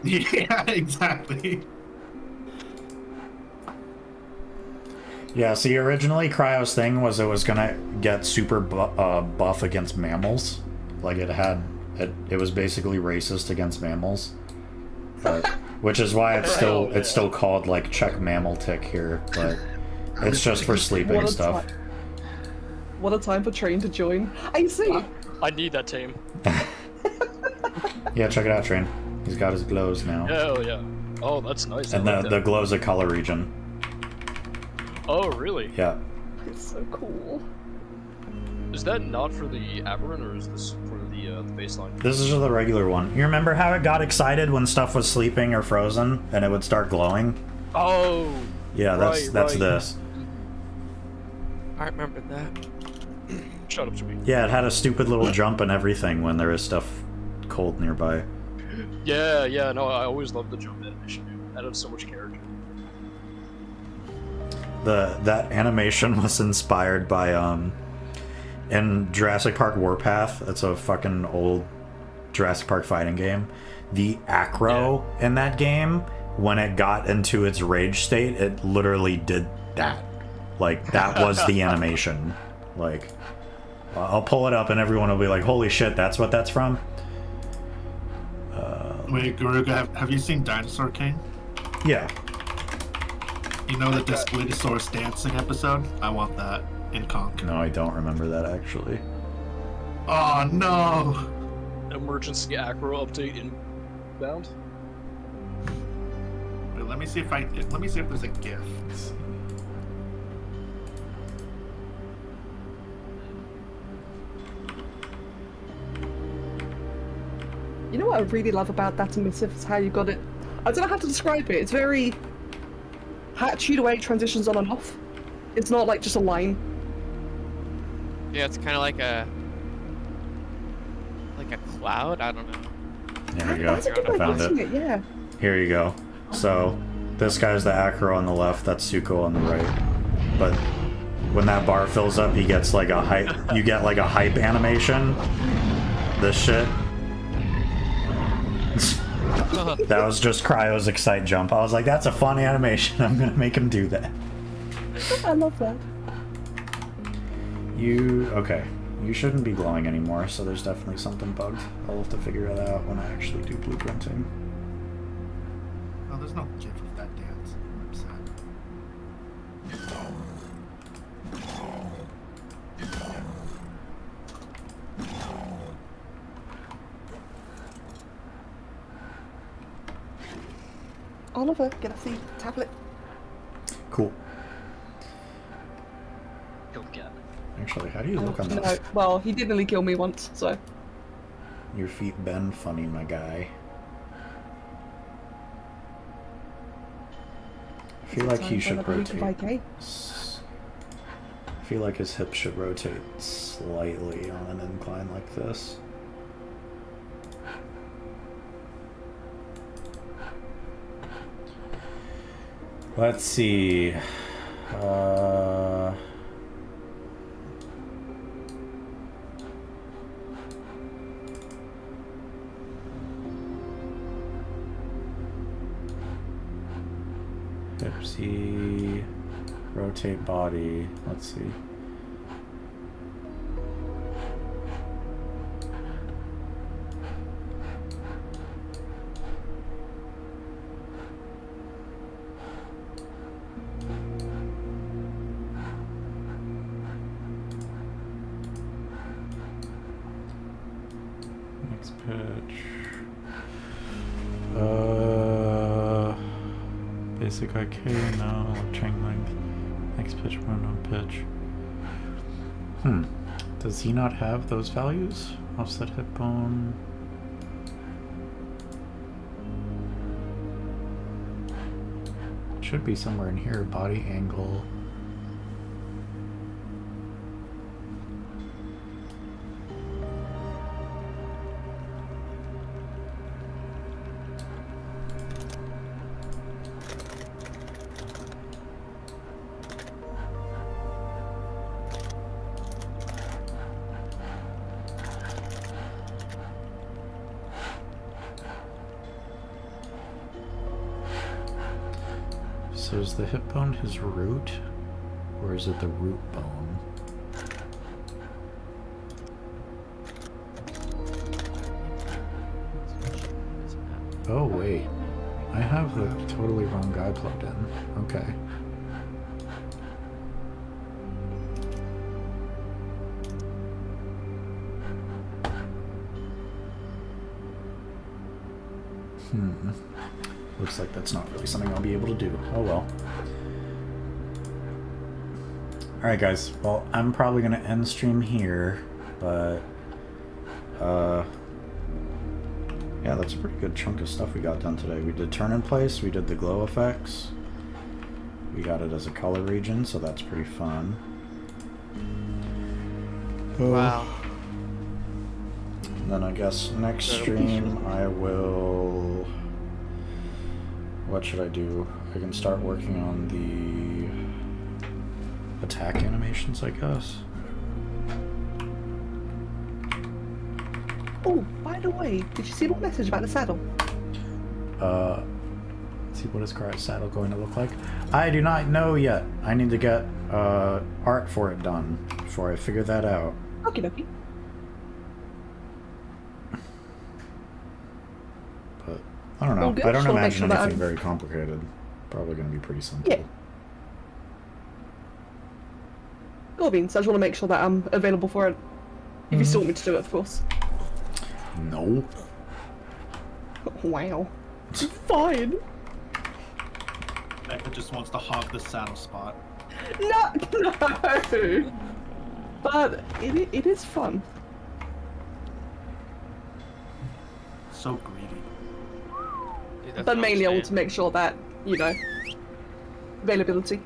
Yeah, exactly. Yeah, see, originally Cryo's thing was it was gonna get super buff against mammals. Like it was basically racist against mammals. But, which is why it's still called like check mammal tick here, but it's just for sleeping stuff. What a time for Train to join. I see. I need that team. Yeah, check it out, Train. He's got his glows now. Hell yeah. Oh, that's nice. And the glow's a color region. Oh, really? Yeah. It's so cool. Is that not for the aberrant, or is this for the baseline? This is the regular one. You remember how it got excited when stuff was sleeping or frozen, and it would start glowing? Oh. Yeah, that's this. I remember that. Shut up, Sweet. Yeah, it had a stupid little jump and everything when there was stuff cold nearby. Yeah, no, I always loved the jump animation, dude. That had so much character. That animation was inspired by in Jurassic Park Warpath. It's a fucking old Jurassic Park fighting game. The acro in that game, when it got into its rage state, it literally did that. Like, that was the animation. Like, I'll pull it up and everyone will be like, holy shit, that's what that's from? Wait, Garuga, have you seen Dinosaur King? Yeah. You know the Displetosaurus dancing episode? I want that in Conk. No, I don't remember that actually. Oh no! Emergency acro update inbound. Wait, let me see if there's a GIF. You know what I really love about that emissive is how you got it. I don't know how to describe it. It's very hatchy the way it transitions on and off. It's not like just a line. Yeah, it's kind of like a cloud. I don't know. There you go. That's a good way I of found putting it. Yeah. Here you go. So, this guy's the acro on the left, that's Suko on the right. But when that bar fills up, he gets like a hype. You get like a hype animation. This shit. That was just Cryo's excite jump. I was like, that's a fun animation. I'm gonna make him do that. I love that. Okay. You shouldn't be glowing anymore, so there's definitely something bugged. I'll have to figure that out when I actually do blueprinting. Oh, there's no GIF of that dance. I'm sad. Oliver, get a seat. Tablet. Cool. Kill the cat. Actually, how do you look on No, this? well, he did nearly kill me once, so. Your feet bend funny, my guy. I feel like he should rotate. I feel like his hips should rotate slightly on an incline like this. Let's see. Hipsy, rotate body. Let's see. Next pitch. Basic IK, no. Chain length. Next pitch, run on pitch. Does he not have those values? Offset hip bone. should be somewhere in here. Body angle. So is the hip bone his root, or is it the root bone? Oh wait, I have the totally wrong guy plugged in. Okay. Looks like that's not really something I'll be able to do. Oh well. Alright guys, well I'm probably gonna end stream here, but yeah, that's a pretty good chunk of stuff we got done today. We did turn in place, we did the glow effects, we got it as a color region, so that's pretty fun. Wow. And then I guess next stream I will... What should I do? I can start working on the attack animations, I guess. Oh, by the way, did you see the message about the saddle? Let's see, what is Cryo's saddle going to look like? I do not know yet. I need to get art for it done before I figure that out. Okie dokie. But I don't know. Well, good. I don't Sure, make imagine sure that anything I'm- very complicated. Probably going to be pretty simple. Yeah. Cool beans. I just want to make sure that I'm available for it. If you still want me to do it, of course. No. Wow. Fine. Becca just wants to hog the saddle spot. No. But it is fun. So greedy. Dude, that's But what I'm mainly I want saying. to make sure that, you know, availability.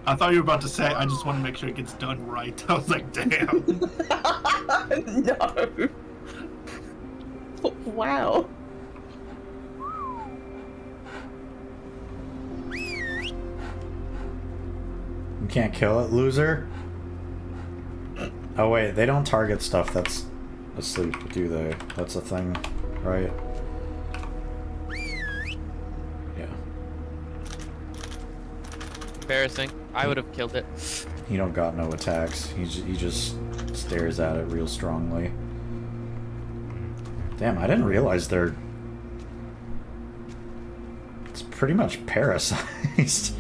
I thought you were about to say, I just want to make sure it gets done right. I was like, damn. No. Wow. You can't kill it, loser? Oh wait, they don't target stuff that's asleep, do they? That's a thing, right? Yeah. Embarrassing. I would have killed it. He don't got no attacks. He just stares at it real strongly. Damn, I didn't realize they're... It's pretty much parasized.